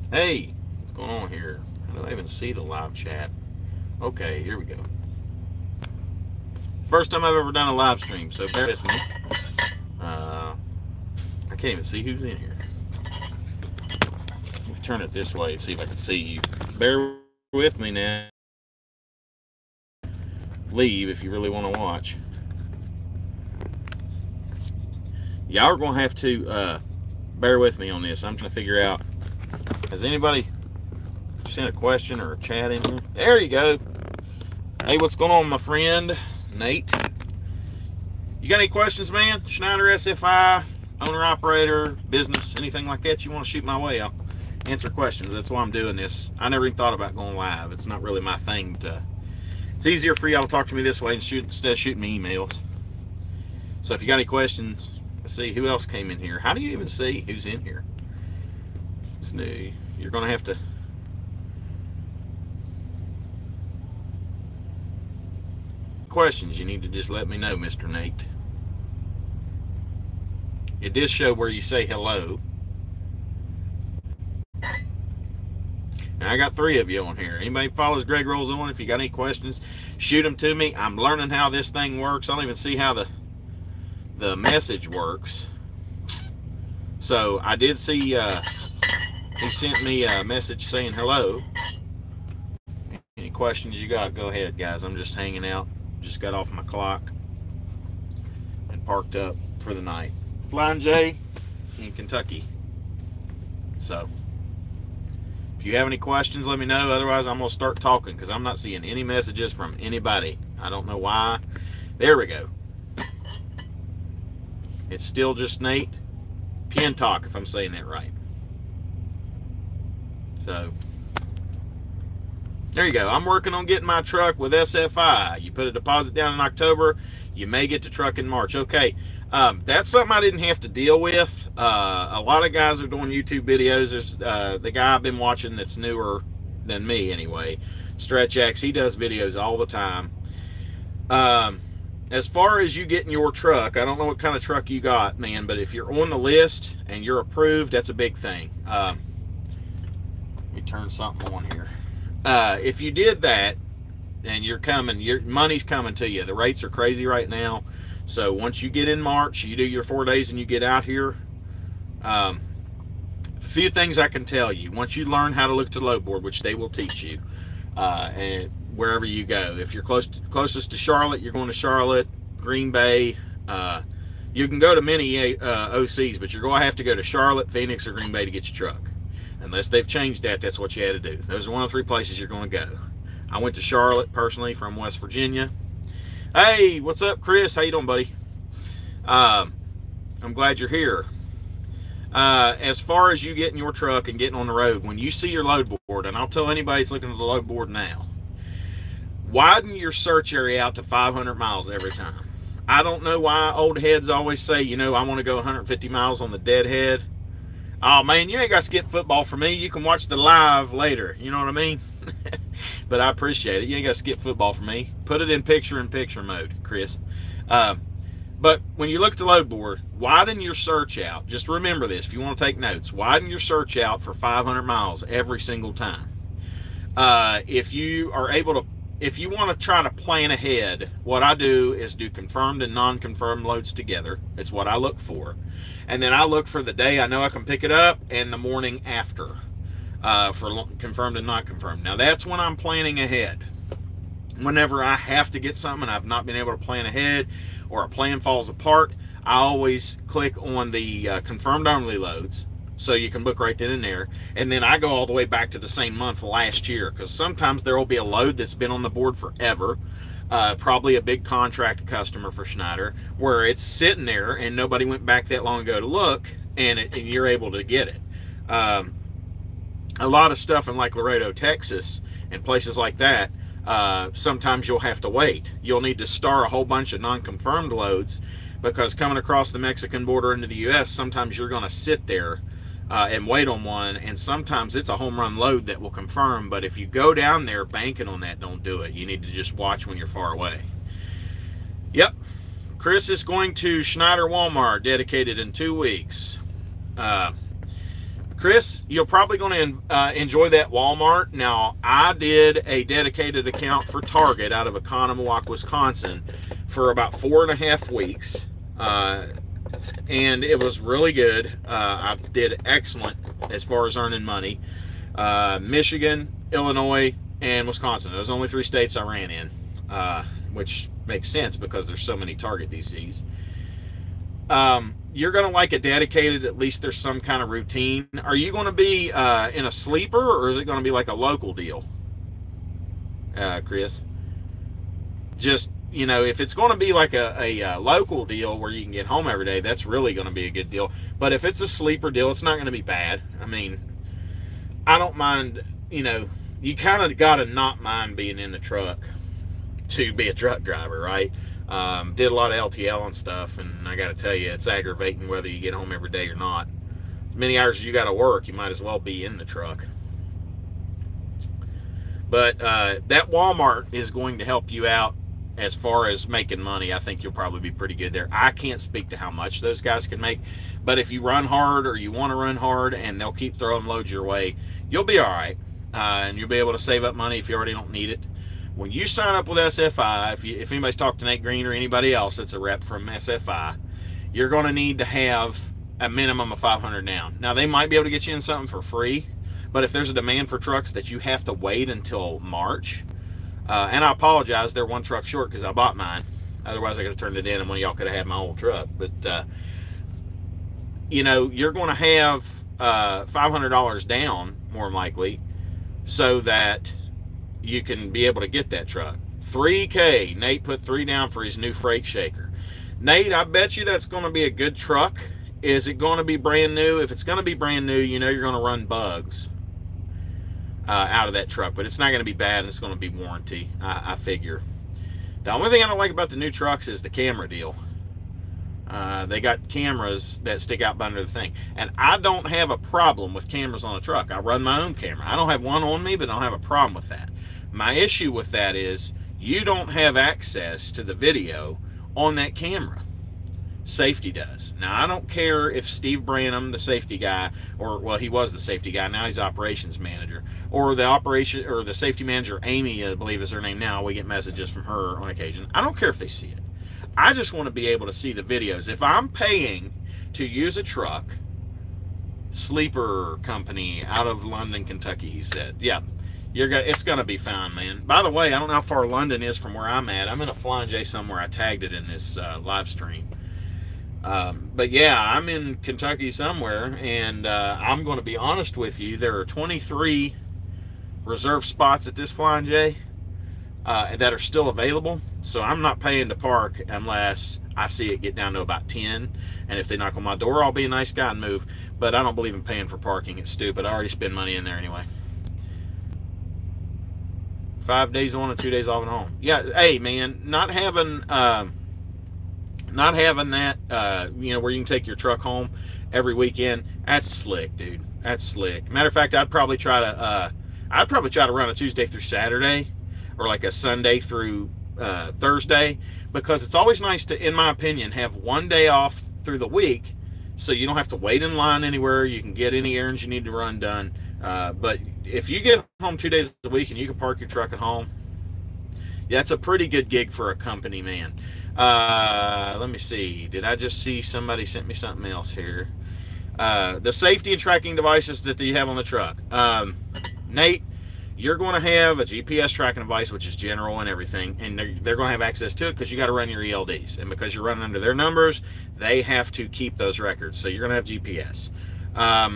Hey, what's going on here? How do I even see the live chat? Okay, here we go. First time I've ever done a live stream, so bear with me. I can't even see who's in here. Let me turn it this way and see if I can see you. Bear with me now. You can leave if you really want to watch. Y'all are going to have to bear with me on this. I'm trying to figure out, has anybody sent a question or a chat in here? There you go. Hey, what's going on, my friend Nate? You got any questions, man? Schneider SFI, owner operator, business, anything like that you want to shoot my way? I'll answer questions. That's why I'm doing this. I never even thought about going live. It's not really my thing. It's easier for y'all to talk to me this way instead of shooting me emails. So if you got any questions, let's see who else came in here. How do you even see who's in here? It's new. You're going to have to. Questions, you need to just let me know, Mr. Nate. It does show where you say hello. And I got 3 of you on here. Anybody follows Greg Rolls on? If you got any questions, shoot them to me. I'm learning how this thing works. I don't even see how the message works. So I did see he sent me a message saying hello. Any questions you got, go ahead, guys. I'm just hanging out. Just got off my clock and parked up for the night. Flying J in Kentucky. So if you have any questions, let me know. Otherwise, I'm going to start talking because I'm not seeing any messages from anybody. I don't know why. There we go. It's still just Nate Pintalk, if I'm saying that right. So there you go. I'm working on getting my truck with SFI. You put a deposit down in October, you may get the truck in March. Okay, that's something I didn't have to deal with. A lot of guys are doing YouTube videos. There's the guy I've been watching that's newer than me anyway, Stretch X. He does videos all the time. As far as you getting your truck, I don't know what kind of truck you got, man, but if you're on the list and you're approved, that's a big thing. Let me turn something on here. If you did that and you're coming, your money's coming to you. The rates are crazy right now. So once you get in March, you do your 4 days and you get out here. Few things I can tell you. Once you learn how to look to load board, which they will teach you, and wherever you go. If you're closest to Charlotte, you're going to Charlotte, Green Bay. You can go to many OCs, but you're going to have to go to Charlotte, Phoenix, or Green Bay to get your truck. Unless they've changed that, that's what you had to do. Those are one of 3 places you're going to go. I went to Charlotte personally from West Virginia. Hey, what's up, Chris? How you doing, buddy? I'm glad you're here. As far as you getting your truck and getting on the road, when you see your load board, and I'll tell anybody that's looking at the load board now, widen your search area out to 500 miles every time. I don't know why old heads always say, I want to go 150 miles on the deadhead. Oh, man, you ain't got to skip football for me. You can watch the live later. You know what I mean? But I appreciate it. You ain't got to skip football for me. Put it in picture-in-picture mode, Chris. But when you look at the load board, widen your search out. Just remember this. If you want to take notes, widen your search out for 500 miles every single time. If you want to try to plan ahead, what I do is do confirmed and non-confirmed loads together. It's what I look for. And then I look for the day I know I can pick it up and the morning after for confirmed and not confirmed. Now, that's when I'm planning ahead. Whenever I have to get something and I've not been able to plan ahead or a plan falls apart, I always click on the confirmed only loads. So you can book right then and there. And then I go all the way back to the same month last year, because sometimes there will be a load that's been on the board forever, probably a big contract customer for Schneider, where it's sitting there and nobody went back that long ago to look, and you're able to get it. A lot of stuff in like Laredo, Texas, and places like that, sometimes you'll have to wait. You'll need to star a whole bunch of non-confirmed loads, because coming across the Mexican border into the U.S., sometimes you're going to sit there and wait on one, and sometimes it's a home run load that will confirm. But if you go down there banking on that, don't do it. You need to just watch when you're far away. Yep, Chris is going to Schneider Walmart, dedicated in 2 weeks. Chris, you're probably going to enjoy that Walmart. Now, I did a dedicated account for Target out of Oconomowoc, Wisconsin for about 4.5 weeks. And it was really good. I did excellent as far as earning money. Michigan, Illinois, and Wisconsin. Those are only 3 states I ran in, which makes sense because there's so many Target DCs. You're going to like a dedicated, at least there's some kind of routine. Are you going to be in a sleeper, or is it going to be like a local deal, Chris? Just, you know, if it's going to be like a local deal where you can get home every day, that's really going to be a good deal. But if it's a sleeper deal, it's not going to be bad. I mean, I don't mind, you know, you kind of got to not mind being in the truck to be a truck driver, right? Did a lot of LTL and stuff, and I got to tell you, it's aggravating whether you get home every day or not. As many hours as you got to work, you might as well be in the truck. But that Walmart is going to help you out as far as making money. I think you'll probably be pretty good there. I can't speak to how much those guys can make, but if you run hard or you want to run hard and they'll keep throwing loads your way, you'll be all right. And you'll be able to save up money if you already don't need it. When you sign up with SFI, if anybody's talked to Nate Green or anybody else that's a rep from SFI, you're going to need to have a minimum of $500 down. Now, they might be able to get you in something for free, but if there's a demand for trucks that you have to wait until March, and I apologize, they're 1 truck short because I bought mine. Otherwise, I could have turned it in and one of y'all could have had my old truck. But, you know, you're going to have $500 down, more than likely, so that you can be able to get that truck. $3K. Nate put 3 down for his new freight shaker. Nate, I bet you that's going to be a good truck. Is it going to be brand new? If it's going to be brand new, you know you're going to run bugs out of that truck, but it's not going to be bad, and it's going to be warranty, I figure. The only thing I don't like about the new trucks is the camera deal. They got cameras that stick out under the thing, and I don't have a problem with cameras on a truck. I run my own camera. I don't have one on me, but I don't have a problem with that. My issue with that is you don't have access to the video on that camera. Safety does. Now, I don't care if Steve Branham, the safety guy, or, well, he was the safety guy, now he's operations manager, or the safety manager, Amy, I believe is her name now. We get messages from her on occasion. I don't care if they see it. I just want to be able to see the videos. If I'm paying to use a truck, sleeper company out of London, Kentucky, he said, yeah, it's going to be fine, man. By the way, I don't know how far London is from where I'm at. I'm in a Flying J somewhere. I tagged it in this live stream. But yeah, I'm in Kentucky somewhere, and I'm going to be honest with you. There are 23 reserve spots at this Flying J that are still available. So I'm not paying to park unless I see it get down to about 10. And if they knock on my door, I'll be a nice guy and move. But I don't believe in paying for parking. It's stupid. I already spend money in there anyway. 5 days on and 2 days off at home. Yeah, hey man, not having that, you know, where you can take your truck home every weekend, that's slick, dude. That's slick. Matter of fact, I'd probably try to run a Tuesday through Saturday, or like a Sunday through Thursday, because it's always nice to, in my opinion, have 1 day off through the week, so you don't have to wait in line anywhere. You can get any errands you need to run done. But if you get home 2 days a week and you can park your truck at home, yeah, that's a pretty good gig for a company, man. Let me see. Did I just see somebody sent me something else here? The safety and tracking devices that you have on the truck. Nate, you're going to have a GPS tracking device, which is general and everything, and they're going to have access to it because you got to run your ELDs. And because you're running under their numbers, they have to keep those records. So you're going to have GPS.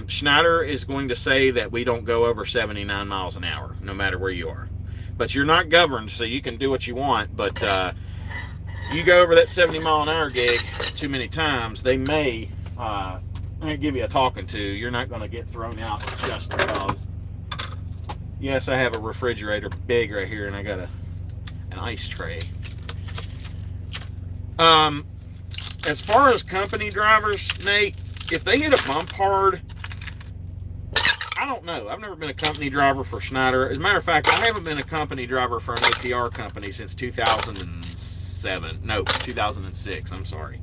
Schneider is going to say that we don't go over 79 miles an hour, no matter where you are. But you're not governed, so you can do what you want. But you go over that 70 mile an hour gig too many times, they may give you a talking to. You're not going to get thrown out just because. Yes, I have a refrigerator big right here, and I got an ice tray. As far as company drivers, Nate, if they hit a bump hard, I don't know. I've never been a company driver for Schneider. As a matter of fact, I haven't been a company driver for an ATR company since 2006. I'm sorry.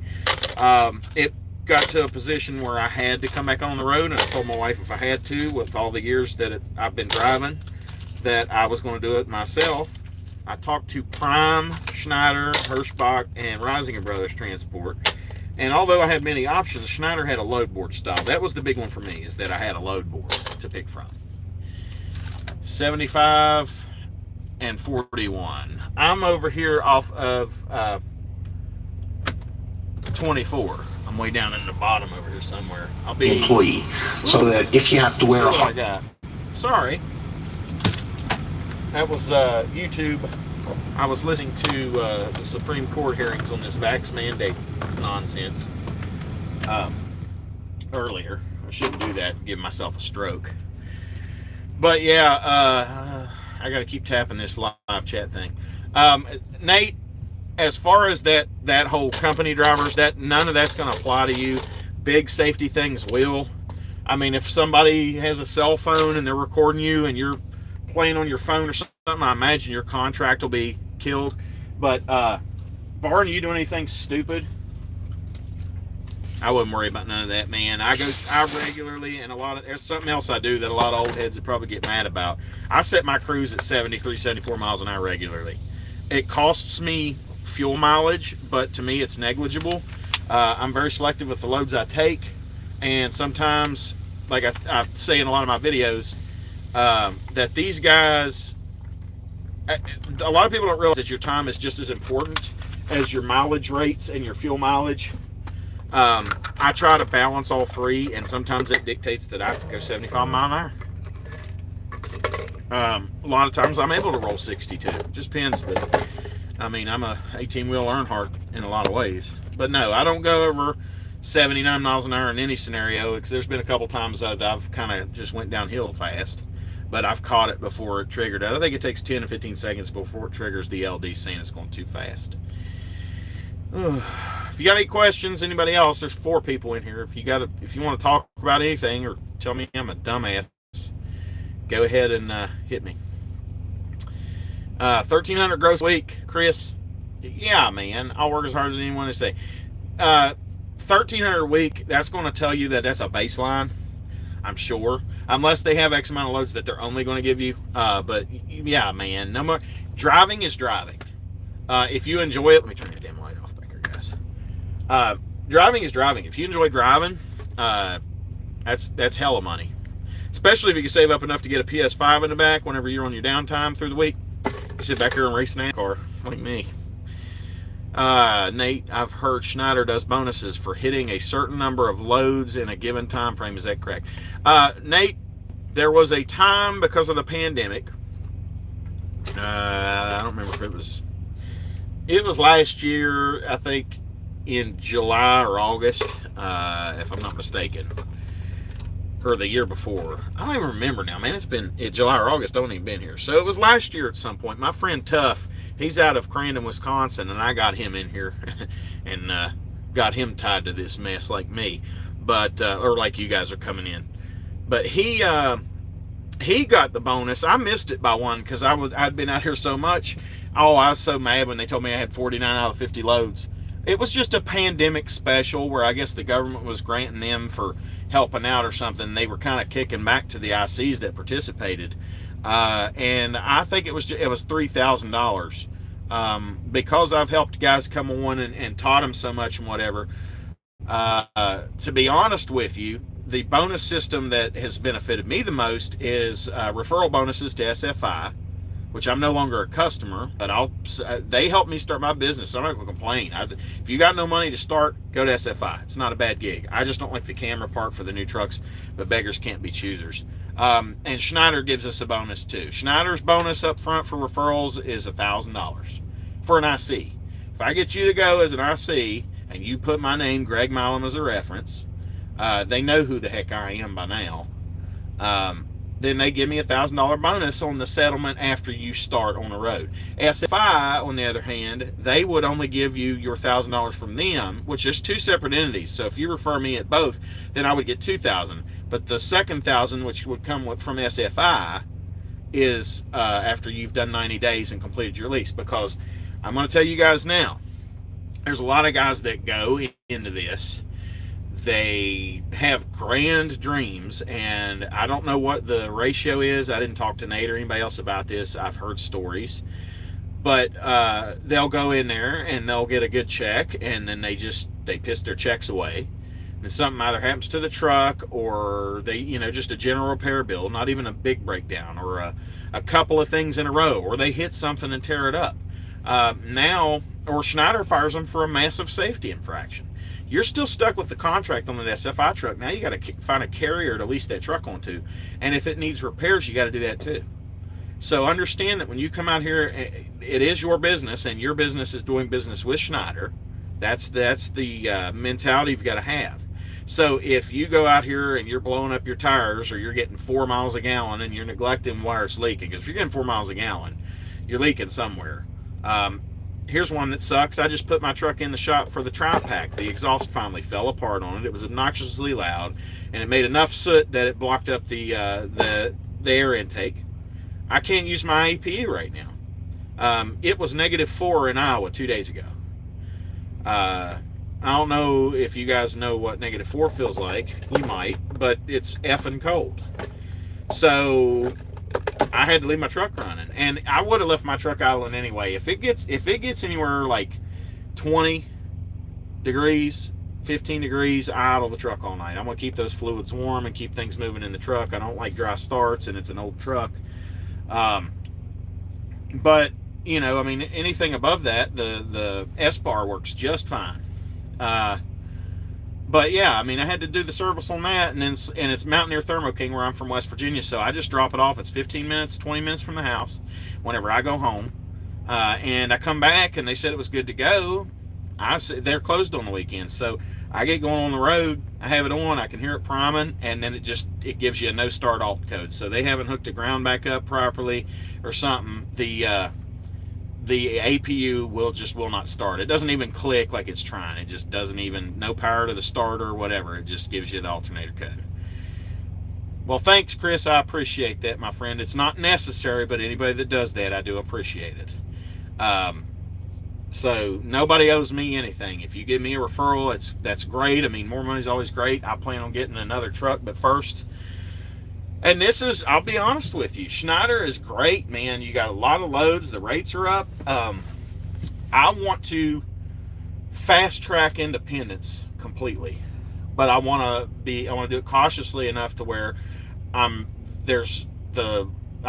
got to a position where I had to come back on the road, and I told my wife if I had to, with all the years that I've been driving, that I was going to do it myself. I talked to Prime, Schneider, Hirschbach, and Reisinger Brothers Transport. And although I had many options, Schneider had a load board style. That was the big one for me, is that I had a load board to pick from. 75 and 41. I'm over here off of 24. I'm way down in the bottom over here somewhere. I'll be employee, so that if you have to wear a sorry, that was YouTube. I was listening to the Supreme Court hearings on this vax mandate nonsense earlier. I shouldn't do that and give myself a stroke. But yeah, I got to keep tapping this live chat thing. Nate, as far as that whole company drivers, that none of that's going to apply to you. Big safety things will. I mean, if somebody has a cell phone and they're recording you and you're playing on your phone or something, I imagine your contract will be killed. But barring you doing anything stupid, I wouldn't worry about none of that, man. I regularly, and there's something else I do that a lot of old heads would probably get mad about. I set my cruise at 73, 74 miles an hour regularly. It costs me fuel mileage, but to me it's negligible. I'm very selective with the loads I take, and sometimes, like I say in a lot of my videos, that these guys, a lot of people don't realize that your time is just as important as your mileage rates and your fuel mileage. I try to balance all three, and sometimes it dictates that I have to go 75 miles an hour. A lot of times I'm able to roll 62. Just depends, but I mean, I'm a 18-wheel Earnhardt in a lot of ways. But no, I don't go over 79 miles an hour in any scenario, because there's been a couple times that I've kind of just went downhill fast, but I've caught it before it triggered. I think it takes 10 to 15 seconds before it triggers the LD saying it's going too fast. If you got any questions, anybody else, there's 4 people in here. If you want to talk about anything or tell me I'm a dumbass, go ahead and hit me. 1,300 gross a week, Chris. Yeah, man, I'll work as hard as anyone to say. 1,300 a week, that's going to tell you that that's a baseline, I'm sure, unless they have X amount of loads that they're only going to give you. But yeah, man, no more. Driving is driving. If you enjoy it, let me turn your damn light off back here, guys. Driving is driving. If you enjoy driving, that's hella money. Especially if you can save up enough to get a PS5 in the back whenever you're on your downtime through the week. You sit back here and race an car like me. Nate, I've heard Schneider does bonuses for hitting a certain number of loads in a given time frame. Is that correct? Nate, there was a time because of the pandemic. I don't remember if it was last year, I think in July or August, if I'm not mistaken, or the year before. I don't even remember now, man. It's been July or August. I haven't even been here. So it was last year at some point. My friend Tuff, he's out of Crandon, Wisconsin, and I got him in here and got him tied to this mess like me, but or like you guys are coming in. But he got the bonus. I missed it by one because I'd been out here so much. Oh, I was so mad when they told me I had 49 out of 50 loads. It was just a pandemic special where I guess the government was granting them for helping out or something. They were kind of kicking back to the ICs that participated, and I think it was $3,000 because I've helped guys come on and taught them so much and whatever. To be honest with you, the bonus system that has benefited me the most is referral bonuses to SFI, which I'm no longer a customer, but they helped me start my business, so I'm not going to complain. If you got no money to start, go to SFI. It's not a bad gig. I just don't like the camera part for the new trucks, but beggars can't be choosers. And Schneider gives us a bonus too. Schneider's bonus up front for referrals is $1,000 for an IC. If I get you to go as an IC and you put my name, Greg Milam, as a reference, they know who the heck I am by now. Then they give me $1,000 bonus on the settlement after you start on the road. SFI, on the other hand, they would only give you your $1,000 from them, which is 2 separate entities. So if you refer me at both, then I would get $2,000. But the second $1,000, which would come from SFI, is after you've done 90 days and completed your lease. Because I'm going to tell you guys now, there's a lot of guys that go into this They have grand dreams, and I don't know what the ratio is. I didn't talk to Nate or anybody else about this. I've heard stories. But they'll go in there and they'll get a good check, and then they piss their checks away. And something either happens to the truck, or they, just a general repair bill, not even a big breakdown, or a couple of things in a row, or they hit something and tear it up. Or Schneider fires them for a massive safety infraction. You're still stuck with the contract on that SFI truck. Now you got to find a carrier to lease that truck onto. And if it needs repairs, you got to do that too. So understand that when you come out here, it is your business, and your business is doing business with Schneider. That's the mentality you've got to have. So if you go out here and you're blowing up your tires, or you're getting 4 miles a gallon and you're neglecting where it's leaking, because if you're getting 4 miles a gallon, you're leaking somewhere. Here's one that sucks. I just put my truck in the shop for the tri-pack. The exhaust finally fell apart on it. It was obnoxiously loud, and it made enough soot that it blocked up the air intake. I can't use my APU right now. It was -4 in Iowa 2 days ago. I don't know if you guys know what -4 feels like. You might, but it's effing cold. So I had to leave my truck running, and I would have left my truck idling anyway. If it gets anywhere like 20 degrees, 15 degrees, I idle the truck all night. I'm gonna keep those fluids warm and keep things moving in the truck. I don't like dry starts, and it's an old truck. But anything above that, the S-bar works just fine. But yeah, I had to do the service on that, and it's Mountaineer Thermo King, where I'm from, West Virginia. So I just drop it off. It's 15 minutes, 20 minutes from the house whenever I go home. And I come back, and they said it was good to go. They're closed on the weekends. So I get going on the road. I have it on. I can hear it priming, and then it gives you a no start alt code. So they haven't hooked the ground back up properly or something. The APU will not start. It doesn't even click like it's trying. It just doesn't even, no power to the starter or whatever. It just gives you the alternator code. Well, thanks, Chris. I appreciate that, my friend. It's not necessary, but anybody that does that, I do appreciate it. So nobody owes me anything. If you give me a referral, that's great. More money is always great. I plan on getting another truck, but first, and I'll be honest with you, Schneider is great, man. You got a lot of loads. The rates are up. I want to fast track independence completely, but I want to do it cautiously enough to where I'm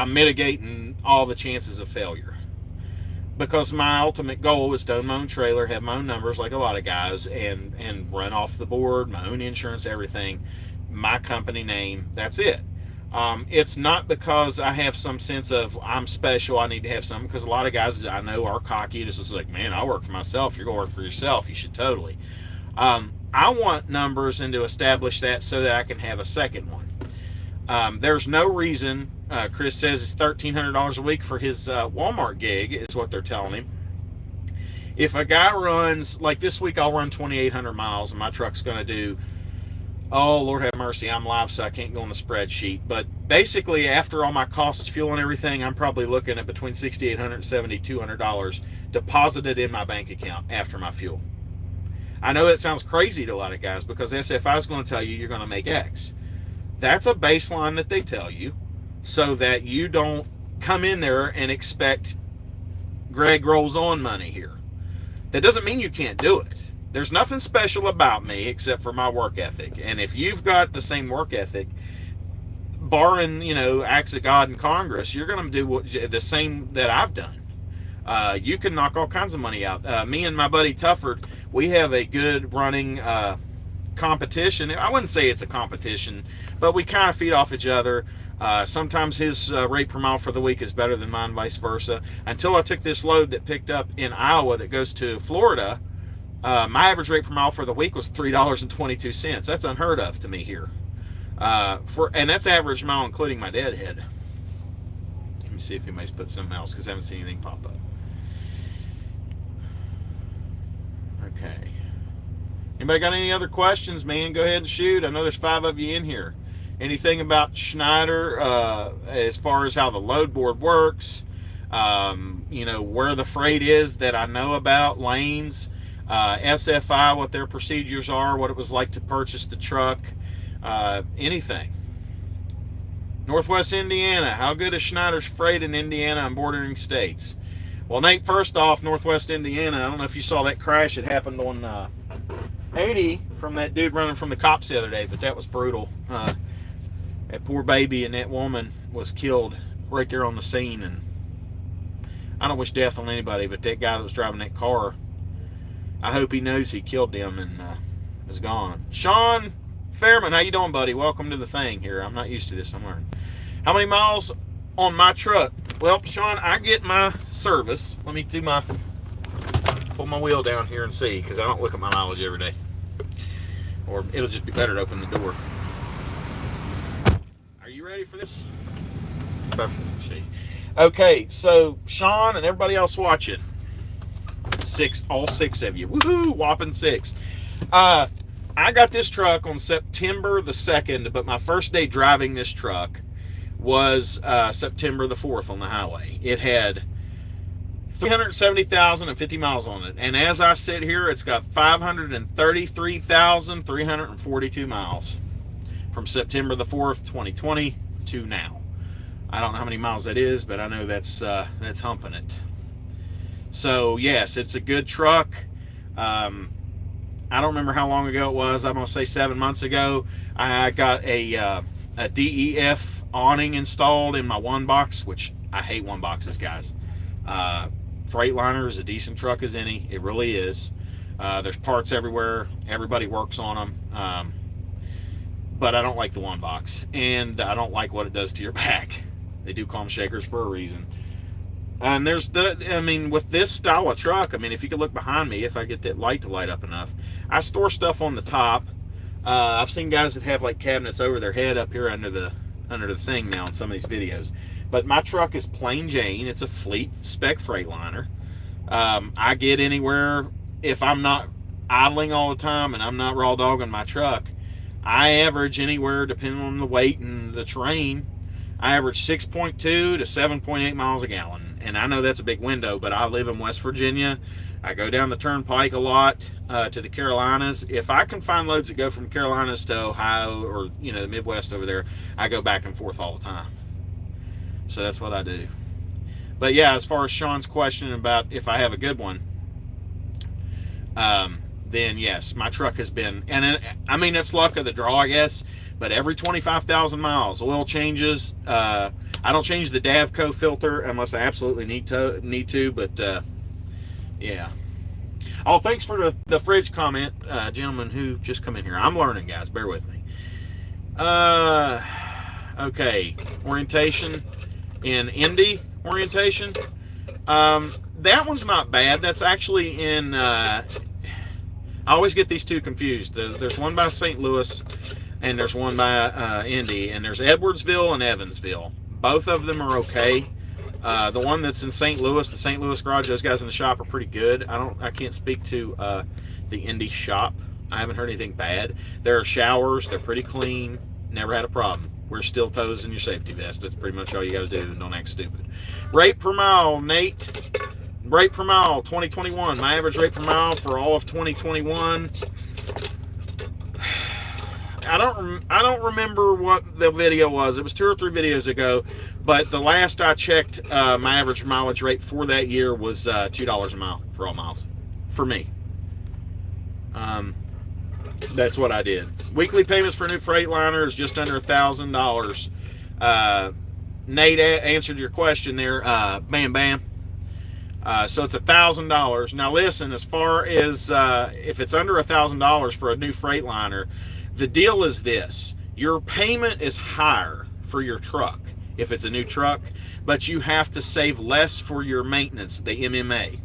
mitigating all the chances of failure. Because my ultimate goal is to own my own trailer, have my own numbers like a lot of guys, and run off the board, my own insurance, everything, my company name. That's it. It's not because I have some sense of I'm special, I need to have something, because a lot of guys I know are cocky. It's just like, man, I work for myself. You're going to work for yourself. You should totally. I want numbers, and to establish that so that I can have a second one. There's no reason. Chris says it's $1,300 a week for his Walmart gig, is what they're telling him. If a guy runs, like this week, I'll run 2,800 miles, and my truck's going to do, oh, Lord have mercy, I'm live, so I can't go on the spreadsheet. But basically, after all my costs, fuel and everything, I'm probably looking at between $6,800 and $7,200 deposited in my bank account after my fuel. I know that sounds crazy to a lot of guys, because SFI is going to tell you you're going to make X. That's a baseline that they tell you, so that you don't come in there and expect Greg rolls on money here. That doesn't mean you can't do it. There's nothing special about me except for my work ethic. And if you've got the same work ethic, barring, acts of God in Congress, you're going to do the same that I've done. You can knock all kinds of money out. Me and my buddy Tufford, we have a good running competition. I wouldn't say it's a competition, but we kind of feed off each other. Sometimes his rate per mile for the week is better than mine, vice versa. Until I took this load that picked up in Iowa that goes to Florida, my average rate per mile for the week was $3.22. That's unheard of to me here. And that's average mile including my deadhead. Let me see if he may put something else, because I haven't seen anything pop up. Okay. Anybody got any other questions, man? Go ahead and shoot. I know there's 5 of you in here. Anything about Schneider as far as how the load board works, where the freight is that I know about, lanes, SFI, what their procedures are, what it was like to purchase the truck, anything. Northwest Indiana, how good is Schneider's freight in Indiana and bordering states? Well, Nate, first off, Northwest Indiana, I don't know if you saw that crash. It happened on 80 from that dude running from the cops the other day, but that was brutal. That poor baby and that woman was killed right there on the scene, and I don't wish death on anybody, but that guy that was driving that car, I hope he knows he killed them and is gone. Sean Fairman, how you doing, buddy? Welcome to the thing here. I'm not used to this. I'm learning. How many miles on my truck? Well, Sean, I get my service. Let me pull my wheel down here and see, because I don't look at my mileage every day. Or it'll just be better to open the door. Are you ready for this? Okay, so Sean and everybody else watching, all six of you, woohoo, whopping 6. I got this truck on September the 2nd, but my first day driving this truck was September the 4th on the highway. It had 370,050 miles on it, and as I sit here, it's got 533,342 miles from September the 4th, 2020 to now. I don't know how many miles that is, but I know that's humping it. So yes, it's a good truck. I don't remember how long ago it was. I'm gonna say 7 months ago. I got a DEF awning installed in my one box, which I hate one boxes, guys. Freightliner is a decent truck as any. It really is. There's parts everywhere. Everybody works on them. But I don't like the one box, and I don't like what it does to your back. They do call them shakers for a reason. And with this style of truck, if you could look behind me, if I get that light to light up enough, I store stuff on the top. I've seen guys that have like cabinets over their head up here under the thing now in some of these videos. But my truck is plain Jane. It's a fleet spec Freightliner. I get anywhere, if I'm not idling all the time and I'm not raw dogging my truck, I average anywhere, depending on the weight and the terrain, I average 6.2 to 7.8 miles a gallon. And I know that's a big window, but I live in West Virginia. I go down the turnpike a lot to the Carolinas. If I can find loads that go from Carolinas to Ohio or the Midwest over there, I go back and forth all the time. So that's what I do. But yeah, as far as Sean's question about if I have a good one, then yes, my truck has been, and it's luck of the draw, I guess, but every 25,000 miles, oil changes. I don't change the Davco filter unless I absolutely need to, but yeah. Oh, thanks for the fridge comment, gentleman who just come in here. I'm learning, guys, bear with me. Okay, orientation in Indy orientation. That one's not bad. That's actually in, I always get these two confused. There's one by St. Louis and there's one by Indy, and there's Edwardsville and Evansville. Both of them are okay. The one that's in St. Louis, the St. Louis garage, those guys in the shop are pretty good. I can't speak to the Indy shop. I haven't heard anything bad. There are showers. They're pretty clean. Never had a problem. Wear steel toes in your safety vest. That's pretty much all you got to do. Don't act stupid. Rate per mile, Nate. Rate per mile, 2021. My average rate per mile for all of 2021. I don't remember what the video was. It was 2 or 3 videos ago, but the last I checked, my average mileage rate for that year was $2 a mile for all miles for me. That's what I did. Weekly payments for a new Freightliner is just under $1,000. Nate answered your question there. Bam, bam. So it's $1,000. Now listen, as far as if it's under $1,000 for a new Freightliner, the deal is this: your payment is higher for your truck if it's a new truck, but you have to save less for your maintenance, the MMA.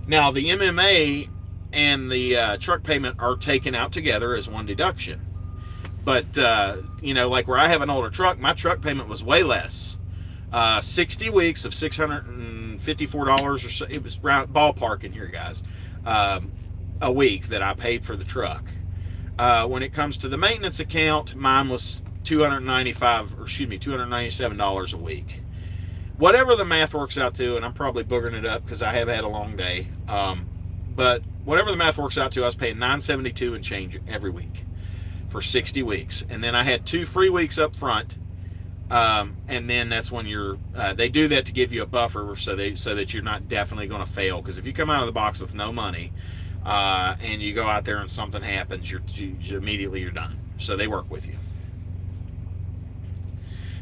Now the MMA and the truck payment are taken out together as one deduction. But like where I have an older truck, my truck payment was way less. 60 weeks of $654 or so. It was ballpark in here, guys. A week that I paid for the truck. When it comes to the maintenance account, mine was $297 a week. Whatever the math works out to, and I'm probably boogering it up because I have had a long day. But whatever the math works out to, I was paying $972 and change every week for 60 weeks. And then I had 2 free weeks up front. And then that's when they do that to give you a buffer so that you're not definitely going to fail. Because if you come out of the box with no money, and you go out there and something happens, immediately you're done. So they work with you.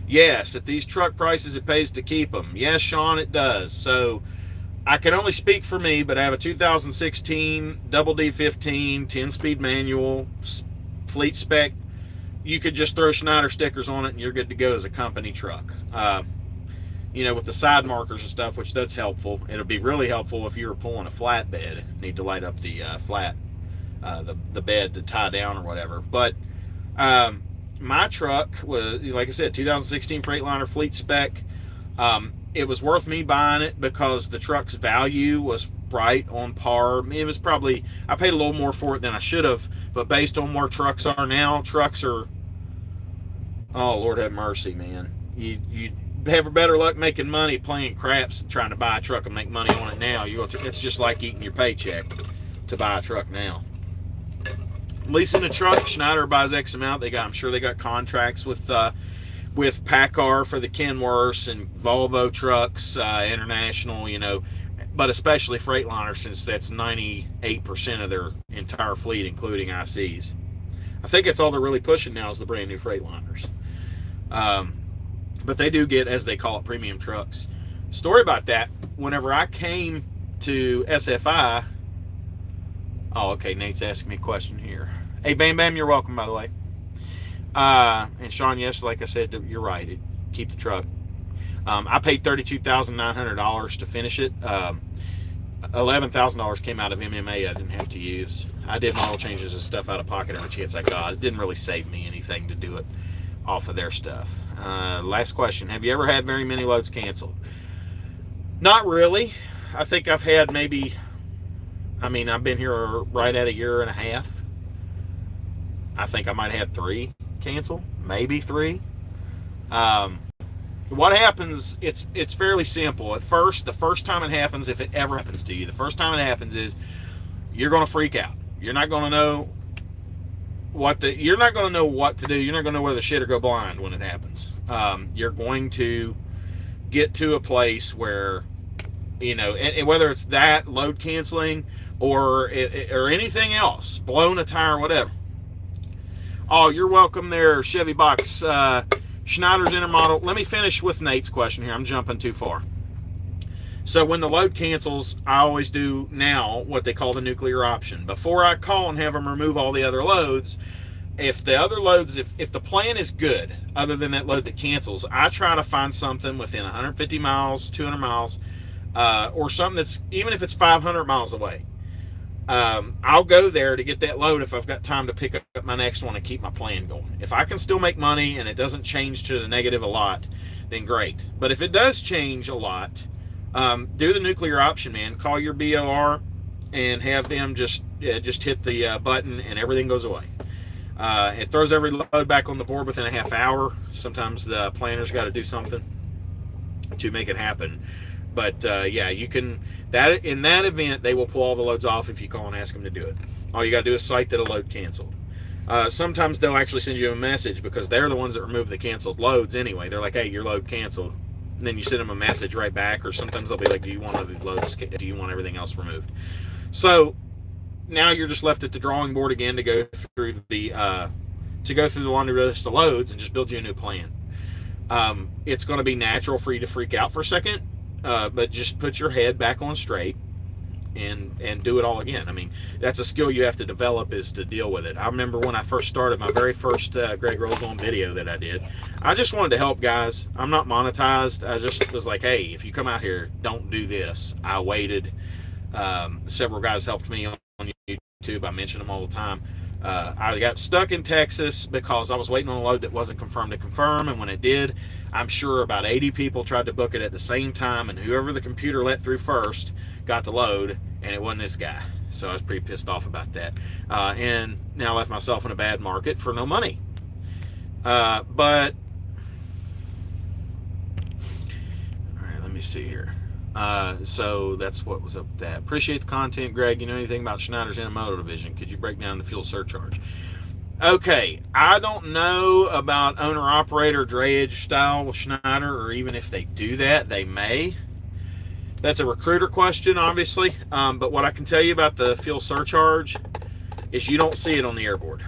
Yes, at these truck prices, it pays to keep them. Yes, Sean, it does. So I can only speak for me, but I have a 2016 double D15 10-speed manual fleet spec. You could just throw Schneider stickers on it and you're good to go as a company truck. With the side markers and stuff, which that's helpful. It'll be really helpful if you were pulling a flatbed, need to light up the the bed to tie down or whatever. But my truck was, like I said, 2016 Freightliner fleet spec. It was worth me buying it because the truck's value was right on par. It was probably, I paid a little more for it than I should have, but based on where trucks are now, trucks are, oh Lord have mercy, man. You have better luck making money playing craps and trying to buy a truck and make money on it now. It's just like eating your paycheck to buy a truck now. Leasing a truck, Schneider buys X amount. I'm sure they got contracts with PACCAR for the Kenworths and Volvo trucks, International, but especially Freightliner, since that's 98% of their entire fleet, including ICs. I think that's all they're really pushing now is the brand new Freightliners. But they do get, as they call it, premium trucks. Story about that, whenever I came to SFI, oh, okay, Nate's asking me a question here. Hey, Bam Bam, you're welcome, by the way. And Sean, yes, like I said, you're right. Keep the truck. I paid $32,900 to finish it. $11,000 came out of MMA I didn't have to use. I did my oil changes and stuff out of pocket every chance I got. It didn't really save me anything to do it off of their stuff. Last question. Have you ever had very many loads canceled? Not really. I think I've had maybe, I've been here right at a year and a half. I think I might have had 3 cancel, maybe 3. What happens, it's fairly simple. At first, the first time it happens, if it ever happens to you, the first time it happens is you're going to freak out. You're not going to know what to do. You're not going to know whether shit or go blind when it happens. You're going to get to a place where, and whether it's that load canceling or anything else, blown a tire, whatever. Oh, you're welcome there, Chevy Box. Schneider's Intermodel. Let me finish with Nate's question here. I'm jumping too far. So when the load cancels, I always do now what they call the nuclear option. Before I call and have them remove all the other loads, if the other loads, if the plan is good, other than that load that cancels, I try to find something within 150 miles, 200 miles, or something that's, even if it's 500 miles away. I'll go there to get that load if I've got time to pick up my next one and keep my plan going. If I can still make money and it doesn't change to the negative a lot, then great. But if it does change a lot, do the nuclear option, man. Call your BOR and have them just hit the button and everything goes away. It throws every load back on the board within a half hour. Sometimes the planner's got to do something to make it happen. But yeah, you can, in that event, they will pull all the loads off if you call and ask them to do it. All you got to do is cite that a load canceled. Sometimes they'll actually send you a message because they're the ones that remove the canceled loads anyway. They're like, hey, your load canceled. And then you send them a message right back, or sometimes they'll be like, do you want other loads? Do you want everything else removed? So now you're just left at the drawing board again to go through the laundry list of loads and just build you a new plan. It's going to be natural for you to freak out for a second. But just put your head back on straight and do it all again. I mean, that's a skill you have to develop, is to deal with it. I remember when I first started, my very first Greg Rolls-On video that I did, I just wanted to help guys. I'm not monetized. I just was like, hey, if you come out here, don't do this. I waited. Several guys helped me on YouTube. I mention them all the time. I got stuck in Texas because I was waiting on a load that wasn't confirmed to confirm, and when it did, I'm sure about 80 people tried to book it at the same time, and whoever the computer let through first got the load, and it wasn't this guy. So I was pretty pissed off about that, and now I left myself in a bad market for no money. But all right, let me see here. So that's what was up with that. Appreciate the content, Greg. You know anything about Schneider's intermodal division? Could you break down the fuel surcharge? Okay, I don't know about owner-operator drayage style with Schneider, or even if they do that, they may. That's a recruiter question, obviously. But what I can tell you about the fuel surcharge is you don't see it on the airboard.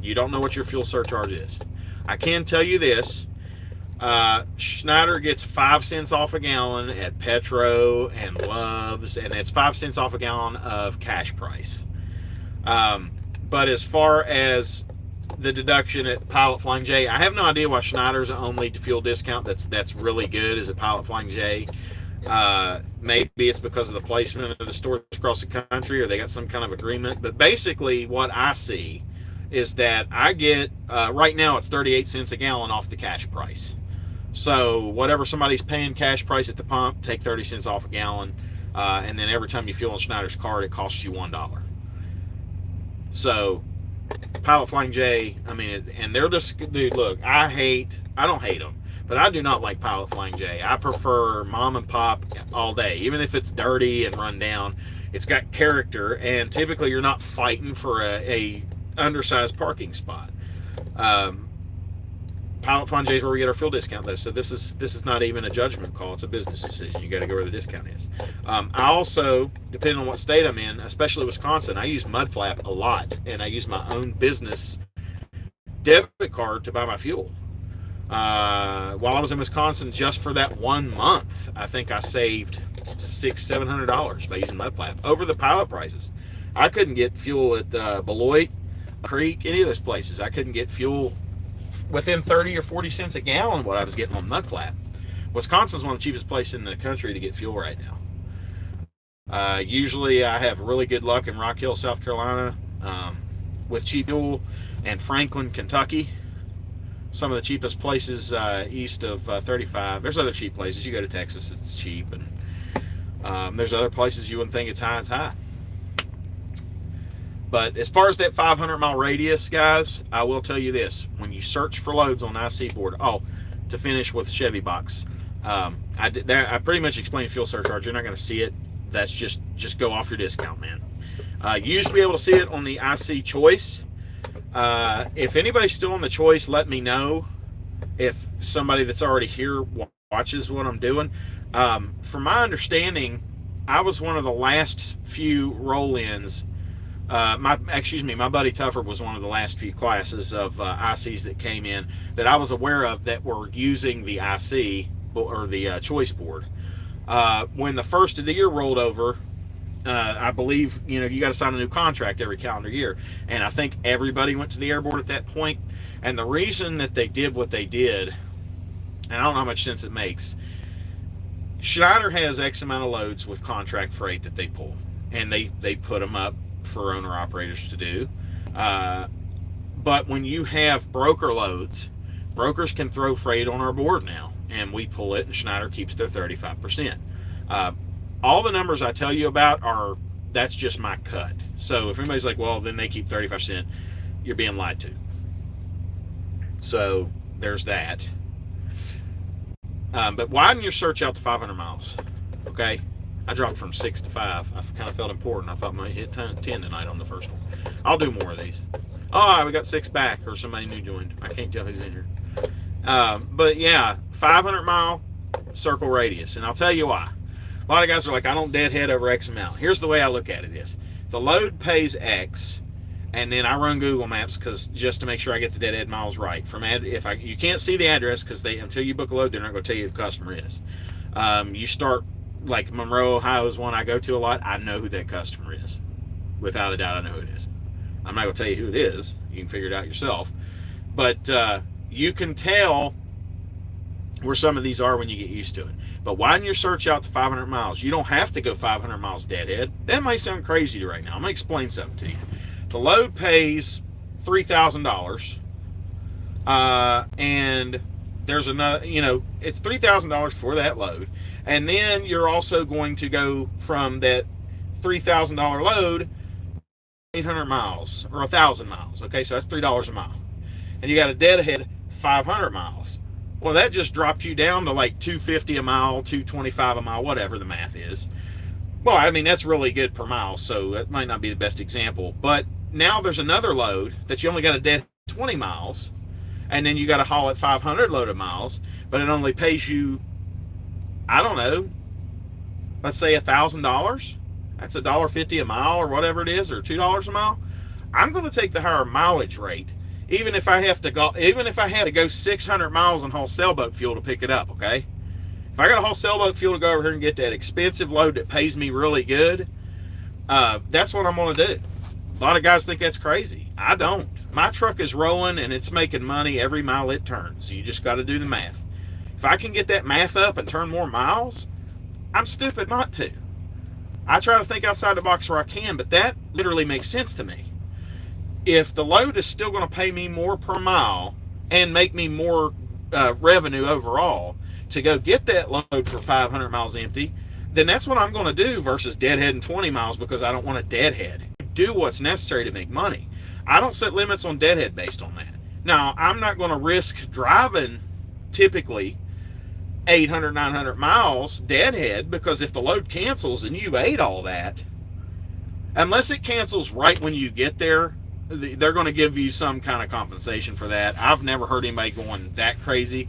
You don't know what your fuel surcharge is. I can tell you this. Schneider gets 5 cents off a gallon at Petro and Love's, and it's 5 cents off a gallon of cash price. But as far as the deduction at Pilot Flying J, I have no idea why Schneider's only fuel discount that's really good is at Pilot Flying J. Maybe it's because of the placement of the stores across the country, or they got some kind of agreement. But basically what I see is that I get, right now it's 38 cents a gallon off the cash price. So whatever somebody's paying cash price at the pump, take 30 cents off a gallon. And then every time you fuel on Schneider's card, it costs you $1. So Pilot Flying J, I mean, and they're just, dude, look, I don't hate them, but I do not like Pilot Flying J. I prefer mom and pop all day, even if it's dirty and run down. It's got character, and typically you're not fighting for a undersized parking spot. Pilot Flying J is where we get our fuel discount, though. So this is not even a judgment call; it's a business decision. You got to go where the discount is. I also, depending on what state I'm in, especially Wisconsin, I use Mudflap a lot, and I use my own business debit card to buy my fuel. While I was in Wisconsin, just for that 1 month, I think I saved $600-700 by using Mudflap over the Pilot prices. I couldn't get fuel at Beloit Creek, any of those places. I couldn't get fuel within 30 or 40 cents a gallon what I was getting on Mudflap. Wisconsin's one of the cheapest places in the country to get fuel right now. Usually I have really good luck in Rock Hill, South Carolina, with cheap fuel, and Franklin, Kentucky. Some of the cheapest places east of 35. There's other cheap places. You go to Texas, it's cheap, and there's other places you wouldn't think it's high. But as far as that 500-mile radius, guys, I will tell you this. When you search for loads on IC board, to finish with Chevy Box, I pretty much explained fuel surcharge. You're not going to see it. That's just go off your discount, man. You used to be able to see it on the IC choice. If anybody's still on the choice, let me know. If somebody that's already here watches what I'm doing. From my understanding, I was one of the last few roll-ins. My buddy Tuffer was one of the last few classes of ICs that came in that I was aware of that were using the IC or the choice board. When the first of the year rolled over, I believe, you got to sign a new contract every calendar year. And I think everybody went to the airboard at that point. And the reason that they did what they did, and I don't know how much sense it makes, Schneider has X amount of loads with contract freight that they pull. And they put them up for owner-operators to do. But when you have broker loads, brokers can throw freight on our board now. And we pull it, and Schneider keeps their 35%. All the numbers I tell you about that's just my cut. So if anybody's like, well, then they keep 35%, you're being lied to. So there's that. But widen your search out to 500 miles. Okay? I dropped from 6 to 5. I kind of felt important. I thought I might hit 10 tonight on the first one. I'll do more of these. Oh, we got 6 back, or somebody new joined. I can't tell who's in here. But yeah, 500 mile circle radius. And I'll tell you why. A lot of guys are like, I don't deadhead over X amount. Here's the way I look at it is, the load pays X, and then I run Google Maps just to make sure I get the deadhead miles right. You can't see the address because until you book a load, they're not going to tell you who the customer is. You start, like Monroe, Ohio is one I go to a lot. I know who that customer is. Without a doubt, I know who it is. I'm not going to tell you who it is. You can figure it out yourself. But you can tell where some of these are when you get used to it. But widen your search out to 500 miles. You don't have to go 500 miles deadhead. That might sound crazy right now. I'm going to explain something to you. The load pays $3,000. And there's another, it's $3,000 for that load. And then you're also going to go from that $3,000 load 800 miles or 1,000 miles. Okay, so that's $3 a mile. And you got a deadhead 500 miles. Well, that just dropped you down to like $250 a mile, $225 a mile, whatever the math is. Well, I mean, that's really good per mile, so that might not be the best example. But now there's another load that you only got a dead 20 miles, and then you got to haul at 500 loaded miles, but it only pays you, I don't know, let's say $1,000. That's $1.50 a mile or whatever it is, or $2 a mile. I'm going to take the higher mileage rate, even if I have to go 600 miles and haul sailboat fuel to pick it up. Okay, if I got to haul sailboat fuel to go over here and get that expensive load that pays me really good, that's what I'm going to do. A lot of guys think that's crazy. I don't. My truck is rolling and it's making money every mile it turns. So you just got to do the math. If I can get that math up and turn more miles, I'm stupid not to. I try to think outside the box where I can, but that literally makes sense to me. If the load is still going to pay me more per mile and make me more revenue overall to go get that load for 500 miles empty, then that's what I'm going to do versus deadheading 20 miles because I don't want to deadhead. Do what's necessary to make money. I don't set limits on deadhead based on that. Now, I'm not going to risk driving typically 800, 900 miles deadhead, because if the load cancels and you ate all that, unless it cancels right when you get there, they're going to give you some kind of compensation for that. I've never heard anybody going that crazy.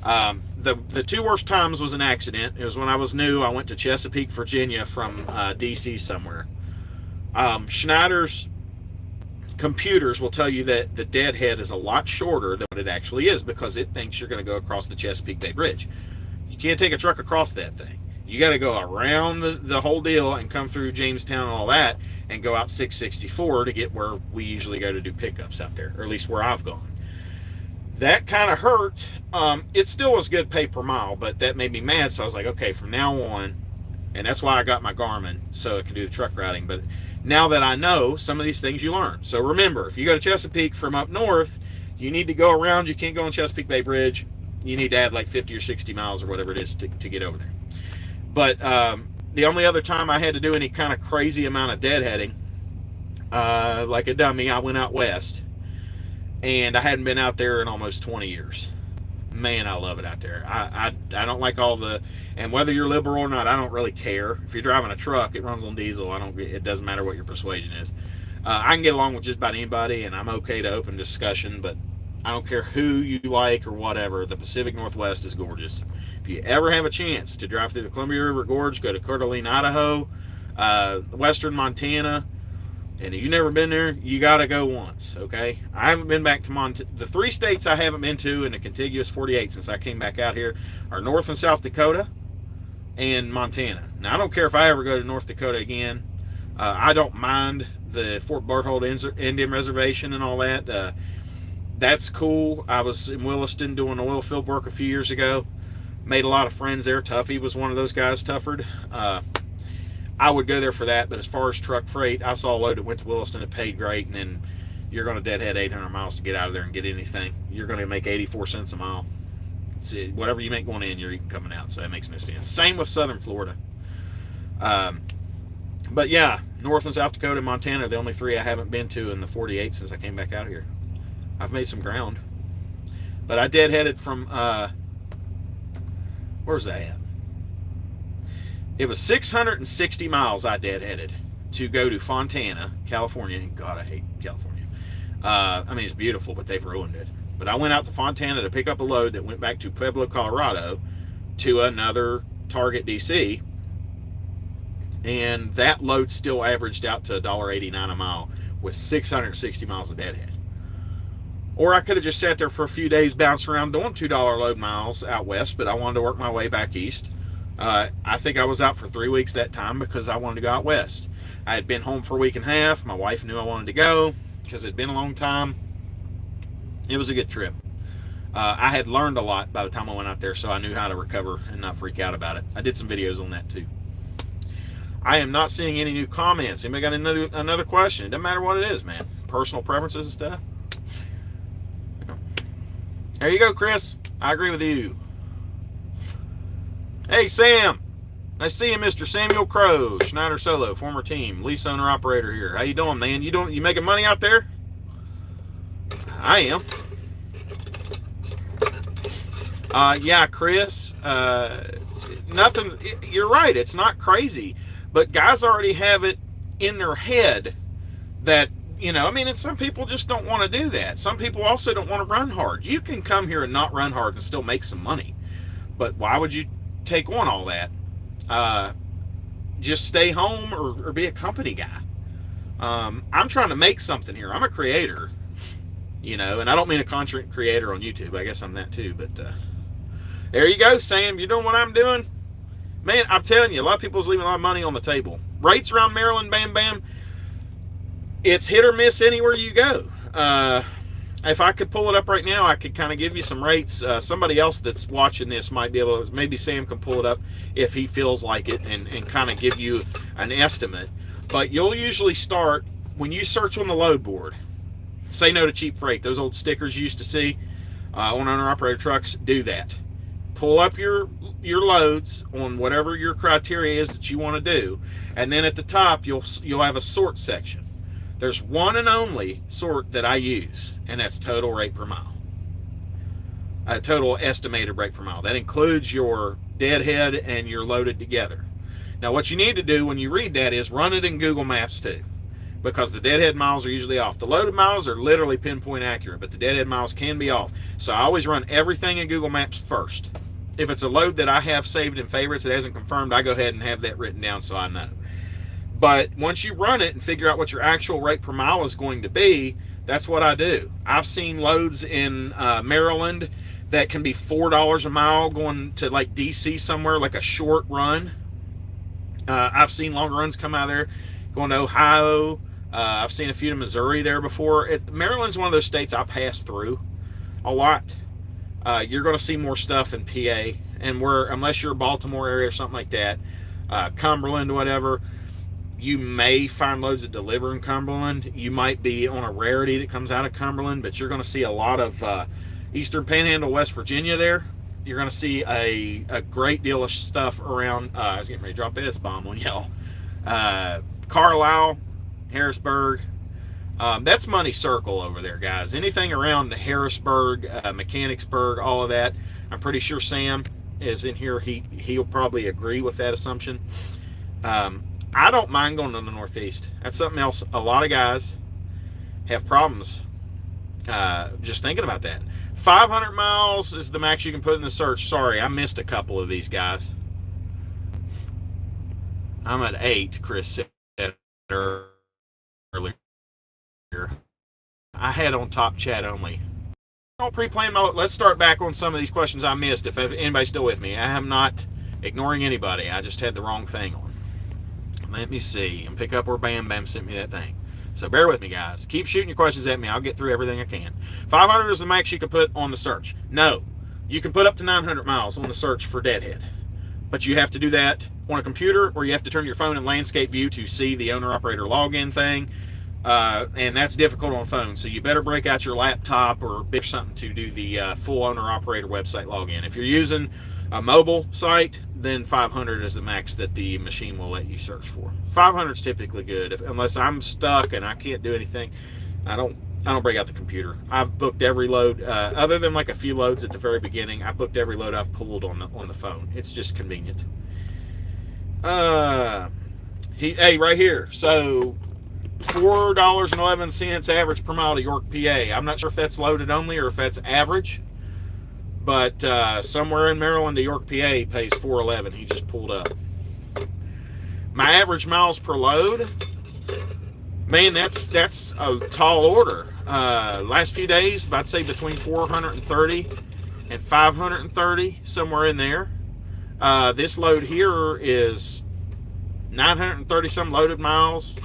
The two worst times was an accident. It was when I was new. I went to Chesapeake, Virginia from DC somewhere. Schneider's computers will tell you that the deadhead is a lot shorter than what it actually is because it thinks you're going to go across the Chesapeake Bay Bridge. You can't take a truck across that thing. You got to go around the whole deal and come through Jamestown and all that and go out 664 to get where we usually go to do pickups out there, or at least where I've gone. That kind of hurt. It still was good pay per mile, but that made me mad. So I was like, okay, from now on, and that's why I got my Garmin, so it can do the truck routing. But now that I know some of these things, you learn. So remember, if you go to Chesapeake from up north, you need to go around. You can't go on Chesapeake Bay Bridge. You need to add like 50 or 60 miles or whatever it is to get over there. But the only other time I had to do any kind of crazy amount of deadheading, like a dummy, I went out west. And I hadn't been out there in almost 20 years. Man, I love it out there. I don't like all the, and whether you're liberal or not, I don't really care. If you're driving a truck, it runs on diesel. It doesn't matter what your persuasion is. I can get along with just about anybody, and I'm okay to open discussion, but I don't care who you like or whatever. The Pacific Northwest is gorgeous. If you ever have a chance to drive through the Columbia River Gorge, go to Coeur d'Alene, Idaho, western Montana, and if you've never been there, you got to go once, okay? I haven't been back to Montana. The 3 states I haven't been to in the contiguous 48 since I came back out here are North and South Dakota and Montana. Now, I don't care if I ever go to North Dakota again. I don't mind the Fort Berthold Indian Reservation and all that. That's cool. I was in Williston doing oil field work a few years ago. Made a lot of friends there. Tuffy was one of those guys, Tufford. I would go there for that, but as far as truck freight, I saw a load that went to Williston. It paid great, and then you're going to deadhead 800 miles to get out of there and get anything. You're going to make 84 cents a mile. See, whatever you make going in, you're eating coming out, so that makes no sense. Same with southern Florida. But yeah, North and South Dakota and Montana are the only 3 I haven't been to in the 48 since I came back out here. I've made some ground. But I deadheaded from, where's that at? It was 660 miles I deadheaded to go to Fontana, California. And God, I hate California. I mean, it's beautiful, but they've ruined it. But I went out to Fontana to pick up a load that went back to Pueblo, Colorado, to another Target DC. And that load still averaged out to $1.89 a mile with 660 miles of deadhead. Or I could have just sat there for a few days, bounced around doing $2 load miles out west, but I wanted to work my way back east. I think I was out for 3 weeks that time because I wanted to go out west. I had been home for a week and a half. My wife knew I wanted to go because it had been a long time. It was a good trip. I had learned a lot by the time I went out there, so I knew how to recover and not freak out about it. I did some videos on that too. I am not seeing any new comments. Anybody got another question? It doesn't matter what it is, man. Personal preferences and stuff. There you go, Chris. I agree with you. Hey, Sam. Nice to see you, Mr. Samuel Crow, Schneider Solo, former team, lease owner operator here. How you doing, man? You making money out there? I am. Yeah, Chris. Nothing. You're right. It's not crazy, but guys already have it in their head that, I mean, and some people just don't want to do that. Some people also don't want to run hard. You can come here and not run hard and still make some money, but why would you take on all that? Just stay home or be a company guy. I'm trying to make something here. I'm a creator, and I don't mean a content creator on YouTube. I guess I'm that too, but there you go, Sam. You're doing what I'm doing. Man, I'm telling you, a lot of people's leaving a lot of money on the table. Rates around Maryland, bam, bam. It's hit or miss anywhere you go. If I could pull it up right now, I could kind of give you some rates. Somebody else that's watching this might be able to, maybe Sam can pull it up if he feels like it and kind of give you an estimate. But you'll usually start, when you search on the load board, say no to cheap freight. Those old stickers you used to see on owner-operator trucks, do that. Pull up your loads on whatever your criteria is that you want to do, and then at the top you'll have a sort section. There's one and only sort that I use, and that's total rate per mile. Total estimated rate per mile. That includes your deadhead and your loaded together. Now what you need to do when you read that is run it in Google Maps too, because the deadhead miles are usually off. The loaded miles are literally pinpoint accurate, but the deadhead miles can be off. So I always run everything in Google Maps first. If it's a load that I have saved in favorites that hasn't confirmed, I go ahead and have that written down so I know. But once you run it and figure out what your actual rate per mile is going to be, that's what I do. I've seen loads in Maryland that can be $4 a mile going to like DC somewhere, like a short run. I've seen long runs come out of there going to Ohio. I've seen a few to Missouri there before. Maryland's one of those states I pass through a lot. You're going to see more stuff in PA, and unless you're a Baltimore area or something like that, Cumberland, whatever, you may find loads that deliver in Cumberland. You might be on a rarity that comes out of Cumberland, but you're going to see a lot of Eastern Panhandle, West Virginia there. You're going to see a great deal of stuff around, I was getting ready to drop this bomb on y'all, Carlisle, Harrisburg. That's money circle over there, guys. Anything around Harrisburg, Mechanicsburg, all of that. I'm pretty sure Sam is in here. He'll probably agree with that assumption. I don't mind going to the Northeast. That's something else. A lot of guys have problems just thinking about that. 500 miles is the max you can put in the search. Sorry, I missed a couple of these guys. I'm at 8, Chris said earlier. I had on top chat only. Don't pre-plan my. Let's start back on some of these questions I missed. If anybody's still with me, I am not ignoring anybody. I just had the wrong thing on. Let me see and pick up where Bam Bam sent me that thing. So bear with me, guys. Keep shooting your questions at me. I'll get through everything I can. 500 is the max you can put on the search. No, you can put up to 900 miles on the search for deadhead, but you have to do that on a computer, or you have to turn your phone in landscape view to see the owner-operator login thing. And that's difficult on phone, so you better break out your laptop or something to do the full owner-operator website login. If you're using a mobile site, then 500 is the max that the machine will let you search for. 500 is typically good, unless I'm stuck and I can't do anything. I don't break out the computer. I've booked every load, other than like a few loads at the very beginning. I've booked every load I've pulled on the phone. It's just convenient. Hey, right here. So $4.11 average per mile to York, PA. I'm not sure if that's loaded only or if that's average, but somewhere in Maryland to York, PA pays $4.11. He just pulled up. My average miles per load, man, that's a tall order. Last few days, I'd say between 430 and 530, somewhere in there. This load here is 930 some loaded miles.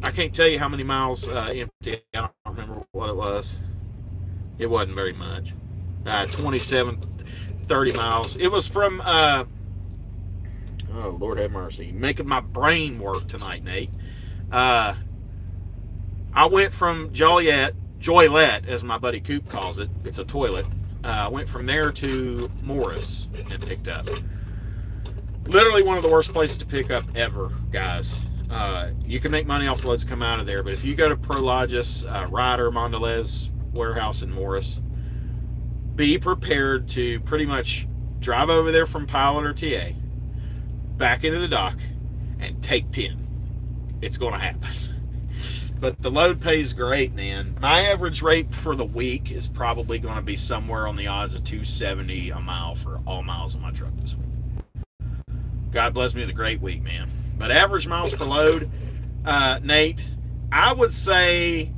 I can't tell you how many miles empty. I don't remember what it was. It wasn't very much. 27, 30 miles. It was from, oh, Lord have mercy. Making my brain work tonight, Nate. I went from Joliet, as my buddy Coop calls it. It's a toilet. Went from there to Morris and picked up. Literally one of the worst places to pick up ever, guys. You can make money off the loads come out of there, but if you go to Prologis, Ryder, Mondelez warehouse in Morris, be prepared to pretty much drive over there from Pilot or TA, back into the dock, and take 10. It's going to happen. But the load pays great, man. My average rate for the week is probably going to be somewhere on the odds of $270 a mile for all miles on my truck this week. God bless me with a great week, man. But average miles per load, Nate, I would say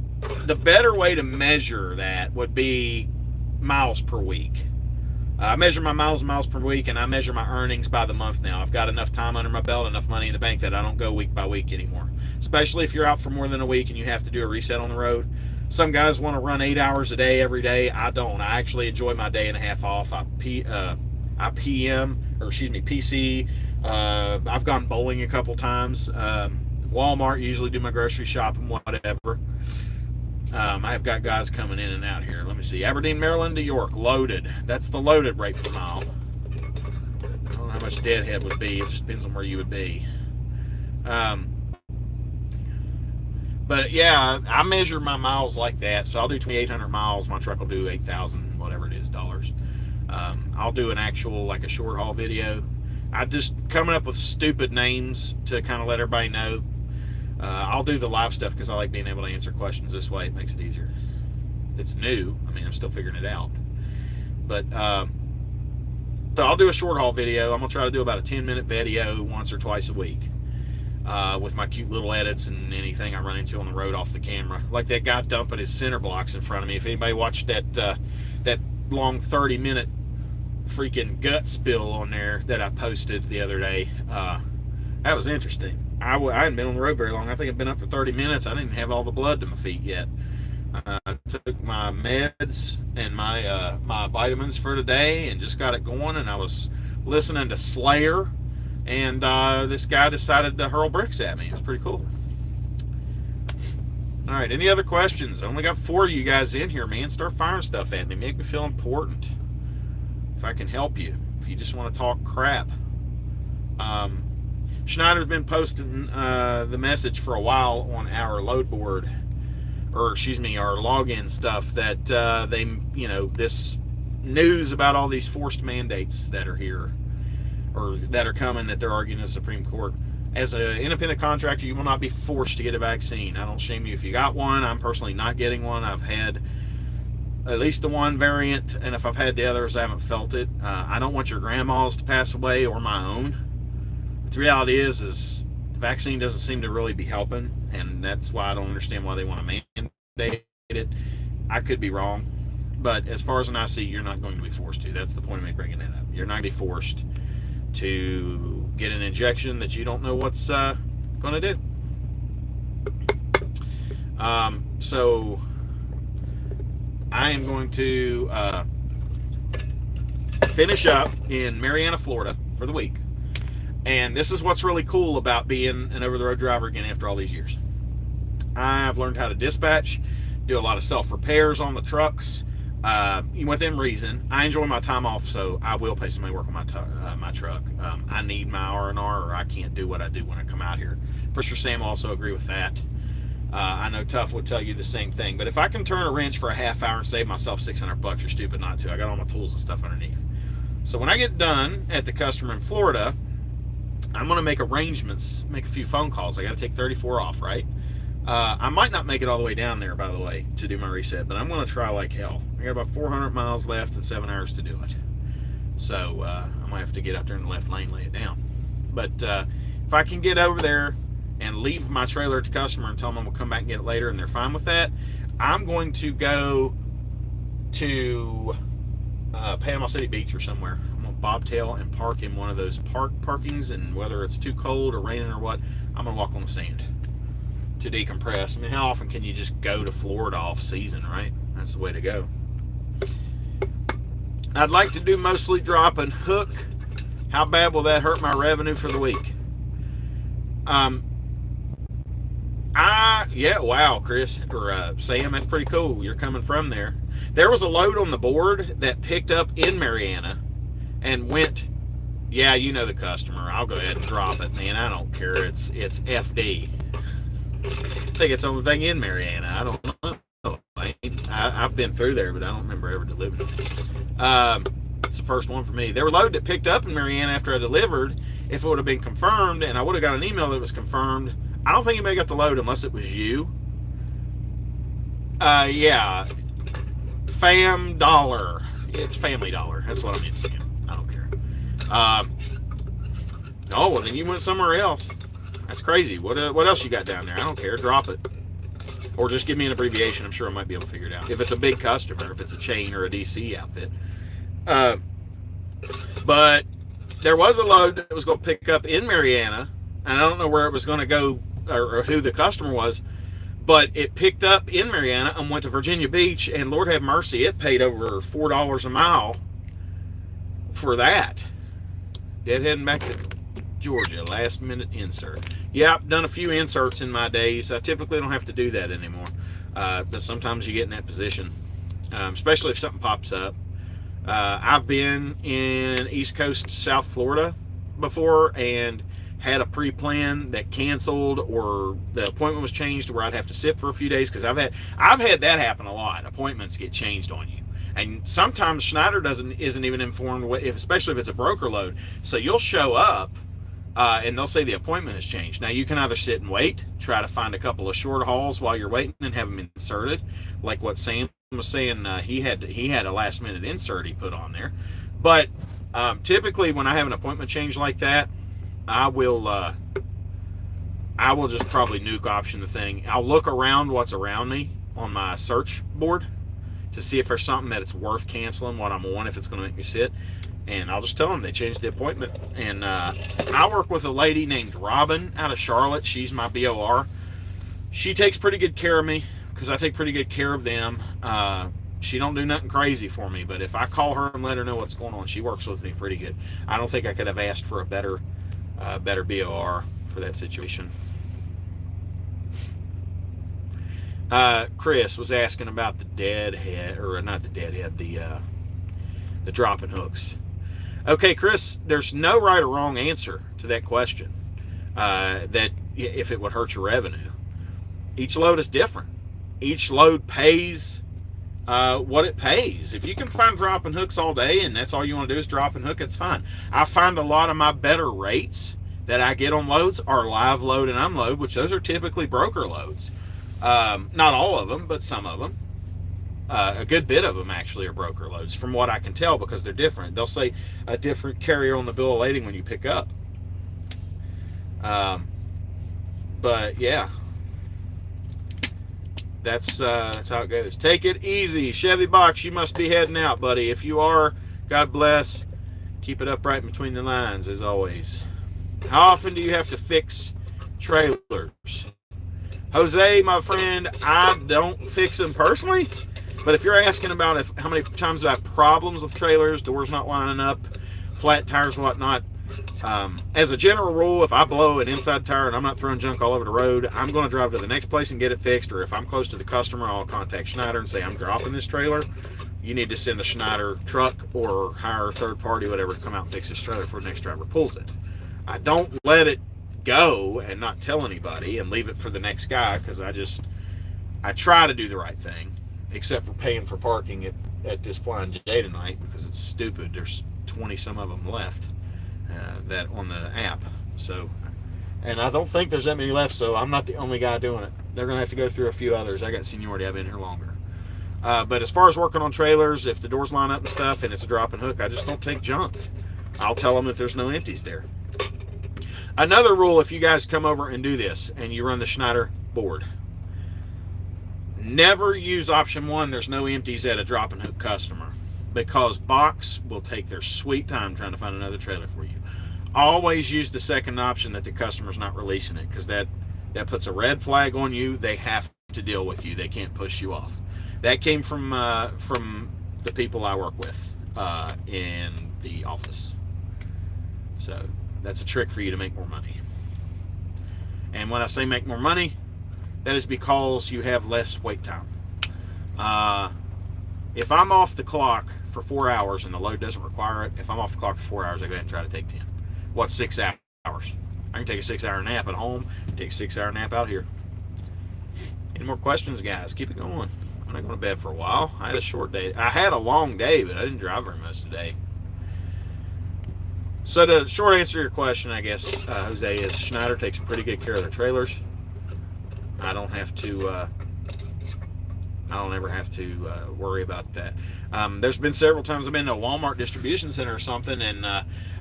the better way to measure that would be miles per week. I measure my miles per week, and I measure my earnings by the month now. I've got enough time under my belt, enough money in the bank that I don't go week by week anymore. Especially if you're out for more than a week and you have to do a reset on the road. Some guys want to run 8 hours a day every day. I don't. I actually enjoy my day and a half off. I PC. I've gone bowling a couple times. Walmart, usually do my grocery shopping, whatever. I have got guys coming in and out here. Let me see. Aberdeen, Maryland to York, loaded. That's the loaded rate per mile. I don't know how much deadhead would be. It just depends on where you would be. But yeah, I measure my miles like that. So I'll do 2,800 miles. My truck will do 8,000, whatever it is, dollars. I'll do an actual, like a short haul video. I just coming up with stupid names to kind of let everybody know. I'll do the live stuff because I like being able to answer questions this way. It makes it easier. It's new. I mean, I'm still figuring it out. But so I'll do a short haul video. I'm gonna try to do about a 10-minute video once or twice a week with my cute little edits and anything I run into on the road off the camera. Like that guy dumping his center blocks in front of me. If anybody watched that long 30-minute freaking gut spill on there that I posted the other day, that was interesting. I hadn't been on the road very long. I think I've been up for 30 minutes. I didn't have all the blood to my feet yet. I took my meds and my vitamins for today and just got it going. And I was listening to Slayer, and this guy decided to hurl bricks at me. It was pretty cool. All right, any other questions? I only got 4 of you guys in here, man. Start firing stuff at me. Make me feel important. If I can help you. If you just want to talk crap. Schneider's been posting the message for a while on our load board, or excuse me, our login stuff, that they, you know, this news about all these forced mandates that are here, or that are coming, that they're arguing in the Supreme Court. As an independent contractor, you will not be forced to get a vaccine. I don't shame you if you got one. I'm personally not getting one. I've had at least the one variant, and if I've had the others, I haven't felt it. I don't want your grandmas to pass away or my own. But the reality is the vaccine doesn't seem to really be helping, and that's why I don't understand why they want to mandate it. I could be wrong, but as far as I see, you're not going to be forced to. That's the point of me bringing that up. You're not going to be forced to get an injection that you don't know what's going to do. So I am going to finish up in Marianna, Florida for the week. And this is what's really cool about being an over-the-road driver again after all these years. I've learned how to dispatch, do a lot of self-repairs on the trucks, within reason. I enjoy my time off, so I will pay somebody to work on my truck. I need my R&R, or I can't do what I do when I come out here. For sure, Sam will also agree with that. I know Tough would tell you the same thing. But if I can turn a wrench for a half hour and save myself $600, you're stupid not to. I got all my tools and stuff underneath. So when I get done at the customer in Florida, I'm going to make arrangements, make a few phone calls. I got to take 34 off, right? I might not make it all the way down there, by the way, to do my reset, but I'm going to try like hell. I got about 400 miles left and 7 hours to do it. So I might have to get out there in the left lane, lay it down. But if I can get over there and leave my trailer at the customer and tell them we'll come back and get it later, and they're fine with that, I'm going to go to Panama City Beach or somewhere. I'm going to bobtail and park in one of those parkings, and whether it's too cold or raining or what, I'm going to walk on the sand to decompress. I mean, how often can you just go to Florida off season, right? That's the way to go. I'd like to do mostly drop and hook. How bad will that hurt my revenue for the week? Yeah, wow, Chris, or Sam, that's pretty cool. You're coming from there. There was a load on the board that picked up in Marianna and went, yeah, you know the customer. I'll go ahead and drop it, man. I don't care. It's FD. I think it's the only thing in Marianna. I don't know. I've been through there, but I don't remember ever delivering it. It's the first one for me. There were loads that picked up in Marianna after I delivered. If it would have been confirmed, and I would have got an email that it was confirmed, I don't think anybody got the load unless it was you. Yeah. Fam Dollar. It's Family Dollar. That's what I meant. Yeah, I don't care. Oh, well, then you went somewhere else. That's crazy. What else you got down there? I don't care. Drop it. Or just give me an abbreviation. I'm sure I might be able to figure it out. If it's a big customer, if it's a chain or a DC outfit. But there was a load that was going to pick up in Marianna, and I don't know where it was going to go or who the customer was, but it picked up in Marianna and went to Virginia Beach, and Lord have mercy, it paid over $4 a mile for that. Deadheading back to Georgia, last minute insert. Yeah, I've done a few inserts in my days. I typically don't have to do that anymore, but sometimes you get in that position, especially if something pops up. I've been in East Coast, South Florida before and had a pre-plan that canceled or the appointment was changed where I'd have to sit for a few days because I've had that happen a lot. Appointments get changed on you. And sometimes Schneider isn't even informed, especially if it's a broker load. So you'll show up and they'll say the appointment has changed. Now you can either sit and wait, try to find a couple of short hauls while you're waiting and have them inserted, like what Sam was saying. He had a last minute insert he put on there. But typically when I have an appointment change like that, I will just probably nuke option the thing. I'll look around what's around me on my search board to see if there's something that it's worth canceling what I'm on, if it's going to make me sit. And I'll just tell them they changed the appointment. And I work with a lady named Robin out of Charlotte. She's my BOR. She takes pretty good care of me because I take pretty good care of them. She don't do nothing crazy for me, but if I call her and let her know what's going on, she works with me pretty good. I don't think I could have asked for a better BOR for that situation. Chris was asking about the deadhead, or not the deadhead, the dropping hooks. Okay, Chris, there's no right or wrong answer to that question. That if it would hurt your revenue, each load is different. Each load pays what it pays. If you can find dropping hooks all day and that's all you want to do is drop and hook, it's fine. I find a lot of my better rates that I get on loads are live load and unload, which those are typically broker loads. Not all of them, but some of them. A good bit of them actually are broker loads from what I can tell because they're different. They'll say a different carrier on the bill of lading when you pick up. But yeah, that's how it goes. Take it easy. Chevy Box, you must be heading out, buddy. If you are, God bless. Keep it upright between the lines as always. How often do you have to fix trailers? Jose, my friend, I don't fix them personally, but if you're asking about how many times I have problems with trailers, doors not lining up, flat tires and whatnot, as a general rule, if I blow an inside tire and I'm not throwing junk all over the road, I'm going to drive to the next place and get it fixed, or if I'm close to the customer, I'll contact Schneider and say, I'm dropping this trailer. You need to send a Schneider truck or hire a third party, whatever, to come out and fix this trailer before the next driver pulls it. I don't let it go and not tell anybody and leave it for the next guy because I try to do the right thing, except for paying for parking at this Flying J tonight because it's stupid. There's 20 some of them left that on the app. So, and I don't think there's that many left, so I'm not the only guy doing it. They're gonna have to go through a few others. I got seniority. I've been here longer. But as far as working on trailers, if the doors line up and stuff and it's a drop and hook, I just don't take junk. I'll tell them that there's no empties there. Another rule, if you guys come over and do this and you run the Schneider board, never use option one, there's no empties at a drop and hook customer, because Box will take their sweet time trying to find another trailer for you. Always use the second option that the customer's not releasing it, because that puts a red flag on you. They have to deal with you. They can't push you off. That came from the people I work with in the office. So that's a trick for you to make more money. And when I say make more money, that is because you have less wait time. If I'm off the clock for 4 hours and the load doesn't require it, if I'm off the clock for 4 hours, I go ahead and try to take 10. What's 6 hours? I can take a 6-hour nap at home, take a 6-hour nap out here. Any more questions, guys? Keep it going. I'm not going to bed for a while. I had a short day. I had a long day, but I didn't drive very much today. So the short answer to your question, I guess, Jose, is Schneider takes pretty good care of their trailers. I don't have to. I don't ever have to worry about that. There's been several times I've been to a Walmart distribution center or something, and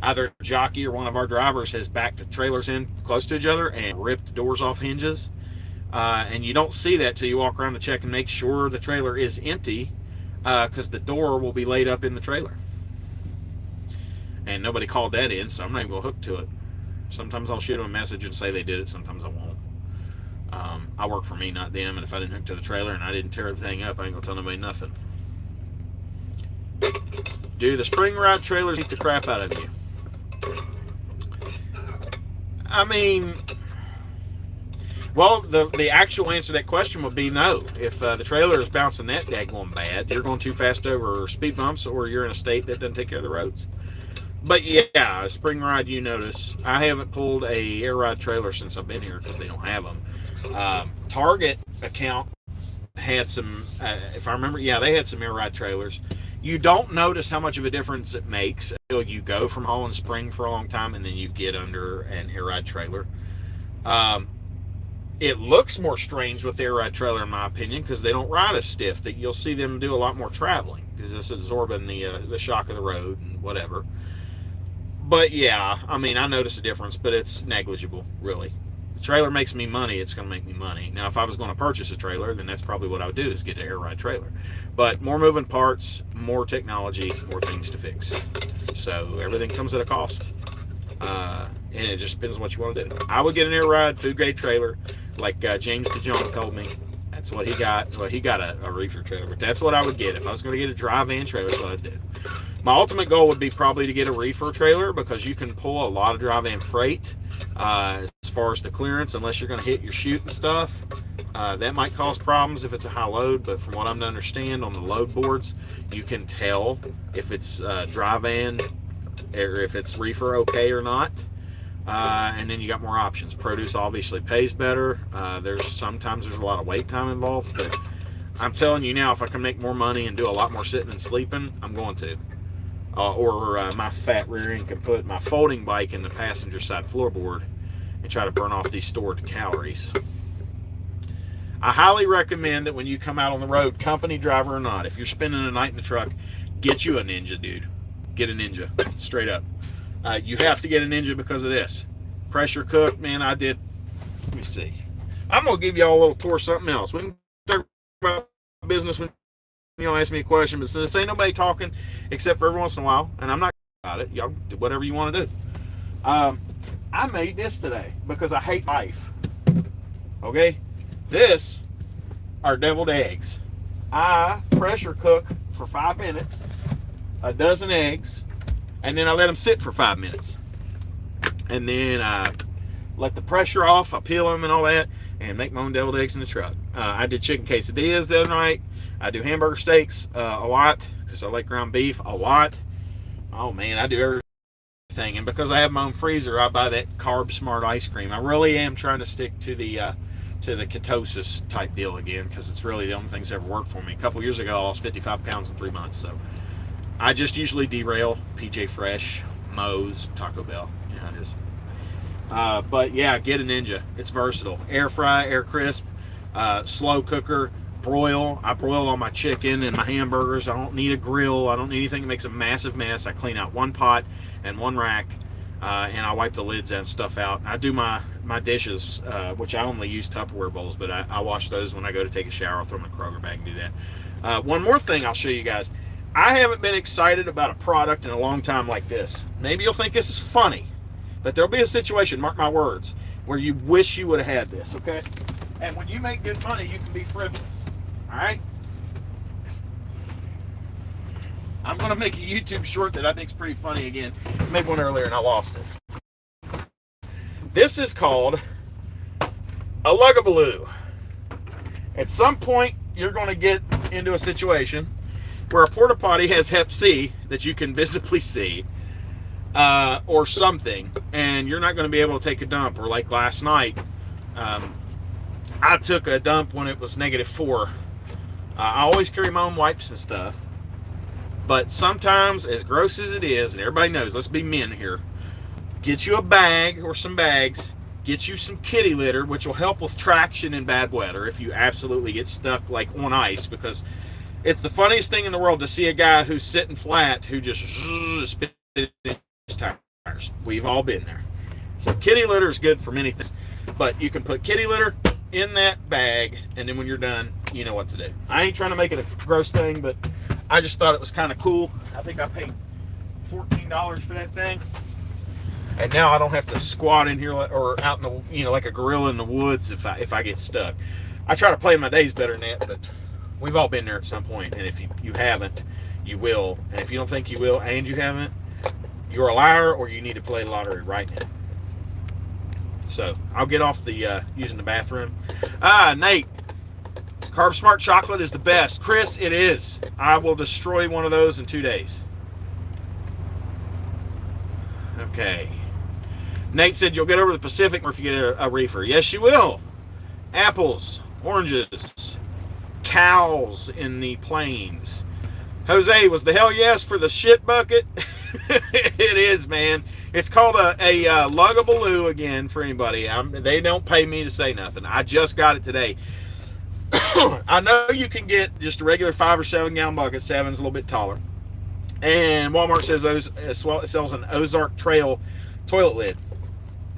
either a jockey or one of our drivers has backed the trailers in close to each other and ripped the doors off hinges. And you don't see that till you walk around to check and make sure the trailer is empty, because the door will be laid up in the trailer. And nobody called that in, so I'm not even going to hook to it. Sometimes I'll shoot them a message and say they did it. Sometimes I won't. I work for me, not them, and if I didn't hook to the trailer and I didn't tear the thing up, I ain't gonna tell nobody nothing. Do the spring ride trailers eat the crap out of you? I mean, well, the actual answer to that question would be no. If the trailer is bouncing that daggone bad, you're going too fast over speed bumps, or you're in a state that doesn't take care of the roads. But yeah, a spring ride, you notice. I haven't pulled a air ride trailer since I've been here because they don't have them. Target account had some, if I remember, yeah, they had some air ride trailers. You don't notice how much of a difference it makes until you go from hauling spring for a long time and then you get under an air ride trailer. It looks more strange with the air ride trailer, in my opinion, because they don't ride as stiff. That you'll see them do a lot more traveling because it's absorbing the shock of the road and whatever. But yeah, I mean, I notice a difference, but it's negligible, really. The trailer makes me money, it's going to make me money. Now, if I was going to purchase a trailer, then that's probably what I would do, is get an air ride trailer. But more moving parts, more technology, more things to fix. So everything comes at a cost. And it just depends on what you want to do. I would get an air ride, food grade trailer, like James DeJong told me. That's what he got. Well, he got a reefer trailer, but that's what I would get. If I was going to get a dry van trailer, that's what I'd do. My ultimate goal would be probably to get a reefer trailer, because you can pull a lot of dry van freight as far as the clearance, unless you're going to hit your chute and stuff. That might cause problems if it's a high load, but from what I'm to understand on the load boards, you can tell if it's dry van or if it's reefer okay or not. And then you got more options. Produce obviously pays better. Sometimes there's a lot of wait time involved, but I'm telling you now, if I can make more money and do a lot more sitting and sleeping, I'm going to. Or my fat rear end can put my folding bike in the passenger side floorboard and try to burn off these stored calories. I highly recommend that when you come out on the road, company driver or not, if you're spending a night in the truck, get you a Ninja, dude. Get a Ninja, straight up. You have to get a Ninja because of this. Pressure cook, man, I did. Let me see. I'm going to give y'all a little tour of something else. We can talk about business when you ask me a question, but since ain't nobody talking except for every once in a while, and I'm not about it, y'all do whatever you want to do. I made this today because I hate life. Okay? This are deviled eggs. I pressure cook for 5 minutes, a dozen eggs, and then I let them sit for 5 minutes. And then I let the pressure off, I peel them and all that, and make my own deviled eggs in the truck. I did chicken quesadillas the other night. I do hamburger steaks a lot, because I like ground beef a lot. Oh man, I do everything. And because I have my own freezer, I buy that Carb Smart ice cream. I really am trying to stick to the ketosis type deal again, because it's really the only things that ever worked for me. A couple years ago, I lost 55 pounds in 3 months. So I just usually derail PJ Fresh, Moe's, Taco Bell. You know how it is. But yeah, get a Ninja. It's versatile. Air fry, air crisp, slow cooker, broil. I broil all my chicken and my hamburgers. I don't need a grill. I don't need anything that makes a massive mess. I clean out one pot and one rack, and I wipe the lids and stuff out. I do my dishes, which I only use Tupperware bowls, but I wash those when I go to take a shower. I'll throw them in the Kroger bag and do that. One more thing I'll show you guys. I haven't been excited about a product in a long time like this. Maybe you'll think this is funny, but there'll be a situation, mark my words, where you wish you would have had this, okay? And when you make good money, you can be frivolous, all right? I'm going to make a YouTube short that I think is pretty funny again. I made one earlier and I lost it. This is called a Lugabaloo. At some point, you're going to get into a situation where a porta potty has Hep C that you can visibly see, or something, and you're not going to be able to take a dump. Or like last night, I took a dump when it was -4 I always carry my own wipes and stuff. But sometimes, as gross as it is, and everybody knows, let's be men here, get you a bag or some bags, get you some kitty litter, which will help with traction in bad weather if you absolutely get stuck like on ice, because it's the funniest thing in the world to see a guy who's sitting flat who just spins his tires. We've all been there. So kitty litter is good for many things, but you can put kitty litter in that bag, and then when you're done, you know what to do. I ain't trying to make it a gross thing, but I just thought it was kind of cool. I think I paid $14 for that thing, and now I don't have to squat in here or out in the, you know, like a gorilla in the woods if I get stuck. I try to plan my days better than that, but we've all been there at some point, and if you haven't, you will. And if you don't think you will and you haven't, you're a liar, or you need to play lottery right now. So I'll get off the using the bathroom. Nate, Carb Smart chocolate is the best. Chris, it is. I will destroy one of those in 2 days. Okay. Nate said you'll get over the Pacific or if you get a reefer. Yes, you will. Apples, oranges, cows in the plains. Jose, was the hell yes for the shit bucket? It is, man. It's called a Lugabaloo again for anybody. They don't pay me to say nothing. I just got it today. I know you can get just a regular 5 or 7 gallon bucket. 7's a little bit taller. And Walmart says it sells an Ozark Trail toilet lid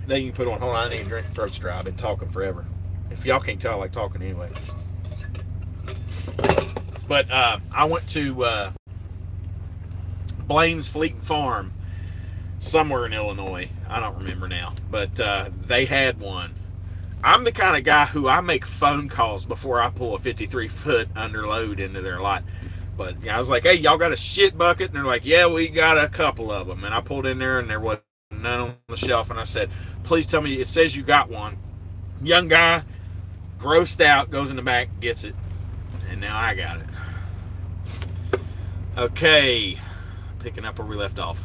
that you can put on. Hold on, I need to drink. Throat's dry. I've been talking forever. If y'all can't tell, I like talking anyway. But I went to Blaine's Fleet Farm somewhere in Illinois. I don't remember now. But they had one. I'm the kind of guy who I make phone calls before I pull a 53-foot underload into their lot. But I was like, hey, y'all got a shit bucket? And they're like, yeah, we got a couple of them. And I pulled in there and there wasn't none on the shelf. And I said, please tell me, it says you got one. Young guy, grossed out, goes in the back, gets it. And now I got it. Okay, picking up where we left off.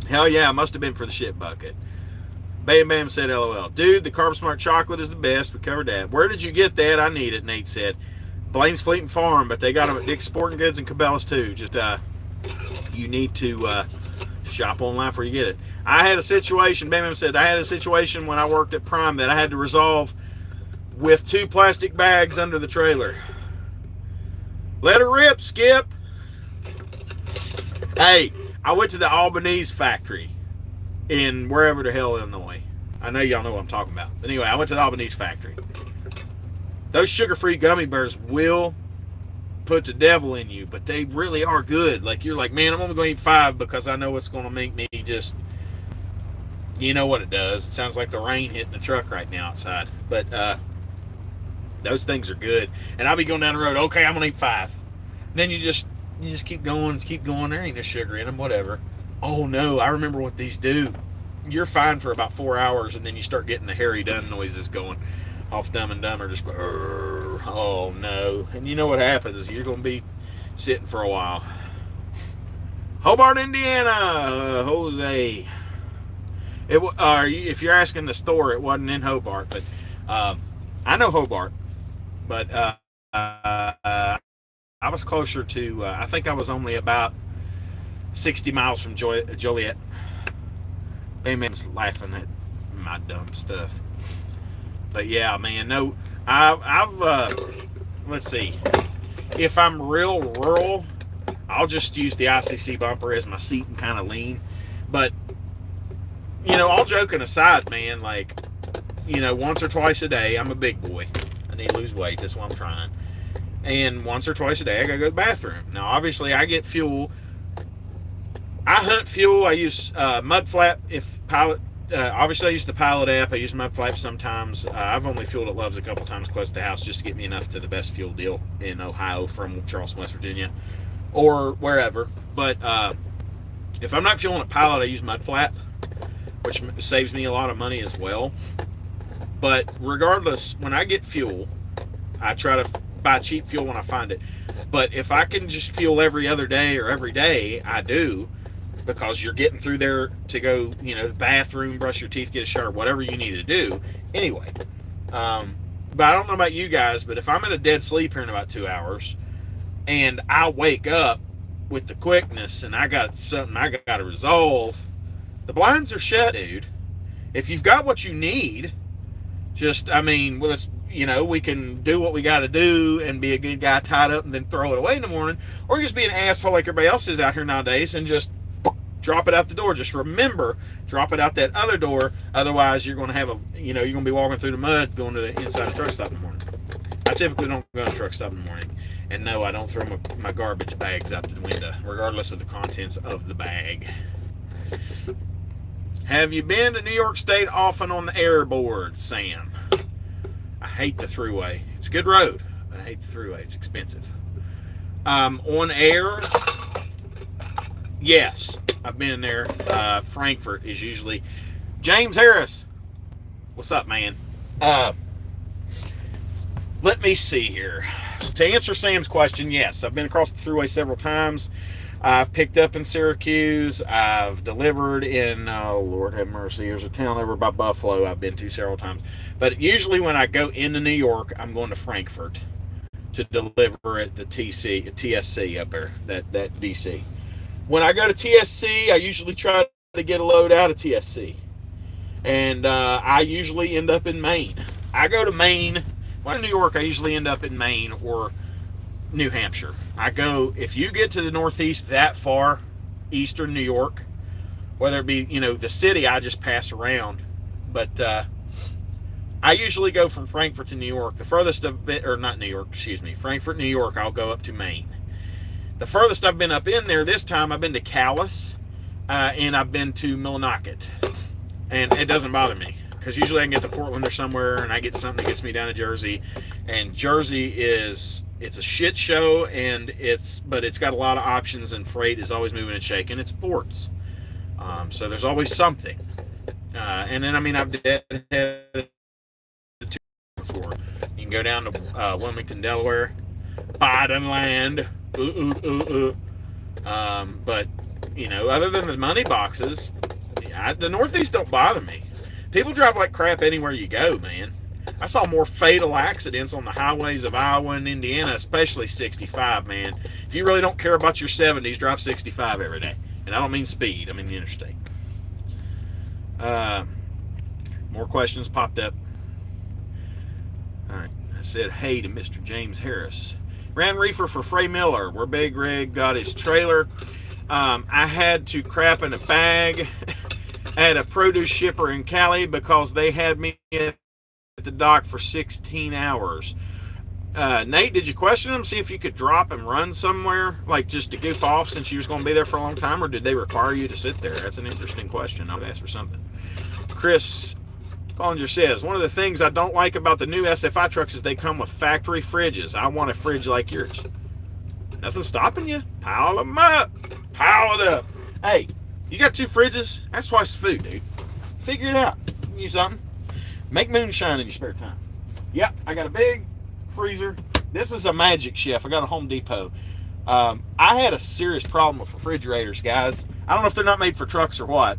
Hell yeah, must have been for the shit bucket. Bam Bam said LOL. Dude, the Carb Smart chocolate is the best. We covered that. Where did you get that? I need it, Nate said. Blaine's Fleet and Farm, but they got them at Dick's Sporting Goods and Cabela's too. Just you need to shop online before you get it. I had a situation, Bam Bam said, I had a situation when I worked at Prime that I had to resolve with 2 plastic bags under the trailer. Let her rip, Skip. Hey, I went to the Albanese factory in wherever the hell, Illinois. I know y'all know what I'm talking about. But anyway, I went to the Albanese factory. Those sugar-free gummy bears will put the devil in you, but they really are good. Like, you're like, man, I'm only going to eat 5 because I know it's going to make me just, you know what it does. It sounds like the rain hitting the truck right now outside. But those things are good. And I'll be going down the road, okay, I'm going to eat 5. Then you just keep going. There ain't no sugar in them, whatever. Oh, no, I remember what these do. You're fine for about 4 hours, and then you start getting the Harry Dunn noises going off Dumb and Dumber. Just go, oh, no. And you know what happens. You're going to be sitting for a while. Hobart, Indiana. Jose. If you're asking the store, it wasn't in Hobart. But I know Hobart. But I was closer to, I think I was only about 60 miles from Joliet. Bayman's laughing at my dumb stuff. But yeah, man, no, I've let's see. If I'm real rural, I'll just use the ICC bumper as my seat and kind of lean. But, you know, all joking aside, man, like, you know, once or twice a day, I'm a big boy. I need to lose weight. That's what I'm trying. And once or twice a day, I gotta go to the bathroom. Now, obviously, I get fuel. I hunt fuel. I use Mud Flap. Obviously, I use the Pilot app. I use Mud Flap sometimes. I've only fueled at Love's a couple times close to the house just to get me enough to the best fuel deal in Ohio from Charleston, West Virginia, or wherever. But if I'm not fueling at Pilot, I use Mud Flap, which saves me a lot of money as well. But regardless, when I get fuel, I try to buy cheap fuel when I find it. But if I can just fuel every other day or every day, I do, because you're getting through there to go, you know, the bathroom, brush your teeth, get a shower, whatever you need to do. Anyway, But I don't know about you guys, but if I'm in a dead sleep here in about 2 hours and I wake up with the quickness and I got something I got to resolve, the blinds are shut, dude. If you've got what you need, just, I mean, well, it's, you know, we can do what we got to do and be a good guy tied up and then throw it away in the morning, or just be an asshole like everybody else is out here nowadays and just drop it out the door. Just remember, drop it out that other door. Otherwise, you're going to have you're going to be walking through the mud going to the inside of the truck stop in the morning. I typically don't go to the truck stop in the morning. And no, I don't throw my garbage bags out the window, regardless of the contents of the bag. Have you been to New York State often on the airboard, Sam? I hate the thruway. It's a good road, but I hate the thruway. It's expensive. On air, yes, I've been there. Frankfurt is usually. James Harris, what's up, man? Let me see here. To answer Sam's question, yes, I've been across the thruway several times. I've picked up in Syracuse. I've delivered in, oh, Lord have mercy, there's a town over by Buffalo I've been to several times. But usually when I go into New York, I'm going to Frankfurt to deliver at the TSC up there, that DC. When I go to TSC, I usually try to get a load out of TSC. And I usually end up in Maine. I go to Maine. When I'm in New York, I usually end up in Maine or New Hampshire. If you get to the Northeast that far, eastern New York, whether it be, the city, I just pass around. But I usually go from Frankfurt to New York. The furthest Frankfurt, New York, I'll go up to Maine. The furthest I've been up in there this time, I've been to Calais, and I've been to Millinocket. And it doesn't bother me, because usually I can get to Portland or somewhere, and I get something that gets me down to Jersey. And Jersey it's a shit show, but it's got a lot of options, and freight is always moving and shaking. It's ports, so there's always something. And then, I've dedicated to before. You can go down to Wilmington, Delaware, Biden land. But other than the money boxes, the Northeast don't bother me. People drive like crap anywhere you go, man. I saw more fatal accidents on the highways of Iowa and Indiana, especially 65, man. If you really don't care about your 70s, drive 65 every day. And I don't mean speed, I mean the interstate. More questions popped up. All right, I said hey to Mr. James Harris. Ran reefer for Frey Miller, where Big Rig got his trailer. I had to crap in a bag at a produce shipper in Cali because they had me at the dock for 16 hours. Nate, did you question them, see if you could drop and run somewhere, like just to goof off since you was going to be there for a long time, or did they require you to sit there? That's an interesting question. I would ask for something. Chris Bollinger says, one of the things I don't like about the new SFI trucks is they come with factory fridges. I want a fridge like yours. Nothing stopping you. Pile them up. Pile it up. Hey, you got 2 fridges? That's twice the food, dude. Figure it out. You can use something. Make moonshine in your spare time. Yep, I got a big freezer. This is a Magic Chef. I got a Home Depot. I had a serious problem with refrigerators, guys. I don't know if they're not made for trucks or what.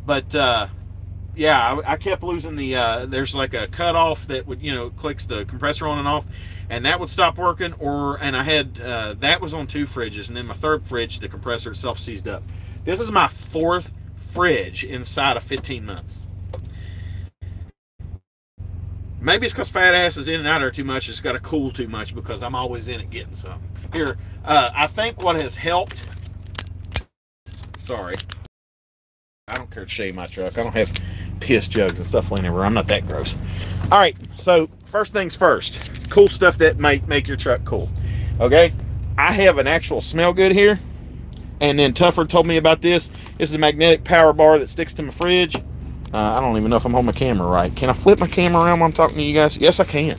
But, yeah, I kept losing there's like a cutoff that would, clicks the compressor on and off. And that would stop working. And I had, that was on 2 fridges. And then my 3rd fridge, the compressor itself seized up. This is my 4th fridge inside of 15 months. Maybe it's because fat ass is in and out there too much. It's got to cool too much because I'm always in it getting something. Here, I think what has helped. Sorry. I don't care to shave my truck. I don't have piss jugs and stuff laying everywhere. I'm not that gross. All right, so first things first. Cool stuff that might make your truck cool. Okay? I have an actual smell good here. And then Tuffer told me about this. This is a magnetic power bar that sticks to my fridge. I don't even know if I'm holding my camera right. Can I flip my camera around while I'm talking to you guys? Yes, I can.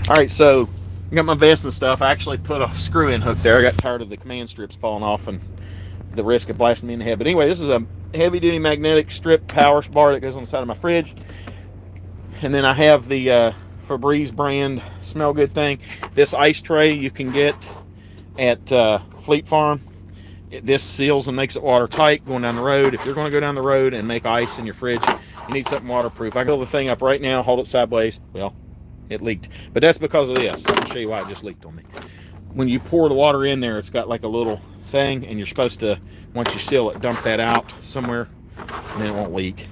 All right, so I got my vest and stuff. I actually put a screw-in hook there. I got tired of the command strips falling off and the risk of blasting me in the head. But anyway, this is a heavy-duty magnetic strip power bar that goes on the side of my fridge. And then I have the Febreze brand smell good thing. This ice tray you can get at Fleet Farm. This seals and makes it watertight going down the road. If you're going to go down the road and make ice in your fridge, you need something waterproof. I can hold the thing up right now, hold it sideways. Well, it leaked, but that's because of this. I'll show you why it just leaked on me. When you pour the water in there, it's got like a little thing, and you're supposed to, once you seal it, dump that out somewhere, and then it won't leak.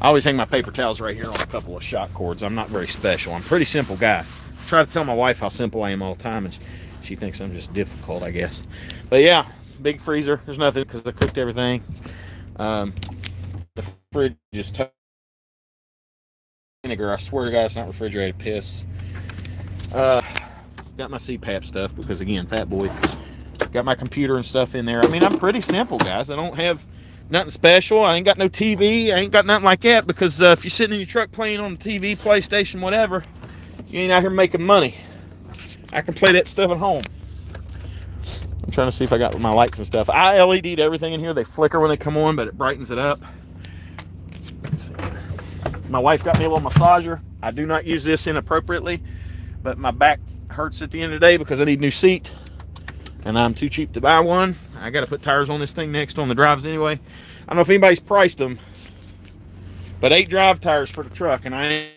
I always hang my paper towels right here on a couple of shock cords. I'm not very special. I'm a pretty simple guy. I try to tell my wife how simple I am all the time, and she thinks I'm just difficult, I guess. But yeah, big freezer. There's nothing because I cooked everything. The fridge is vinegar. I swear to God, it's not refrigerated piss. Got my CPAP stuff because, again, fat boy. Got my computer and stuff in there. I mean, I'm pretty simple, guys. I don't have nothing special. I ain't got no TV. I ain't got nothing like that because if you're sitting in your truck playing on the TV, PlayStation, whatever, you ain't out here making money. I can play that stuff at home. I'm trying to see if I got my lights and stuff. I LED'd everything in here. They flicker when they come on, but it brightens it up. My wife got me a little massager. I do not use this inappropriately, but my back hurts at the end of the day because I need a new seat, and I'm too cheap to buy one. I got to put tires on this thing next on the drives anyway. I don't know if anybody's priced them, but 8 drive tires for the truck, and I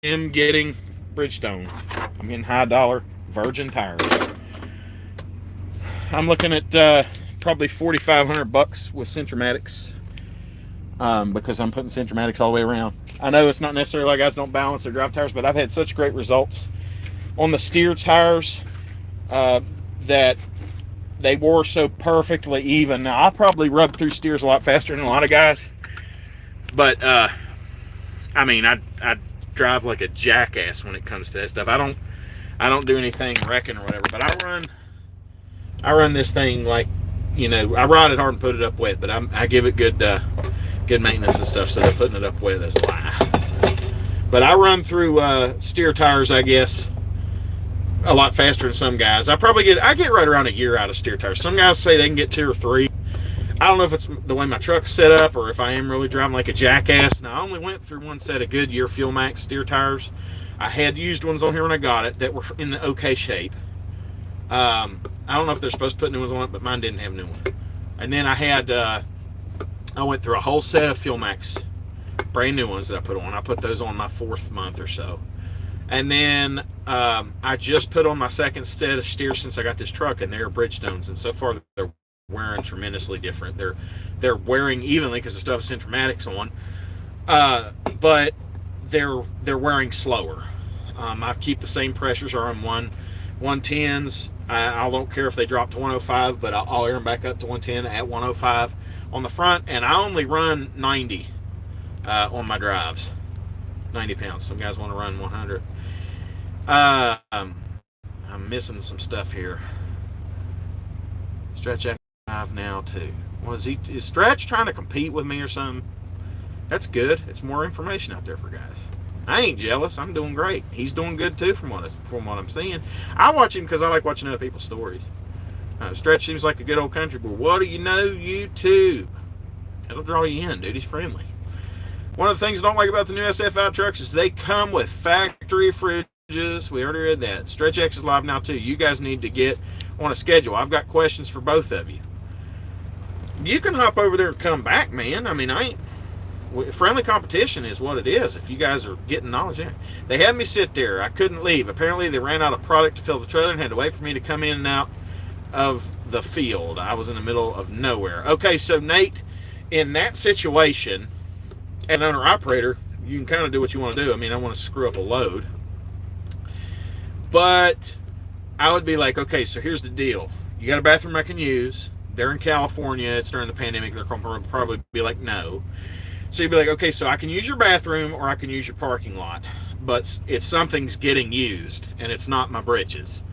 am getting Bridgestones. I'm getting high dollar virgin tires. I'm looking at probably $4,500 with Centromatics, because I'm putting Centromatics all the way around. I know it's not necessarily like guys don't balance their drive tires, but I've had such great results on the steer tires that they wore so perfectly even. Now, I'll probably rub through steers a lot faster than a lot of guys, but I mean, I drive like a jackass when it comes to that stuff. I don't do anything wrecking or whatever, but I run this thing like, you know, I ride it hard and put it up wet, but I give it good maintenance and stuff, so they're putting it up wet, that's a lie. But I run through steer tires, I guess, a lot faster than some guys. I get right around a year out of steer tires. Some guys say they can get 2 or 3. I don't know if it's the way my truck's set up or if I am really driving like a jackass. Now, I only went through one set of Goodyear Fuel Max steer tires. I had used ones on here when I got it that were in the okay shape. I don't know if they're supposed to put new ones on it, but mine didn't have new ones. And then I went through a whole set of Fuel Max brand new ones that I put on. I put those on my 4th month or so. And then I just put on my 2nd set of steers since I got this truck, and they're Bridgestones. And so far, they're wearing tremendously different. They're wearing evenly because the stuff is Centromatics on, but they're wearing slower. I keep the same pressures are on 110s. I don't care if they drop to 105, but I'll air them back up to 110 at 105 on the front, and I only run 90 on my drives. 90 pounds. Some guys want to run 100. I'm missing some stuff here. Stretch X5 now too. Is Stretch trying to compete with me or something? That's good. It's more information out there for guys. I ain't jealous. I'm doing great. He's doing good too from what I'm seeing. I watch him because I like watching other people's stories. Stretch seems like a good old country boy. What do you know? YouTube. It'll draw you in, dude. He's friendly. One of the things I don't like about the new SF trucks is they come with factory fridges. We already read that. Stretch X is live now too. You guys need to get on a schedule. I've got questions for both of you. You can hop over there and come back, man. I mean, friendly competition is what it is. If you guys are getting knowledge in, they had me sit there. I couldn't leave. Apparently, they ran out of product to fill the trailer and had to wait for me to come in and out of the field. I was in the middle of nowhere. Okay, so Nate, in that situation, as an owner-operator, you can kind of do what you want to do. I mean, I want to screw up a load. But I would be like, okay, so here's the deal. You got a bathroom I can use. They're in California. It's during the pandemic. They're going to probably be like, no. So you'd be like, okay, so I can use your bathroom or I can use your parking lot. But it's something's getting used, and it's not my britches.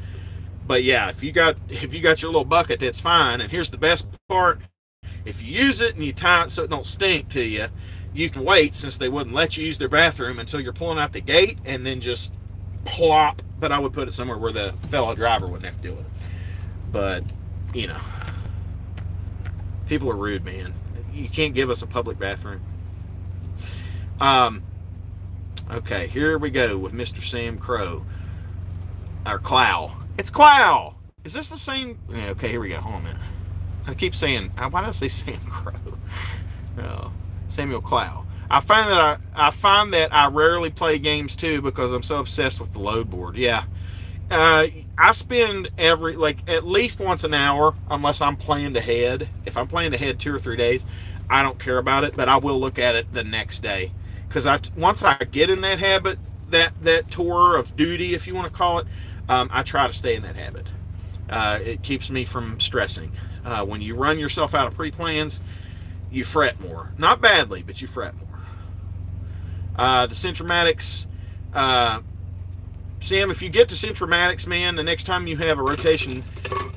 But yeah, if you got your little bucket, that's fine. And here's the best part. If you use it and you tie it so it don't stink to you, you can wait, since they wouldn't let you use their bathroom, until you're pulling out the gate and then just plop. But I would put it somewhere where the fellow driver wouldn't have to deal with it. But, you know, people are rude, man. You can't give us a public bathroom. Okay, here we go with Mr. Sam Crow. Or Clow. It's Clow! Is this the same? Yeah, okay, here we go. Hold on a minute. I keep saying, why did I say Sam Crow? Samuel Clow. I find that I rarely play games too because I'm so obsessed with the load board. Yeah. I spend at least once an hour, unless I'm planned ahead. If I'm planned ahead 2 or 3 days, I don't care about it, but I will look at it the next day. Because once I get in that habit, that tour of duty, if you want to call it, I try to stay in that habit. It keeps me from stressing. When you run yourself out of pre-plans, you fret more. Not badly, but you fret more. The Centromatics, Sam, if you get to Centromatics, man, the next time you have a rotation,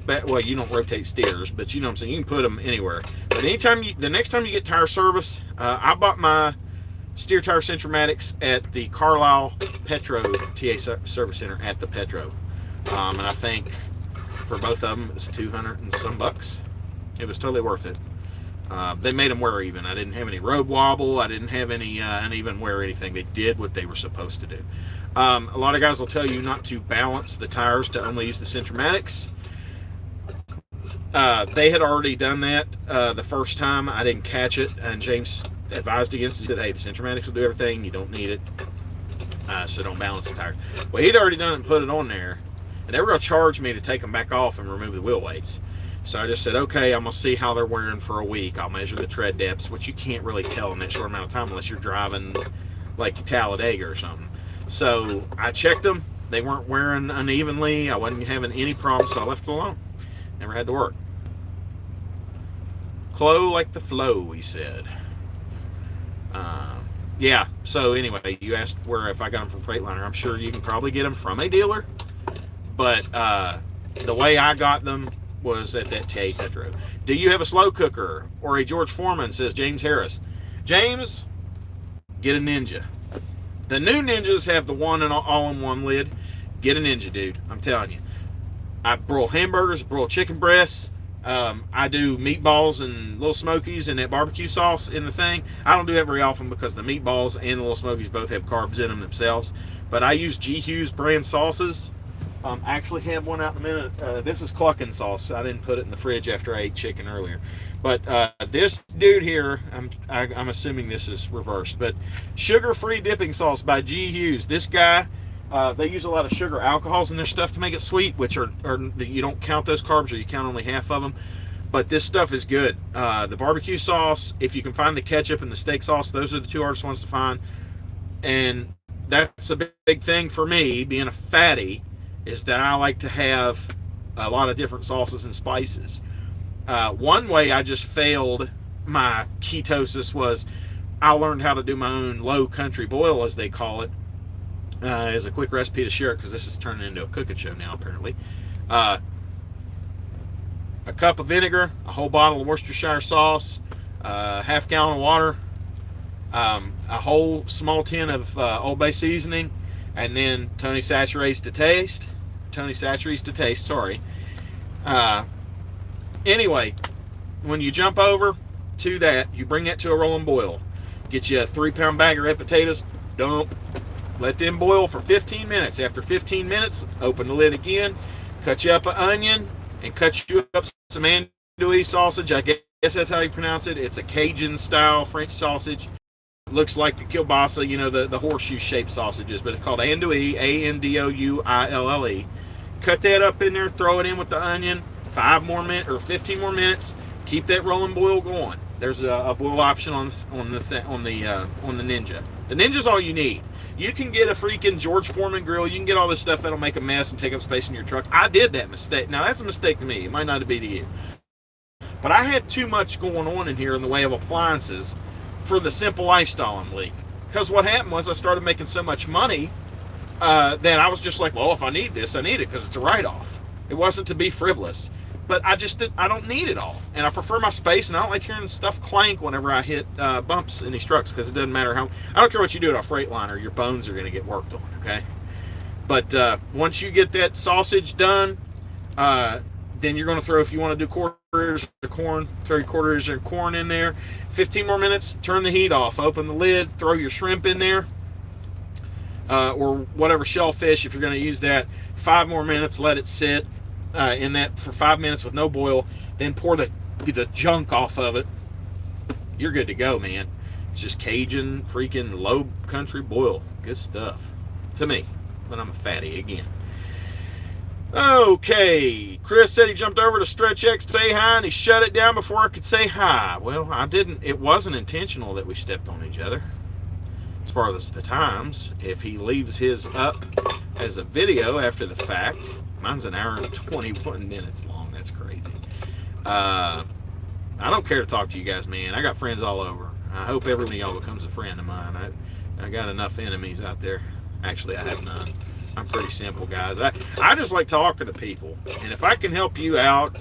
well, you don't rotate steers, but you know what I'm saying, you can put them anywhere. But the next time you get tire service, I bought my steer tire Centromatics at the Carlisle Petro TA Service Center at the Petro. And I think for both of them, it was 200 and some bucks. It was totally worth it. They made them wear even. I didn't have any road wobble. I didn't have any uneven wear or anything. They did what they were supposed to do. A lot of guys will tell you not to balance the tires, to only use the Centromatics. They had already done that the first time. I didn't catch it, and James advised against it. He said, hey, the Centromatics will do everything. You don't need it, so don't balance the tires. Well, he'd already done it and put it on there, and they were going to charge me to take them back off and remove the wheel weights. So I just said, okay, I'm going to see how they're wearing for a week. I'll measure the tread depths, which you can't really tell in that short amount of time unless you're driving like Talladega or something. So I checked them. They weren't wearing unevenly. I wasn't having any problems, so I left it alone. Never had to work. Clo like the flow, he said. Yeah, so anyway, you asked if I got them from Freightliner. I'm sure you can probably get them from a dealer. But the way I got them was at that TA Petro. Do you have a slow cooker or a George Foreman, says James Harris. James, get a Ninja. The new Ninjas have the all-in-one lid. Get a Ninja, dude. I'm telling you. I broil hamburgers, broil chicken breasts. I do meatballs and Little Smokies and that barbecue sauce in the thing. I don't do that very often because the meatballs and the Little Smokies both have carbs in them themselves. But I use G. Hughes brand sauces. I actually have one out in a minute. This is clucking sauce. I didn't put it in the fridge after I ate chicken earlier. But this dude here, I'm assuming this is reversed, but sugar-free dipping sauce by G. Hughes. This guy, they use a lot of sugar alcohols in their stuff to make it sweet, which are you don't count those carbs, or you count only half of them. But this stuff is good. The barbecue sauce, if you can find the ketchup and the steak sauce, those are the two hardest ones to find. And that's a big thing for me, being a fatty, is that I like to have a lot of different sauces and spices. One way I just failed my ketosis was I learned how to do my own low country boil, as they call it, as a quick recipe to share, because this is turning into a cooking show now, apparently. A cup of vinegar, a whole bottle of Worcestershire sauce, half gallon of water, a whole small tin of Old Bay seasoning, and then Tony Chachere's to taste. Sorry. Anyway, when you jump over to that, you bring that to a rolling boil. Get you a 3-pound bag of red potatoes, dump, let them boil for 15 minutes. After 15 minutes, open the lid again, cut you up an onion, and cut you up some andouille sausage. I guess that's how you pronounce it. It's a Cajun-style French sausage. It looks like the kielbasa, you know, the horseshoe-shaped sausages, but it's called andouille, A-N-D-O-U-I-L-L-E. Cut that up in there, throw it in with the onion, 5 more minutes or 15 more minutes. Keep that rolling boil going. There's a boil option on the Ninja. The Ninja's all you need. You can get a freaking George Foreman grill. You can get all this stuff that'll make a mess and take up space in your truck. I did that mistake. Now that's a mistake to me. It might not be to you. But I had too much going on in here in the way of appliances for the simple lifestyle I'm leading. Because what happened was I started making so much money that I was just like, well, if I need this, I need it because it's a write-off. It wasn't to be frivolous. But I don't need it all. And I prefer my space, and I don't like hearing stuff clank whenever I hit bumps in these trucks, because it doesn't matter how, I don't care what you do at a Freightliner, your bones are going to get worked on, okay? But once you get that sausage done, then you're going to throw, if you want to do quarters of corn, throw your quarters of corn in there. 15 more minutes, turn the heat off, open the lid, throw your shrimp in there, or whatever shellfish, if you're going to use that. 5 more minutes, let it sit in that for 5 minutes with no boil. Then pour the get the junk off of it, you're good to go, man. It's just Cajun freaking low country boil. Good stuff. To me. But I'm a fatty again. Okay. Chris said he jumped over to Stretch X to say hi and he shut it down before I could say hi. Well, I didn't. It wasn't intentional that we stepped on each other. As far as the times, if he leaves his up as a video after the fact, mine's an hour and 21 minutes long. That's crazy. I don't care to talk to you guys, man. I got friends all over. I hope every one of y'all becomes a friend of mine. I got enough enemies out there. Actually, I have none. I'm pretty simple, guys. I just like talking to people. And if I can help you out,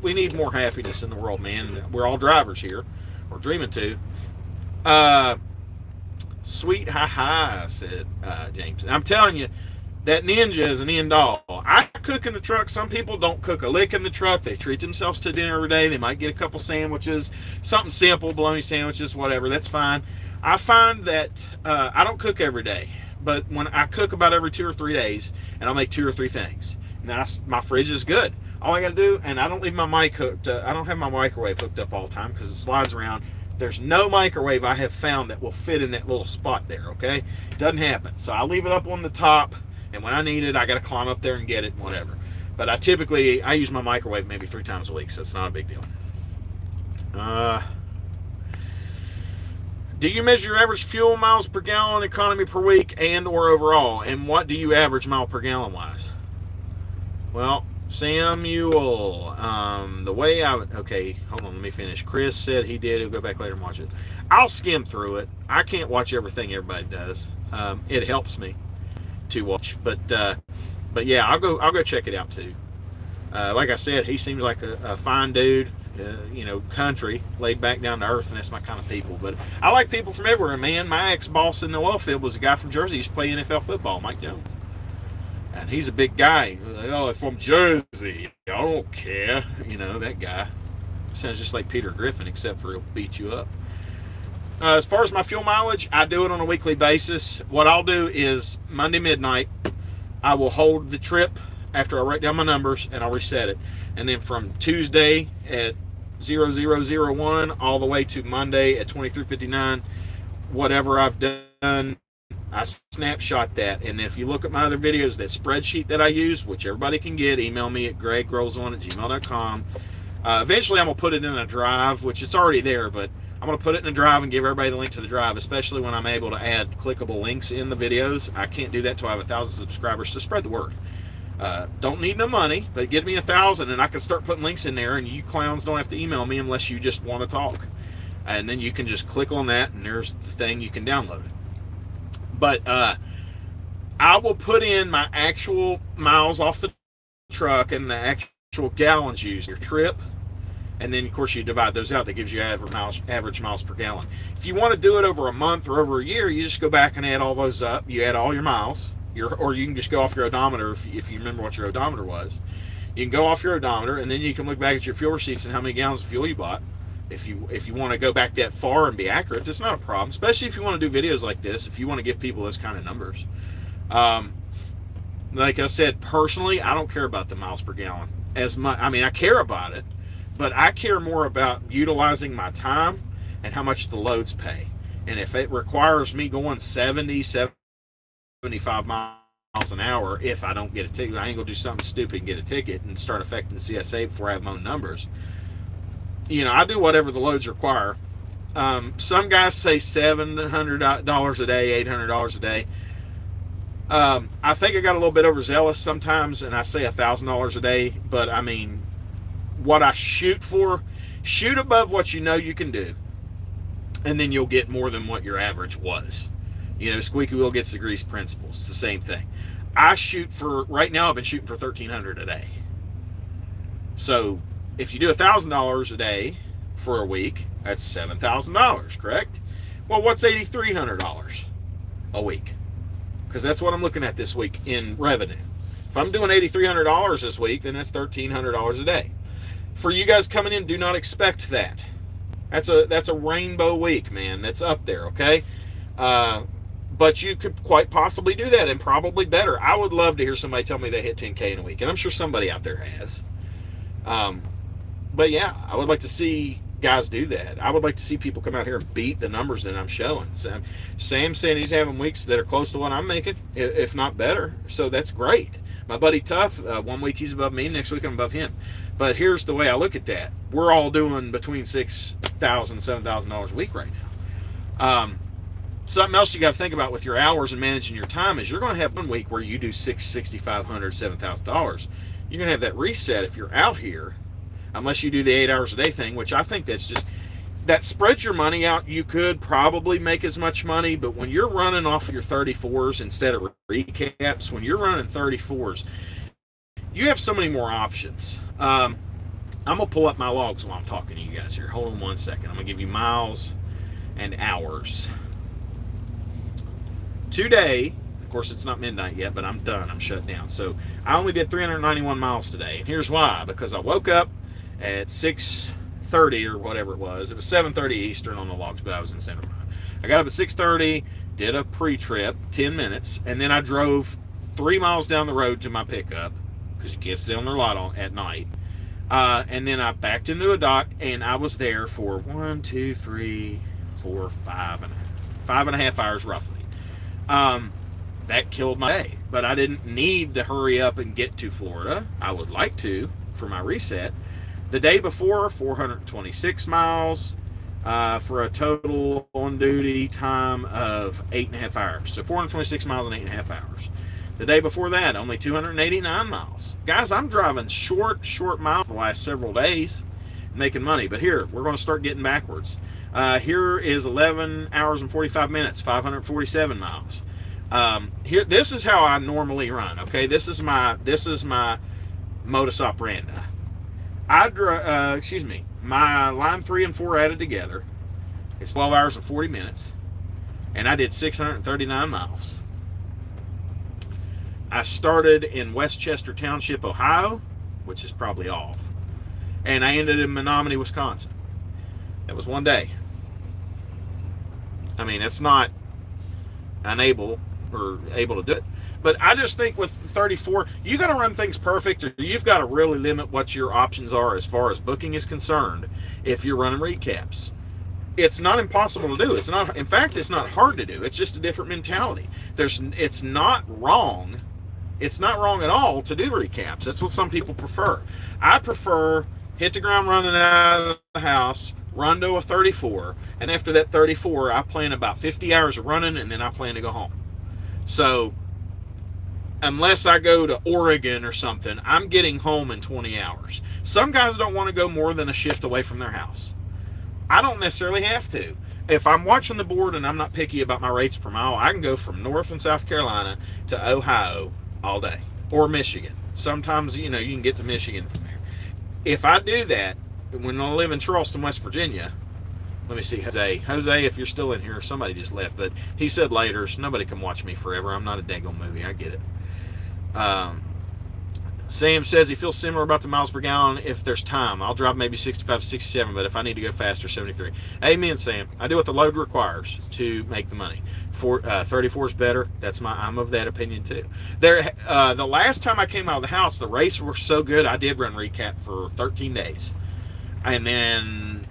we need more happiness in the world, man. We're all drivers here. We're dreaming to. Sweet hi, said James. And I'm telling you, that Ninja is an end all. I cook in the truck. Some people don't cook a lick in the truck. They treat themselves to dinner every day. They might get a couple sandwiches, something simple, bologna sandwiches, whatever. That's fine. I find that I don't cook every day, but when I cook about every 2 or 3 days, and I'll make 2 or 3 things, and then my fridge is good. All I got to do, and I don't leave my mic hooked. I don't have my microwave hooked up all the time because it slides around. There's no microwave I have found that will fit in that little spot there. Okay, doesn't happen. So I leave it up on the top. And when I need it, I got to climb up there and get it, whatever. But I use my microwave maybe 3 times a week, so it's not a big deal. Do you measure your average fuel miles per gallon economy per week and or overall? And what do you average mile per gallon wise? Well, Samuel, the way okay, hold on, let me finish. Chris said he did. He'll go back later and watch it. I'll skim through it. I can't watch everything everybody does. It helps me to watch, but yeah, I'll go check it out too. Like I said, he seems like a fine dude, country, laid back, down to earth, and that's my kind of people. But I like people from everywhere, man. My ex-boss in the oil field was a guy from Jersey. He used to play NFL football, Mike Jones, and he's a big guy. From Jersey, I don't care. That guy sounds just like Peter Griffin, except for he'll beat you up. As far as my fuel mileage, I do it on a weekly basis. What I'll do is Monday midnight, I will hold the trip after I write down my numbers and I'll reset it. And then from Tuesday at 0001 all the way to Monday at 23:59, whatever I've done, I snapshot that. And if you look at my other videos, that spreadsheet that I use, which everybody can get, email me at greggrolzon@gmail.com. Eventually, I'm going to put it in a drive, which it's already there, but I'm going to put it in a drive and give everybody the link to the drive, especially when I'm able to add clickable links in the videos. I can't do that until I have 1,000 subscribers, so spread the word. Don't need no money, but give me 1,000 and I can start putting links in there, and you clowns don't have to email me unless you just want to talk. And then you can just click on that, and there's the thing, you can download it. But I will put in my actual miles off the truck and the actual gallons used your trip. And then, of course, you divide those out. That gives you average miles per gallon. If you want to do it over a month or over a year, you just go back and add all those up. You add all your miles, or you can just go off your odometer if you remember what your odometer was. You can go off your odometer, and then you can look back at your fuel receipts and how many gallons of fuel you bought. If you want to go back that far and be accurate, that's not a problem. Especially if you want to do videos like this. If you want to give people those kind of numbers. Like I said, personally, I don't care about the miles per gallon as much. I mean, I care about it. But I care more about utilizing my time and how much the loads pay. And if it requires me going 70, 75 miles an hour, if I don't get a ticket, I ain't going to do something stupid and get a ticket and start affecting the CSA before I have my own numbers. I do whatever the loads require. Some guys say $700 a day, $800 a day. I think I got a little bit overzealous sometimes, and I say $1,000 a day, but I mean, what I shoot above what you can do, and then you'll get more than what your average was. Squeaky wheel gets the grease principle. It's the same thing. I shoot for, right now I've been shooting for $1,300 a day. So if you do $1,000 a day for a week, that's $7,000, correct? Well, what's $8,300 a week? Because that's what I'm looking at this week in revenue. If I'm doing $8,300 this week, then that's $1,300 a day. For you guys coming in, do not expect that. That's a rainbow week, man. That's up there, okay? But you could quite possibly do that, and probably better. I would love to hear somebody tell me they hit 10K in a week, and I'm sure somebody out there has. But yeah, I would like to see guys do that. I would like to see people come out here and beat the numbers that I'm showing. So Sam's saying he's having weeks that are close to what I'm making, if not better. So that's great. My buddy Tough, 1 week he's above me, next week I'm above him. But here's the way I look at that. We're all doing between $6,000, $7,000 a week right now. Something else you got to think about with your hours and managing your time is you're going to have 1 week where you do $6,500, $7,000. You're going to have that reset if you're out here, unless you do the 8 hours a day thing, which I think that spreads your money out. You could probably make as much money, but when you're running off your 34s instead of recaps, when you're running 34s, you have so many more options. I'm going to pull up my logs while I'm talking to you guys here. Hold on 1 second. I'm going to give you miles and hours. Today, of course, it's not midnight yet, but I'm done. I'm shut down. So I only did 391 miles today. And here's why. Because I woke up at 6:30 or whatever it was. It was 7:30 Eastern on the logs, but I was in Center Line. I got up at 6:30, did a pre-trip, 10 minutes, and then I drove 3 miles down the road to my pickup, because you can't sit on their lot at night. And then I backed into a dock, and I was there for 5 and a half hours roughly. That killed my day, but I didn't need to hurry up and get to Florida. I would like to for my reset. The day before, 426 miles for a total on duty time of 8.5 hours. So 426 miles in 8.5 hours. The day before that, only 289 miles. Guys, I'm driving short miles the last several days, making money. But here, we're going to start getting backwards. Here is 11 hours and 45 minutes, 547 miles. Here, this is how I normally run. Okay, this is my modus operandi. My line 3 and 4 added together, it's 12 hours and 40 minutes, and I did 639 miles. I started in Westchester Township, Ohio, which is probably off, and I ended in Menominee, Wisconsin. That was 1 day. I mean, it's not unable or able to do it. But I just think with 34, you got to run things perfect, or you've got to really limit what your options are as far as booking is concerned if you're running recaps. It's not impossible to do. It's not, in fact, it's not hard to do. It's just a different mentality. It's not wrong. It's not wrong at all to do recaps. That's what some people prefer. I prefer hit the ground running out of the house, run to a 34, and after that 34, I plan about 50 hours of running, and then I plan to go home. So unless I go to Oregon or something, I'm getting home in 20 hours. Some guys don't want to go more than a shift away from their house. I don't necessarily have to. If I'm watching the board and I'm not picky about my rates per mile, I can go from North and South Carolina to Ohio all day, or Michigan. Sometimes, you can get to Michigan from there. If I do that, when I live in Charleston, West Virginia, let me see, Jose, if you're still in here, somebody just left, but he said later, so nobody can watch me forever. I'm not a daggone movie. I get it. Sam says he feels similar about the miles per gallon if there's time. I'll drive maybe 65, 67, but if I need to go faster, 73. Amen, Sam. I do what the load requires to make the money. 34 is better. I'm of that opinion too. The last time I came out of the house, the races were so good, I did run recap for 13 days. And then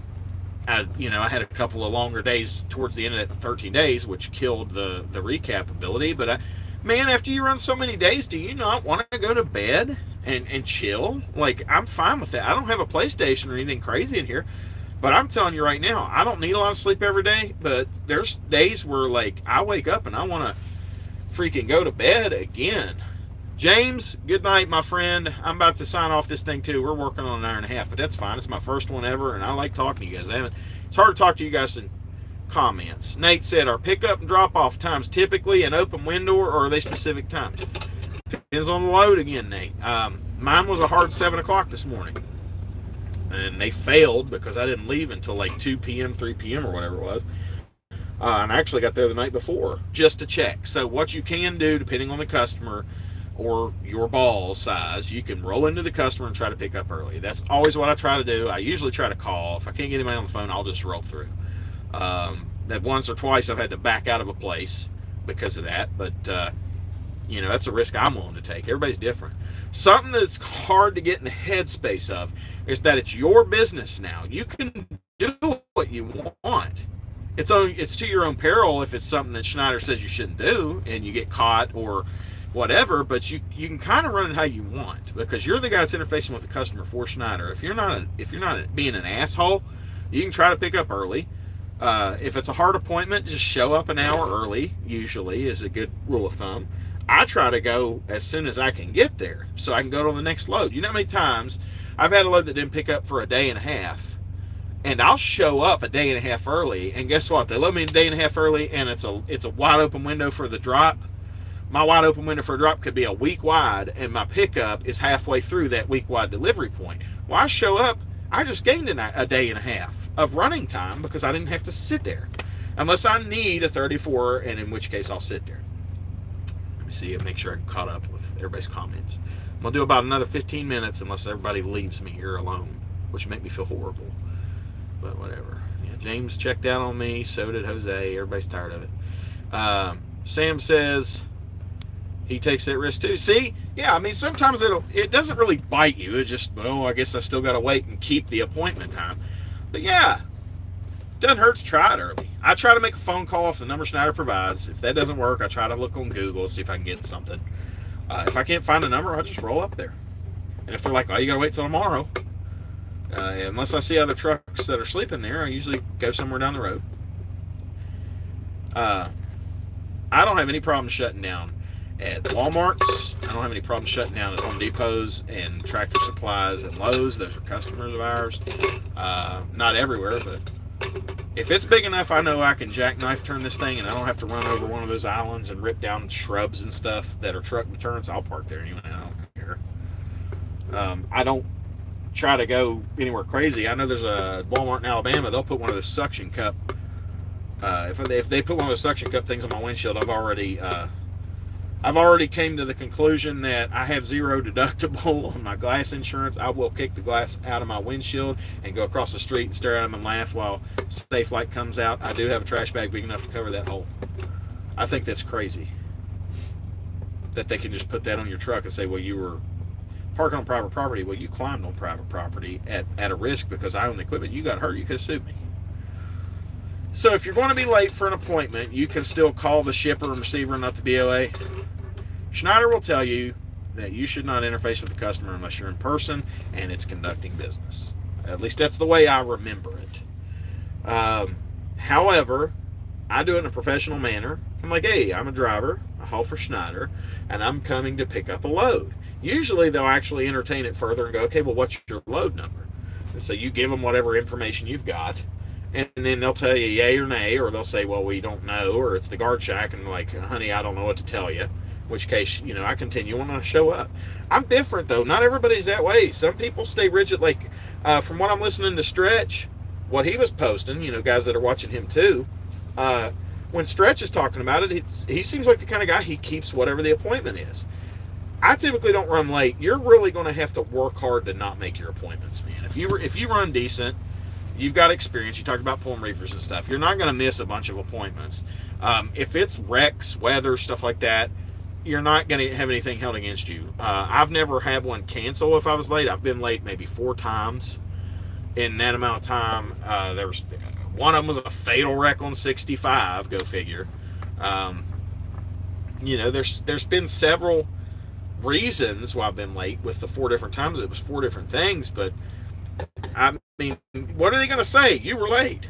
I had a couple of longer days towards the end of that 13 days, which killed the recap ability. But man, after you run so many days, do you not want to go to bed and chill? Like, I'm fine with that. I don't have a PlayStation or anything crazy in here, but I'm telling you right now, I don't need a lot of sleep every day, but there's days where, like, I wake up and I want to freaking go to bed again. James, good night, my friend. I'm about to sign off this thing too. We're working on an hour and a half, but that's fine. It's my first one ever, and I like talking to you guys. It's hard to talk to you guys in comments. Nate said, are pickup and drop off times typically an open window, or are they specific times? Depends on the load again, Nate. Mine was a hard 7 o'clock this morning, and they failed because I didn't leave until like 2 p.m., 3 p.m. or whatever it was. And I actually got there the night before just to check. So what you can do, depending on the customer or your ball size, you can roll into the customer and try to pick up early. That's always what I try to do. I usually try to call. If I can't get anybody on the phone, I'll just roll through. That once or twice I've had to back out of a place because of that, but You know, that's a risk I'm willing to take. Everybody's different. Something that's hard to get in the headspace of is that it's your business now. You can do what you want. It's to your own peril if it's something that Schneider says you shouldn't do and you get caught or whatever, but you can kind of run it how you want because you're the guy that's interfacing with the customer for Schneider. If you're not being an asshole, you can try to pick up early. If it's a hard appointment, just show up an hour early, usually is a good rule of thumb. I try to go as soon as I can get there so I can go to the next load. You know how many times I've had a load that didn't pick up for a day and a half, and I'll show up a day and a half early, and guess what? They load me a day and a half early, and it's a wide open window for the drop. My wide open window for a drop could be a week wide, and my pickup is halfway through that week wide delivery point. Well, I show up, I just gained a day and a half of running time because I didn't have to sit there. Unless I need a 34, and in which case I'll sit there. Let me see, make sure I'm caught up with everybody's comments. I'm going to do about another 15 minutes unless everybody leaves me here alone, which would make me feel horrible. But whatever. Yeah, James checked out on me, so did Jose. Everybody's tired of it. Sam says he takes that risk too. See? Yeah, I mean, sometimes it doesn't really bite you. It's just, well, I guess I still got to wait and keep the appointment time. But yeah, doesn't hurt to try it early. I try to make a phone call off the number Schneider provides. If that doesn't work, I try to look on Google, see if I can get something. If I can't find a number, I'll just roll up there. And if they're like, oh, you got to wait till tomorrow, unless I see other trucks that are sleeping there, I usually go somewhere down the road. I don't have any problem shutting down at Walmart's. I don't have any problem shutting down at Home Depots and Tractor Supplies and Lowe's. Those are customers of ours. Not everywhere, but if it's big enough, I know I can jackknife turn this thing and I don't have to run over one of those islands and rip down shrubs and stuff that are truck deterrents. I'll park there anyway. I don't care. I don't try to go anywhere crazy. I know there's a Walmart in Alabama. They'll put one of those suction cup. If they put one of those suction cup things on my windshield, I've already came to the conclusion that I have zero deductible on my glass insurance. I will kick the glass out of my windshield and go across the street and stare at them and laugh while Safe Light comes out. I do have a trash bag big enough to cover that hole. I think that's crazy that they can just put that on your truck and say, well, you were parking on private property. Well, you climbed on private property at a risk because I own the equipment. You got hurt. You could have sued me. So if you're going to be late for an appointment, you can still call the shipper and receiver, not the BOA. Schneider will tell you that you should not interface with the customer unless you're in person and it's conducting business. At least that's the way I remember it. However, I do it in a professional manner. I'm like, hey, I'm a driver. I haul for Schneider, and I'm coming to pick up a load. Usually they'll actually entertain it further and go, okay, well, what's your load number? And so you give them whatever information you've got. And then they'll tell you yay or nay, or they'll say, well, we don't know, or it's the guard shack, and like, honey, I don't know what to tell you. In which case, you know, I continue when I show up. I'm different, though. Not everybody's that way. Some people stay rigid. Like, from what I'm listening to Stretch, what he was posting, you know, guys that are watching him too, when Stretch is talking about it, he seems like the kind of guy, he keeps whatever the appointment is. I typically don't run late. You're really going to have to work hard to not make your appointments, man. If you run decent, you've got experience. You talked about pulling reefers and stuff. You're not going to miss a bunch of appointments. If it's wrecks, weather, stuff like that, you're not going to have anything held against you. I've never had one cancel if I was late. I've been late maybe 4 times in that amount of time. There was one of them was a fatal wreck on 65. Go figure. You know, there's been several reasons why I've been late. With the 4 different times, it was 4 different things, but I mean, what are they going to say? You were late.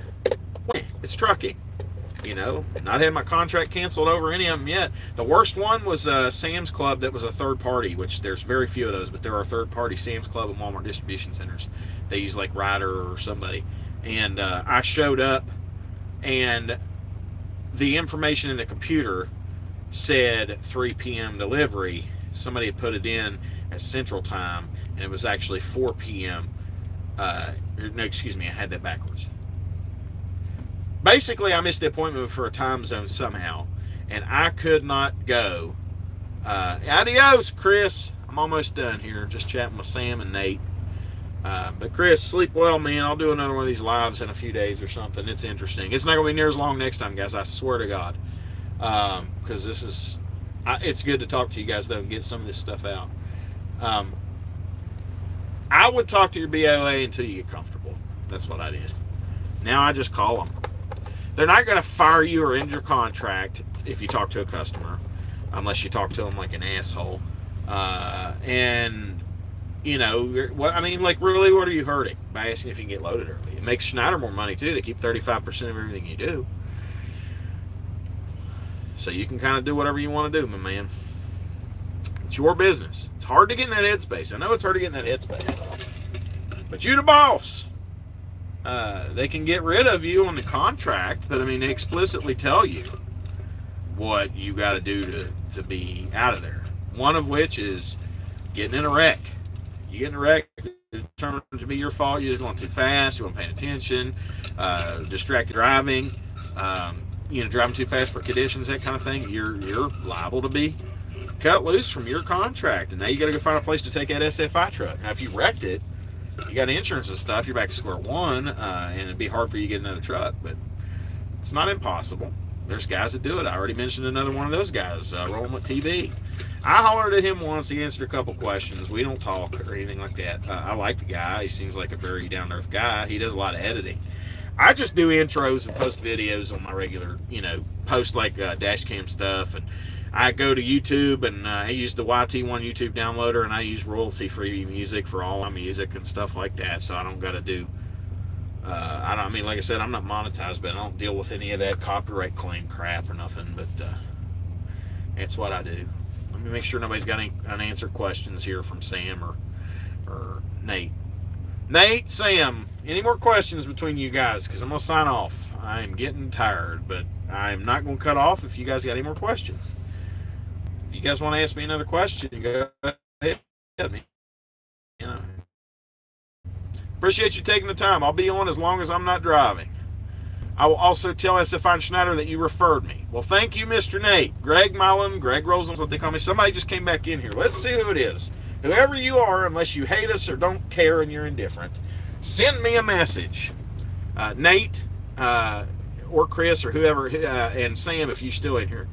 It's trucking. You know, not had my contract canceled over any of them yet. The worst one was Sam's Club that was a third party, which there's very few of those, but there are third party Sam's Club and Walmart distribution centers. They use like Ryder or somebody. And I showed up, and the information in the computer said 3 p.m. delivery. Somebody had put it in as Central Time, and it was actually 4 p.m. No, excuse me, I had that backwards. Basically, I missed the appointment for a time zone somehow, and I could not go. Adios, Chris. I'm almost done here, just chatting with Sam and Nate. But Chris, sleep well, man. I'll do another one of these lives in a few days or something. It's interesting. It's not going to be near as long next time, guys. I swear to God. Because this is It's good to talk to you guys though and get some of this stuff out. I would talk to your BOA until you get comfortable. That's what I did. Now I just call them. They're not going to fire you or end your contract if you talk to a customer, unless you talk to them like an asshole. And you know what I mean? Like, really, what are you hurting by asking if you can get loaded early? It makes Schneider more money too. They keep 35% of everything you do, so you can kind of do whatever you want to do, my man. It's your business. It's hard to get in that headspace. I know it's hard to get in that headspace, but you the boss. They can get rid of you on the contract, but I mean, they explicitly tell you what you got to do to be out of there. One of which is getting in a wreck. You get in a wreck, it's determined to be your fault. You just going too fast. You weren't paying attention. Distracted driving. Driving too fast for conditions, that kind of thing. You're liable to be cut loose from your contract, and now you got to go find a place to take that SFI truck. Now, if you wrecked it, you got insurance and stuff, you're back to square one, and it'd be hard for you to get another truck, but it's not impossible. There's guys that do it. I already mentioned another one of those guys, Rolling with TV. I hollered at him once. He answered a couple questions. We don't talk or anything like that. I like the guy. He seems like a very down-to-earth guy. He does a lot of editing. I just do intros and post videos on my regular, post like dash cam stuff, and I go to YouTube and I use the YT1 YouTube downloader, and I use royalty-free music for all my music and stuff like that, so I don't got to do, like I said, I'm not monetized, but I don't deal with any of that copyright claim crap or nothing, but that's what I do. Let me make sure nobody's got any unanswered questions here from Sam or Nate. Nate, Sam, any more questions between you guys? Because I'm going to sign off. I'm getting tired, but I'm not going to cut off if you guys got any more questions. If you guys want to ask me another question, go ahead. Appreciate you taking the time. I'll be on as long as I'm not driving. I will also tell SFI and Schneider that you referred me. Well, thank you, Mr. Nate. Greg Milam, Greg Rosen, what they call me. Somebody just came back in here. Let's see who it is. Whoever you are, unless you hate us or don't care and you're indifferent, send me a message. Nate or Chris or whoever, and Sam, if you're still in here.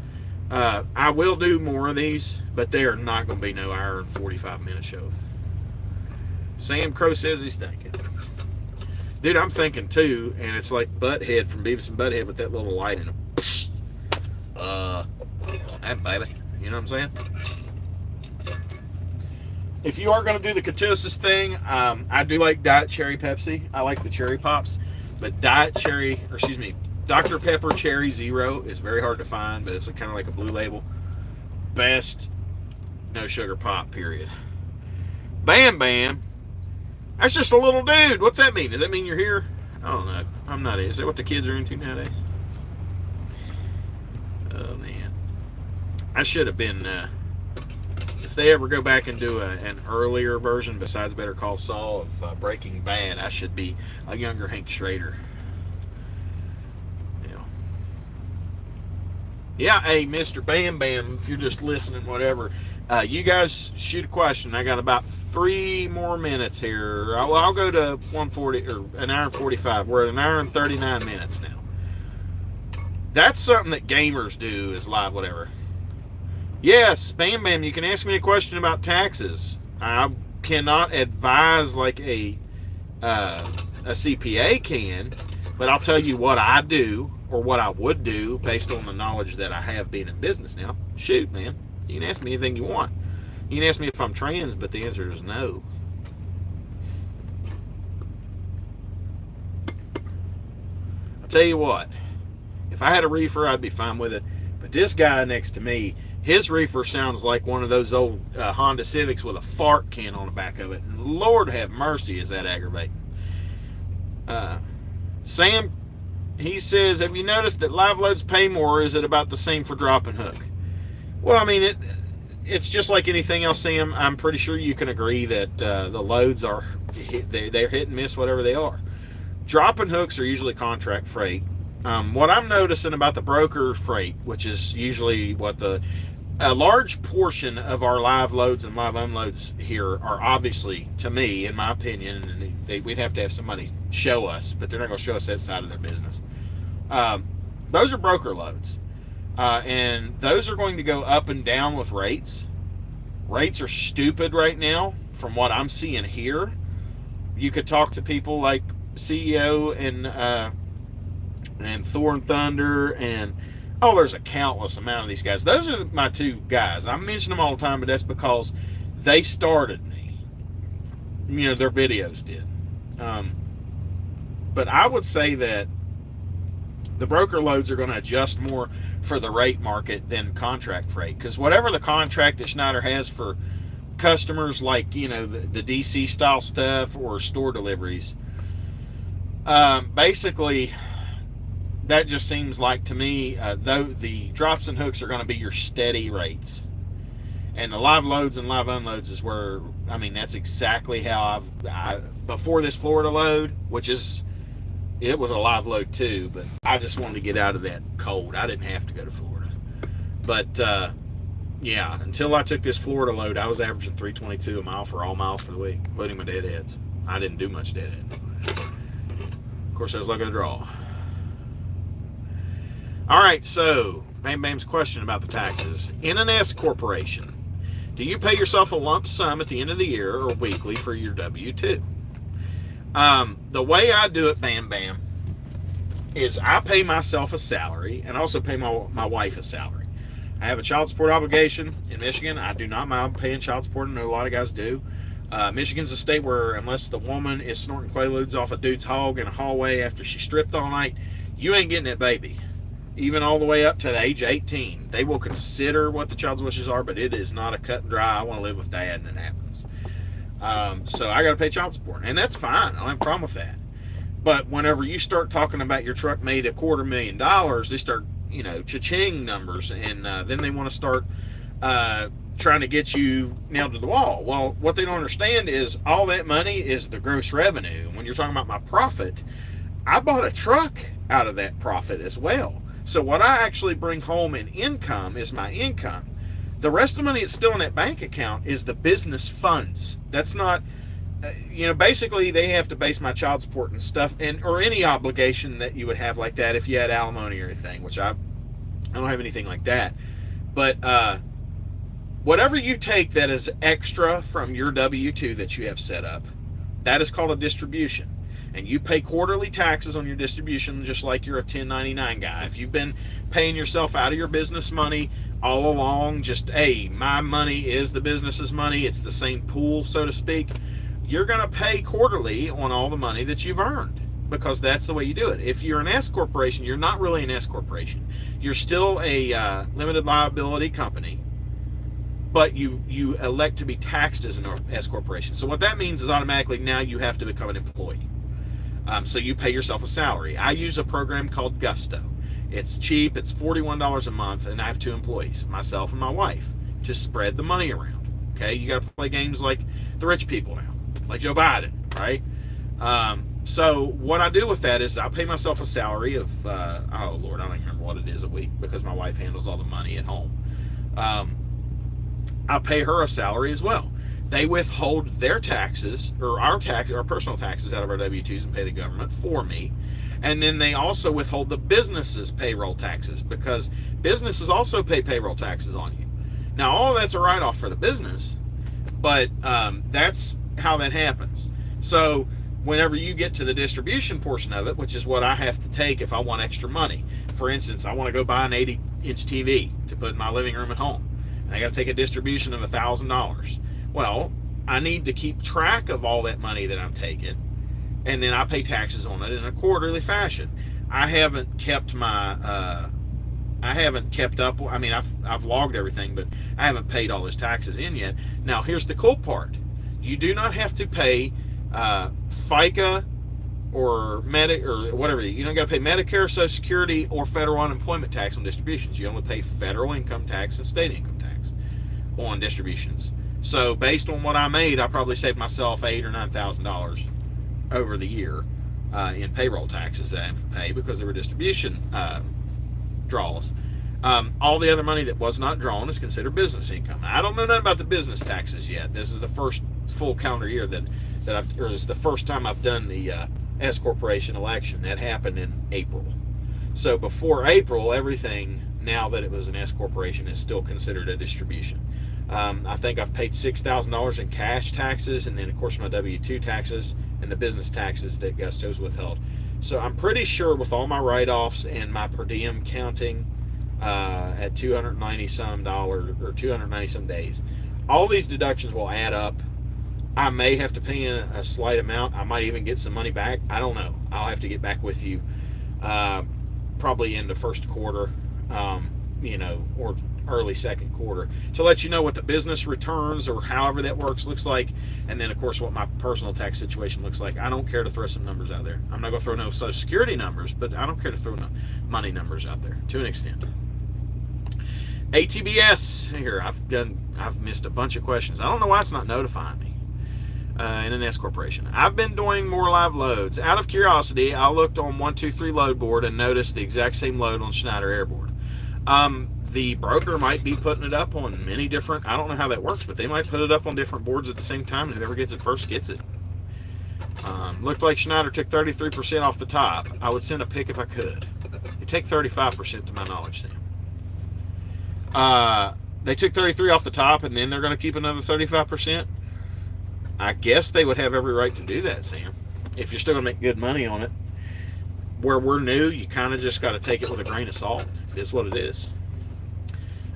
I will do more of these, but they are not going to be no hour and 45-minute shows. Sam Crow says he's thinking. Dude, I'm thinking too, and it's like Butthead from Beavis and Butthead with that little light in it. That baby. You know what I'm saying? If you are going to do the ketosis thing, I do like Diet Cherry Pepsi. I like the cherry pops, but Dr. Pepper Cherry Zero is very hard to find, but it's kind of like a blue label. Best no sugar pop, period. Bam Bam. That's just a little dude. What's that mean? Does that mean you're here? I don't know. I'm not. Is that what the kids are into nowadays? Oh, man. I should have been, if they ever go back and do an earlier version besides Better Call Saul of Breaking Bad, I should be a younger Hank Schrader. Yeah, hey, Mr. Bam Bam, if you're just listening, whatever, you guys shoot a question. I got about 3 more minutes here. I'll go to 140 or an hour and 45. We're at an hour and 39 minutes now. That's something that gamers do, is live whatever. Yes, Bam Bam, you can ask me a question about taxes. I cannot advise like a CPA can, but I'll tell you what I do, or what I would do based on the knowledge that I have being in business now. Shoot, man. You can ask me anything you want. You can ask me if I'm trans, but the answer is no. I'll tell you what. If I had a reefer, I'd be fine with it. But this guy next to me, his reefer sounds like one of those old Honda Civics with a fart can on the back of it. And Lord have mercy, is that aggravating. Sam, he says, have you noticed that live loads pay more, or is it about the same for drop and hook? Well, I mean, it's just like anything else, Sam. I'm pretty sure you can agree that the loads are, they're hit and miss, whatever they are. Drop and hooks are usually contract freight. What I'm noticing about the broker freight, which is usually what a large portion of our live loads and live unloads here are obviously, to me, in my opinion, and we'd have to have somebody show us, but they're not going to show us that side of their business. Those are broker loads. And those are going to go up and down with rates. Rates are stupid right now from what I'm seeing here. You could talk to people like CEO and Thor and Thunder, and there's a countless amount of these guys. Those are my two guys. I mention them all the time, but that's because they started me. Their videos did. But I would say that the broker loads are going to adjust more for the rate market than contract freight, because whatever the contract that Schneider has for customers, like the DC style stuff or store deliveries, basically that just seems like to me, though the drops and hooks are going to be your steady rates, and the live loads and live unloads is where, that's exactly how before this Florida load, it was a live load too, but I just wanted to get out of that cold. I didn't have to go to Florida. But yeah, until I took this Florida load, I was averaging 322 a mile for all miles for the week, including my deadheads. I didn't do much deadhead. Of course, I was lucky to draw. All right, so Bam Bam's question about the taxes. In an S corporation, do you pay yourself a lump sum at the end of the year or weekly for your W-2? The way I do it, Bam Bam, is I pay myself a salary and also pay my wife a salary. I have a child support obligation in Michigan. I do not mind paying child support. I know a lot of guys do. Michigan's a state where unless the woman is snorting quaaludes off a dude's hog in a hallway after she stripped all night, you ain't getting that baby. Even all the way up to the age of 18. They will consider what the child's wishes are, but it is not a cut and dry, I want to live with dad, and it happens. So I got to pay child support, and that's fine. I don't have a problem with that. But whenever you start talking about your truck made $250,000, they start, cha-ching numbers, and then they want to start trying to get you nailed to the wall. Well, what they don't understand is all that money is the gross revenue. When you're talking about my profit, I bought a truck out of that profit as well. So what I actually bring home in income is my income. The rest of the money that's still in that bank account is the business funds. That's not, basically they have to base my child support and stuff, or any obligation that you would have like that if you had alimony or anything, which I don't have anything like that. But whatever you take that is extra from your W-2 that you have set up, that is called a distribution. And you pay quarterly taxes on your distribution just like you're a 1099 guy. If you've been paying yourself out of your business money all along, just, hey, my money is the business's money, it's the same pool, so to speak, you're going to pay quarterly on all the money that you've earned, because that's the way you do it. If you're an S corporation, you're not really an S corporation. You're still a limited liability company, but you elect to be taxed as an S corporation. So what that means is automatically now you have to become an employee. So you pay yourself a salary. I use a program called Gusto. It's cheap. It's $41 a month, and I have 2 employees, myself and my wife, to spread the money around. Okay, you got to play games like the rich people now, like Joe Biden, right? So what I do with that is I pay myself a salary of, oh Lord, I don't even remember what it is a week because my wife handles all the money at home. I pay her a salary as well. They withhold their taxes, or our personal taxes out of our W-2s and pay the government for me. And then they also withhold the business's payroll taxes, because businesses also pay payroll taxes on you. Now, all of that's a write-off for the business, but that's how that happens. So whenever you get to the distribution portion of it, which is what I have to take if I want extra money. For instance, I want to go buy an 80-inch TV to put in my living room at home, and I got to take a distribution of $1,000. Well, I need to keep track of all that money that I'm taking, and then I pay taxes on it in a quarterly fashion. I haven't kept my, up. I mean, I've logged everything, but I haven't paid all those taxes in yet. Now, here's the cool part: you do not have to pay FICA or or whatever. You don't got to pay Medicare, Social Security, or federal unemployment tax on distributions. You only pay federal income tax and state income tax on distributions. So based on what I made, I probably saved myself $8,000 or $9,000 over the year in payroll taxes that I have to pay because there were distribution draws. All the other money that was not drawn is considered business income. I don't know nothing about the business taxes yet. This is the first full calendar year that or it's the first time I've done the S corporation election. That happened in April. So before April, everything now that it was an S corporation, is still considered a distribution. I think I've paid $6,000 in cash taxes, and then of course my W-2 taxes and the business taxes that Gusto's withheld. So I'm pretty sure with all my write-offs and my per diem counting at $290 some or 290 some days, all these deductions will add up. I may have to pay in a slight amount. I might even get some money back. I don't know. I'll have to get back with you probably in the first quarter, or early second quarter, to let you know what the business returns or however that works looks like, and then of course what my personal tax situation looks like. I don't care to throw some numbers out there. I'm not going to throw no Social Security numbers, but I don't care to throw no money numbers out there to an extent. ATBS here. I've missed a bunch of questions. I don't know why it's not notifying me. In an S corporation, I've been doing more live loads. Out of curiosity, I looked on 123 load board and noticed the exact same load on Schneider airboard. The broker might be putting it up on many different, I don't know how that works, but they might put it up on different boards at the same time, and whoever gets it first gets it. Looked like Schneider took 33% off the top. I would send a pic if I could. They take 35% to my knowledge, Sam. They took 33 off the top, and then they're going to keep another 35%. I guess they would have every right to do that, Sam, if you're still going to make good money on it. Where we're new, you kind of just got to take it with a grain of salt. It is what it is.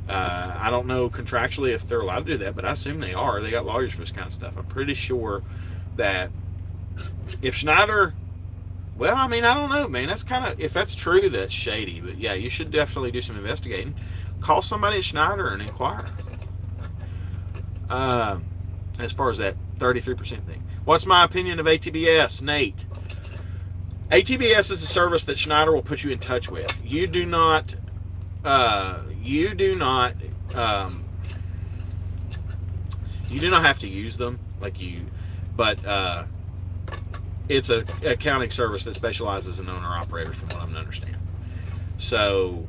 I don't know contractually if they're allowed to do that, but I assume they are. They got lawyers for this kind of stuff. I'm pretty sure that if Schneider, well, I mean, I don't know, man. That's kind of, if that's true, that's shady. But yeah, you should definitely do some investigating. Call somebody at Schneider and inquire. As far as that 33% thing. What's my opinion of ATBS, Nate? ATBS is a service that Schneider will put you in touch with. You do not have to use them, but it's a accounting service that specializes in owner operators, from what I'm understanding. So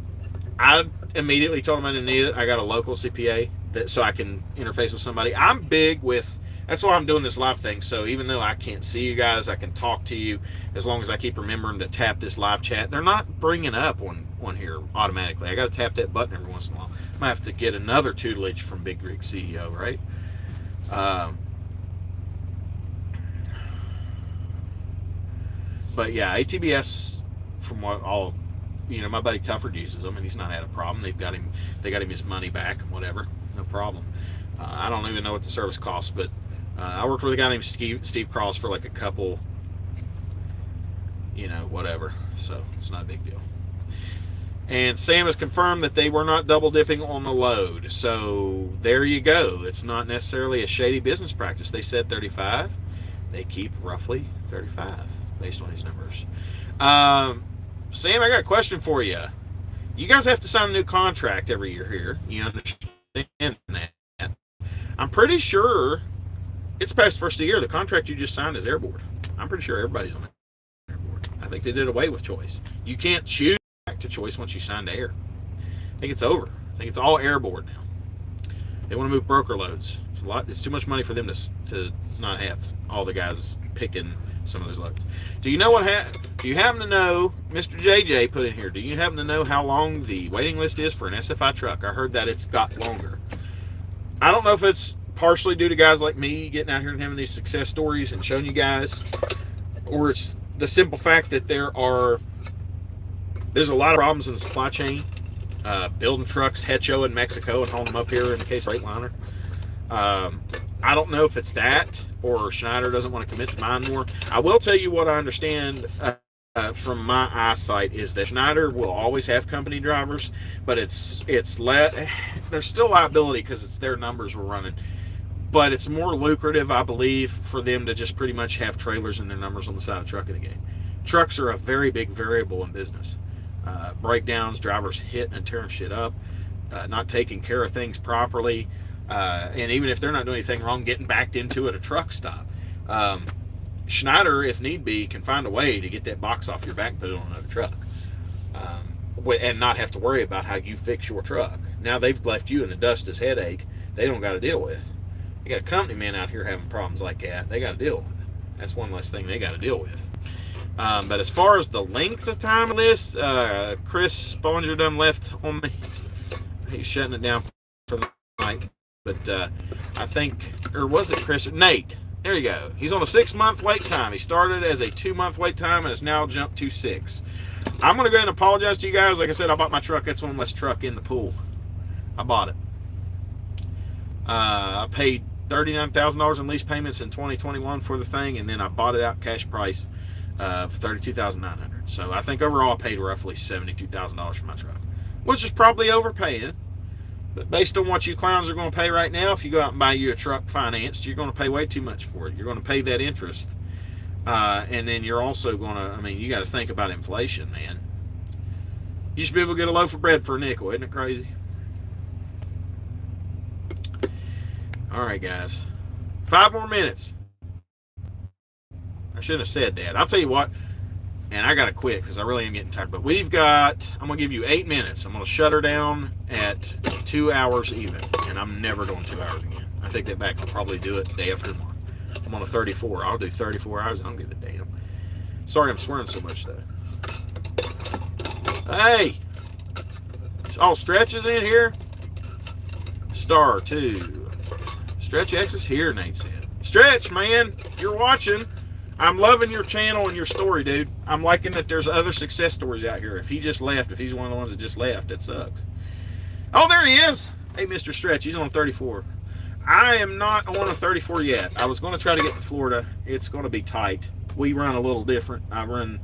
I immediately told them I didn't need it. I got a local CPA so I can interface with somebody. I'm big with, that's why I'm doing this live thing. So even though I can't see you guys, I can talk to you as long as I keep remembering to tap this live chat. They're not bringing up on here automatically. I got to tap that button every once in a while. I might have to get another tutelage from Big Rig CEO, right? But yeah, ATBS, from what all, my buddy Tufford uses them, and he's not had a problem. They got him his money back, whatever, no problem. I don't even know what the service costs, but I worked with a guy named Steve Cross for like a couple, whatever. So it's not a big deal. And Sam has confirmed that they were not double dipping on the load. So there you go. It's not necessarily a shady business practice. They said 35. They keep roughly 35 based on these numbers. Sam, I got a question for you. You guys have to sign a new contract every year here. You understand that? I'm pretty sure it's past the first of the year. The contract you just signed is airboard. I'm pretty sure everybody's on airboard. I think they did away with choice. You can't choose back to choice once you sign to air. I think it's over. I think it's all airboard now. They want to move broker loads. It's a lot. It's too much money for them to not have all the guys picking some of those loads. Do you know what do you happen to know, Mr. JJ put in here, do you happen to know how long the waiting list is for an SFI truck? I heard that it's got longer. I don't know if it's partially due to guys like me getting out here and having these success stories and showing you guys, or it's the simple fact that there's a lot of problems in the supply chain, building trucks, hecho in Mexico and hauling them up here in the case of Freightliner. I don't know if it's that, or Schneider doesn't want to commit to mine more. I will tell you what I understand from my eyesight is that Schneider will always have company drivers, but there's still liability because it's their numbers we're running. But it's more lucrative, I believe, for them to just pretty much have trailers and their numbers on the side of the truck of the game. Trucks are a very big variable in business. Breakdowns, drivers hitting and tearing shit up, not taking care of things properly, and even if they're not doing anything wrong, getting backed into at a truck stop. Schneider, if need be, can find a way to get that box off your back and put it on another truck, and not have to worry about how you fix your truck. Now they've left you in the dust as headache they don't got to deal with. You got a company man out here having problems like that, they got to deal with it. That's one less thing they got to deal with. But as far as the length of time of this, Chris Spollinger done left on me. He's shutting it down for the night. But I think, or was it Chris? Nate. There you go. He's on a 6-month wait time. He started as a 2-month wait time and has now jumped to 6. I'm going to go ahead and apologize to you guys. Like I said, I bought my truck. That's one less truck in the pool. I bought it. I paid $39,000 in lease payments in 2021 for the thing, and then I bought it out cash price of $32,900. So I think overall I paid roughly $72,000 for my truck, which is probably overpaying. But based on what you clowns are going to pay right now, if you go out and buy you a truck financed, you're going to pay way too much for it. You're going to pay that interest. And then you're also going to, I mean, you got to think about inflation, man. You should be able to get a loaf of bread for a nickel. Isn't it crazy? All right, guys. 5 more minutes. I shouldn't have said that. I'll tell you what, and I got to quit because I really am getting tired. But we've got, I'm going to give you 8 minutes. I'm going to shut her down at 2 hours even. And I'm never doing 2 hours again. I take that back. I'll probably do it day after tomorrow. I'm on a 34. I'll do 34 hours. I don't give a damn. Sorry I'm swearing so much, though. Hey! All stretches in here. Star 2. Stretch X is here, Nate said. Stretch, man, if you're watching, I'm loving your channel and your story, dude. I'm liking that there's other success stories out here. If he just left, if he's one of the ones that just left, that sucks. Oh, there he is. Hey, Mr. Stretch, he's on 34. I am not on a 34 yet. I was going to try to get to Florida. It's going to be tight. We run a little different. I run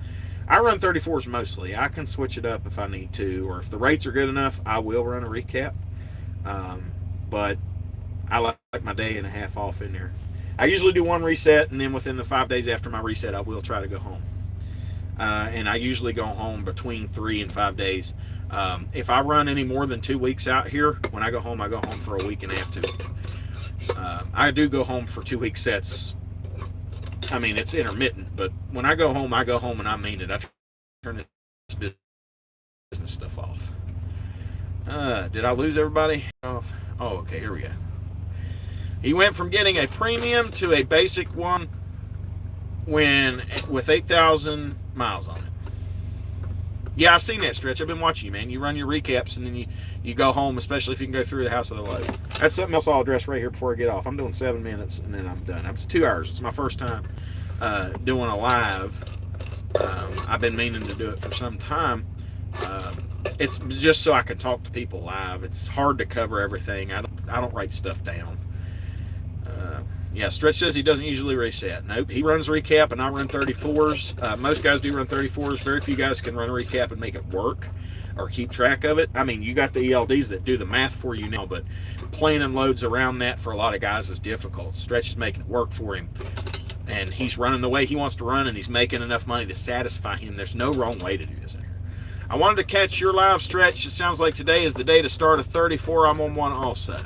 34s mostly. I can switch it up if I need to, or if the rates are good enough, I will run a recap. But I like my day and a half off in there. I usually do one reset, and then within the 5 days after my reset, I will try to go home. And I usually go home between 3 and 5 days. If I run any more than 2 weeks out here, when I go home for a week and a half, 2 weeks. I do go home for 2 week sets. I mean, it's intermittent, but when I go home, and I mean it. I turn this business stuff off. Did I lose everybody? Off. Oh, okay, here we go. He went from getting a premium to a basic one with 8,000 miles on it. Yeah, I've seen that, Stretch. I've been watching you, man. You run your recaps, and then you go home, especially if you can go through the house with a load. That's something else I'll address right here before I get off. I'm doing 7 minutes, and then I'm done. It's 2 hours. It's my first time doing a live. I've been meaning to do it for some time. It's just so I can talk to people live. It's hard to cover everything. I don't write stuff down. Yeah, Stretch says he doesn't usually reset. Nope, he runs recap, and I run 34s. Most guys do run 34s. Very few guys can run a recap and make it work or keep track of it. I mean, you got the ELDs that do the math for you now, but planning loads around that for a lot of guys is difficult. Stretch is making it work for him, and he's running the way he wants to run, and he's making enough money to satisfy him. There's no wrong way to do this in here. I wanted to catch your live, Stretch. It sounds like today is the day to start a 34. I'm on one also.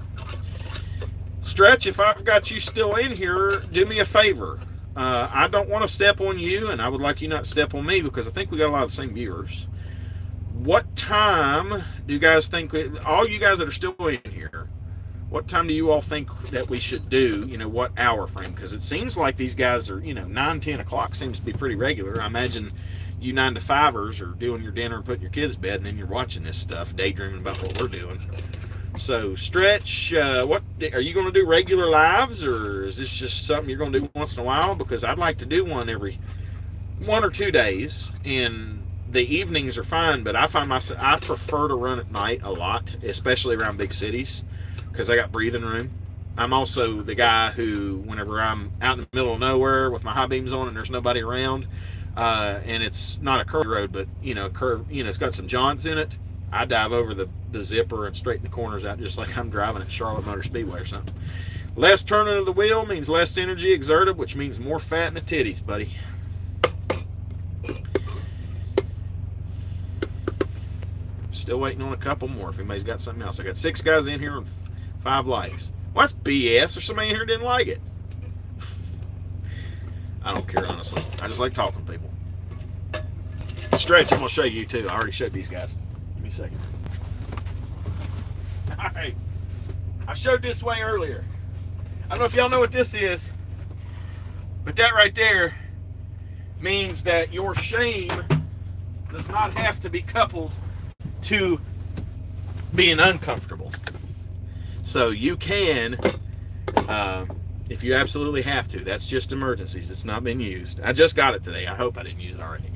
Stretch, if I've got you still in here, do me a favor. I don't want to step on you, and I would like you not to step on me because I think we got a lot of the same viewers. What time do you guys think, all you guys that are still in here, what time do you all think that we should do, what hour frame? Because it seems like these guys are, 9, 10 o'clock seems to be pretty regular. I imagine you 9 to 5ers are doing your dinner and putting your kids to bed, and then you're watching this stuff, daydreaming about what we're doing. So, Stretch, what are you going to do, regular lives, or is this just something you're going to do once in a while? Because I'd like to do one every 1 or 2 days, and the evenings are fine, but I find myself, I prefer to run at night a lot, especially around big cities, because I got breathing room. I'm also the guy who, whenever I'm out in the middle of nowhere with my high beams on and there's nobody around, and it's not a curvy road, but, it's got some jaunts in it, I dive over the zipper and straighten the corners out just like I'm driving at Charlotte Motor Speedway or something. Less turning of the wheel means less energy exerted, which means more fat in the titties, buddy. Still waiting on a couple more if anybody's got something else. I got 6 guys in here and 5 likes. Well, that's BS. There's somebody in here who didn't like it. I don't care, honestly. I just like talking to people. Stretch, I'm going to show you too. I already showed these guys. Give me a second. All right. I showed this way earlier. I don't know if y'all know what this is, but that right there means that your shame does not have to be coupled to being uncomfortable. So you can, if you absolutely have to. That's just emergencies. It's not been used. I just got it today. I hope I didn't use it already.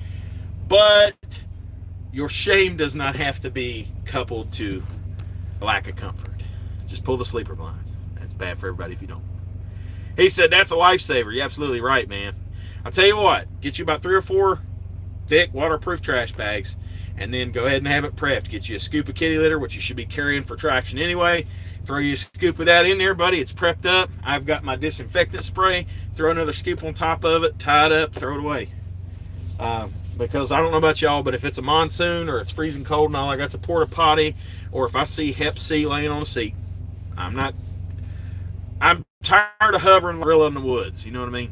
But your shame does not have to be coupled to lack of comfort. Just pull the sleeper blinds. That's bad for everybody if you don't. He said, that's a lifesaver. You're absolutely right, man. I'll tell you what, get you about 3 or 4 thick waterproof trash bags, and then go ahead and have it prepped. Get you a scoop of kitty litter, which you should be carrying for traction anyway. Throw you a scoop of that in there, buddy. It's prepped up. I've got my disinfectant spray. Throw another scoop on top of it, tie it up, throw it away. Because I don't know about y'all, but if it's a monsoon or it's freezing cold and all I got's a porta potty, or if I see Hep C laying on a seat, I'm tired of hovering gorilla in the woods. You know what I mean?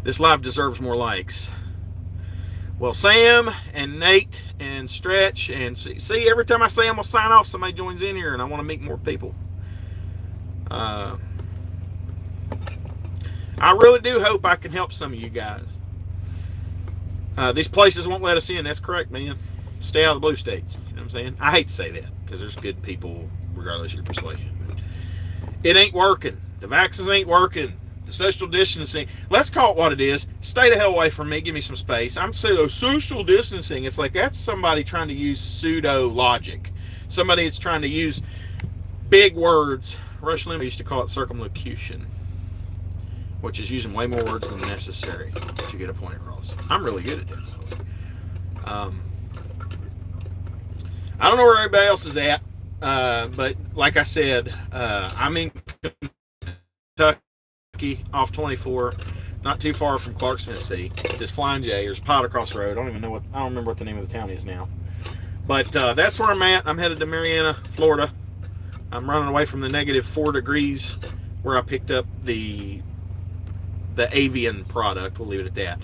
This live deserves more likes. Well, Sam and Nate and Stretch and see every time I say I'm gonna sign off, somebody joins in here, and I want to meet more people. I really do hope I can help some of you guys. These places won't let us in. That's correct, man. Stay out of the blue states. You know what I'm saying? I hate to say that because there's good people regardless of your persuasion. But it ain't working. The vaccines ain't working. The social distancing. Let's call it what it is. Stay the hell away from me. Give me some space. I'm social distancing. It's like that's somebody trying to use pseudo logic. Somebody that's trying to use big words. Rush Limbaugh used to call it circumlocution, which is using way more words than necessary to get a point across. I'm really good at that. I don't know where everybody else is at, but like I said, I'm in Kentucky off 24, not too far from Clarksville, Tennessee. This Flying J. There's a pot across the road. I don't remember what the name of the town is now. But that's where I'm at. I'm headed to Marianna, Florida. I'm running away from the -4 degrees where I picked up the avian product. We'll leave it at that.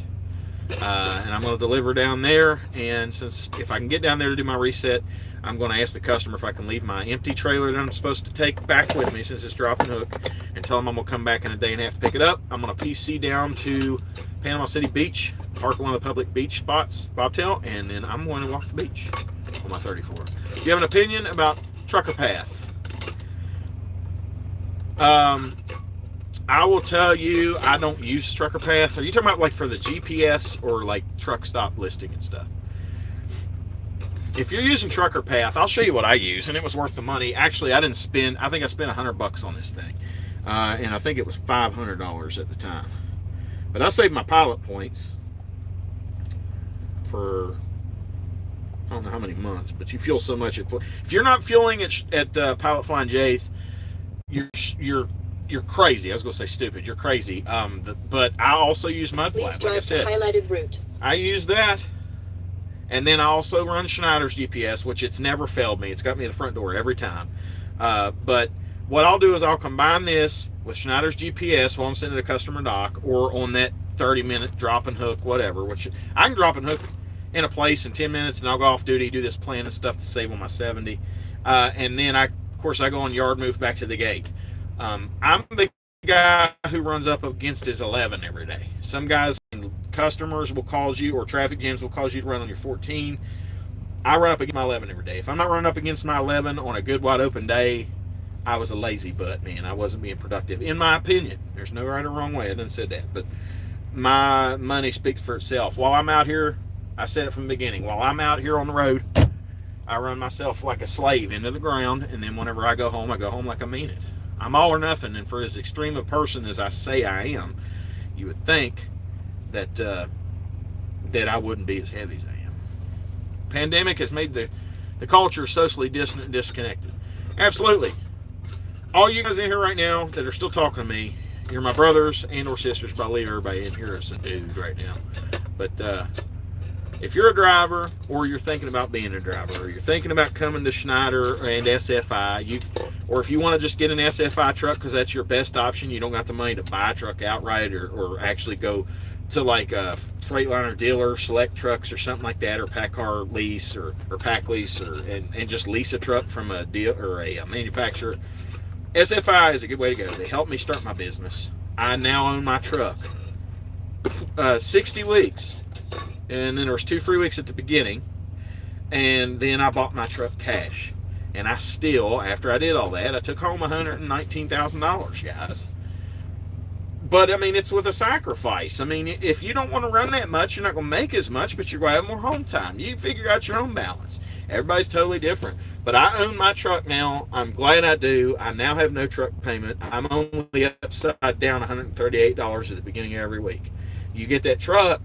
And I'm going to deliver down there, and if I can get down there to do my reset, I'm going to ask the customer if I can leave my empty trailer that I'm supposed to take back with me since it's drop and hook, and tell them I'm going to come back in a day and a half to pick it up. I'm going to PC down to Panama City Beach, park one of the public beach spots, bobtail, and then I'm going to walk the beach on my 34. Do you have an opinion about Trucker Path? I will tell you, I don't use Trucker Path. Are you talking about like for the GPS or like truck stop listing and stuff? If you're using Trucker Path, I'll show you what I use, and it was worth the money. Actually, I think I spent $100 on this thing, and I think it was $500 at the time. But I saved my pilot points for I don't know how many months, but you fuel so much. If you're not fueling at Pilot Flying J's, you're crazy. I was going to say stupid. You're crazy. But I also use Mud Flat. Like I said, highlighted route. I use that, and then I also run Schneider's GPS, which it's never failed me. It's got me to the front door every time. But what I'll do is I'll combine this with Schneider's GPS while I'm sending a customer dock, or on that 30-minute drop and hook, whatever. Which I can drop and hook in a place in 10 minutes, and I'll go off duty, do this plan and stuff to save on my 70. And then of course I go on yard move back to the gate. I'm the guy who runs up against his 11 every day. Some guys, customers will cause you, or traffic jams will cause you to run on your 14. I run up against my 11 every day. If I'm not running up against my 11 on a good wide open day, I was a lazy butt, man. I wasn't being productive, in my opinion. There's no right or wrong way. I didn't say that, but my money speaks for itself. While I'm out here, I said it from the beginning, while I'm out here on the road, I run myself like a slave into the ground, and then whenever I go home like I mean it. I'm all or nothing, and for as extreme a person as I say I am, you would think that that I wouldn't be as heavy as I am. Pandemic has made the culture socially distant and disconnected. Absolutely. All you guys in here right now that are still talking to me, you're my brothers and or sisters, but I believe everybody in here is a dude right now. But if you're a driver, or you're thinking about being a driver, or you're thinking about coming to Schneider and SFI, or if you want to just get an SFI truck because that's your best option, you don't got the money to buy a truck outright, or actually go to like a Freightliner dealer, Select Trucks or something like that, or PACCAR lease or PAC lease, and just lease a truck from a deal or a manufacturer. SFI is a good way to go. They helped me start my business. I now own my truck. 60 weeks, and then there was 2 free weeks at the beginning, and then I bought my truck cash. And I still, after I did all that, I took home $119,000, guys. But, I mean, it's with a sacrifice. I mean, if you don't want to run that much, you're not going to make as much, but you're going to have more home time. You figure out your own balance. Everybody's totally different. But I own my truck now. I'm glad I do. I now have no truck payment. I'm only upside down $138 at the beginning of every week. You get that truck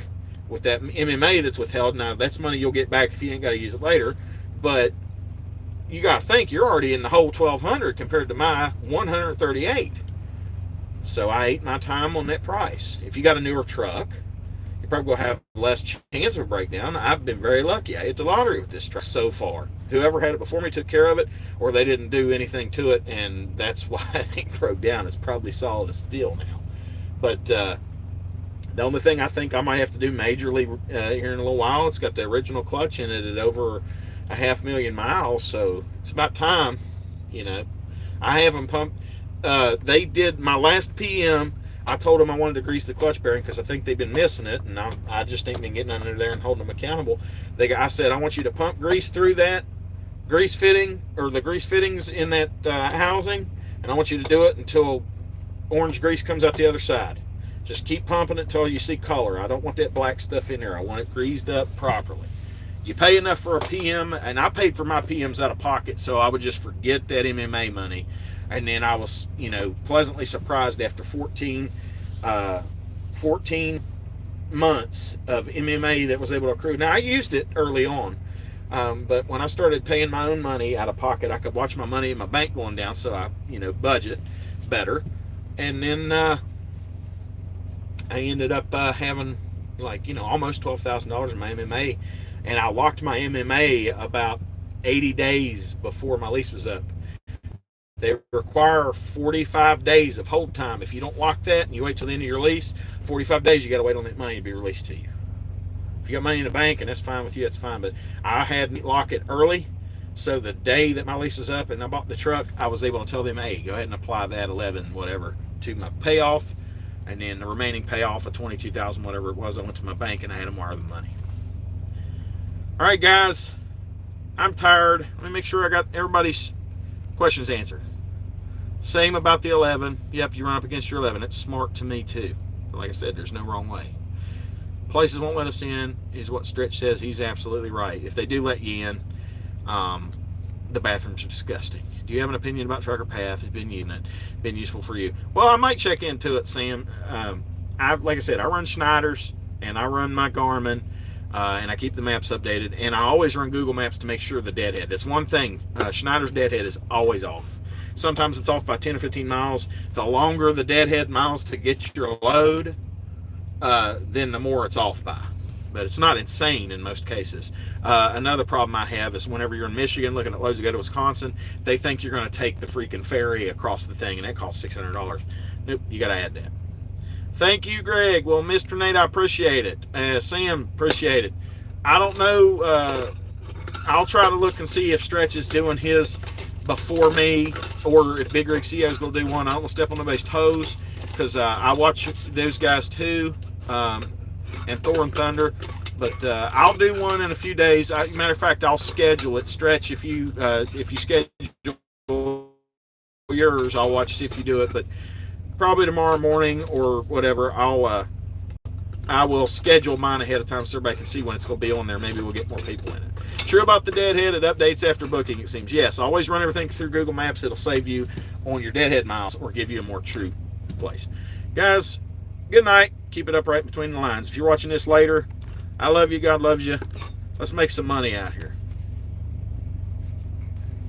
with that MMA that's withheld. Now, that's money you'll get back if you ain't got to use it later. But you got to think you're already in the whole $1,200 compared to my $138. So I ate my time on that price. If you got a newer truck, you're probably going to have less chance of a breakdown. I've been very lucky. I hit the lottery with this truck so far. Whoever had it before me took care of it, or they didn't do anything to it, and that's why it ain't broke down. It's probably solid as steel now. But the only thing I think I might have to do majorly here in a little while, it's got the original clutch in it at over 500,000 miles, so it's about time. You know, I haven't pumped. They did my last PM. I told them I wanted to grease the clutch bearing because I think they've been missing it, and I just ain't been getting under there and holding them accountable. I said I want you to pump grease through that grease fitting, or the grease fittings in that housing, and I want you to do it until orange grease comes out the other side. Just keep pumping it until you see color. I don't want that black stuff in there. I want it greased up properly. You pay enough for a PM, and I paid for my PMs out of pocket, so I would just forget that MMA money. And then I was, you know, pleasantly surprised after 14 months of MMA that was able to accrue. Now, I used it early on, but when I started paying my own money out of pocket, I could watch my money in my bank going down, so I, you know, budget better. And then I ended up having, like, you know, almost $12,000 in my MMA, and I locked my MMA about 80 days before my lease was up. They require 45 days of hold time. If you don't lock that and you wait till the end of your lease, 45 days you got to wait on that money to be released to you. If you got money in the bank and that's fine with you, that's fine. But I had to lock it early, so the day that my lease was up and I bought the truck, I was able to tell them, hey, go ahead and apply that 11 whatever to my payoff, and then the remaining payoff of 22,000 whatever it was, I went to my bank and I had them wire the money. All right, guys, I'm tired. Let me make sure I got everybody's questions answered. Same about the 11. Yep, you run up against your 11. It's smart to me too. But like I said, there's no wrong way. Places won't let us in is what Stretch says. He's absolutely right. If they do let you in, the bathrooms are disgusting. Do you have an opinion about Trucker Path? Has been using it? Been useful for you? Well, I might check into it, Sam. Like I said, I run Schneiders and I run my Garmin. And I keep the maps updated, and I always run Google Maps to make sure the deadhead. That's one thing. Schneider's deadhead is always off. Sometimes it's off by 10 or 15 miles. The longer the deadhead miles to get your load, then the more it's off by. But it's not insane in most cases. Another problem I have is whenever you're in Michigan looking at loads to go to Wisconsin, they think you're going to take the freaking ferry across the thing, and that costs $600. Nope, you got to add that. Thank you, Greg. Well, Mr. Nate, I appreciate it. Sam, appreciate it. I don't know. I'll try to look and see if Stretch is doing his before me, or if Big Rig CO is going to do one. I don't want to step on nobody's toes, because I watch those guys too, and Thor and Thunder. But I'll do one in a few days. Matter of fact, I'll schedule it. Stretch, if you schedule yours, I'll watch, see if you do it. But probably tomorrow morning or whatever, I will schedule mine ahead of time so everybody can see when it's going to be on there. Maybe we'll get more people in it. True about the deadhead, it updates after booking, it seems. Yes, always run everything through Google Maps. It'll save you on your deadhead miles or give you a more true place. Guys, good night. Keep it upright between the lines. If you're watching this later, I love you. God loves you. Let's make some money out here.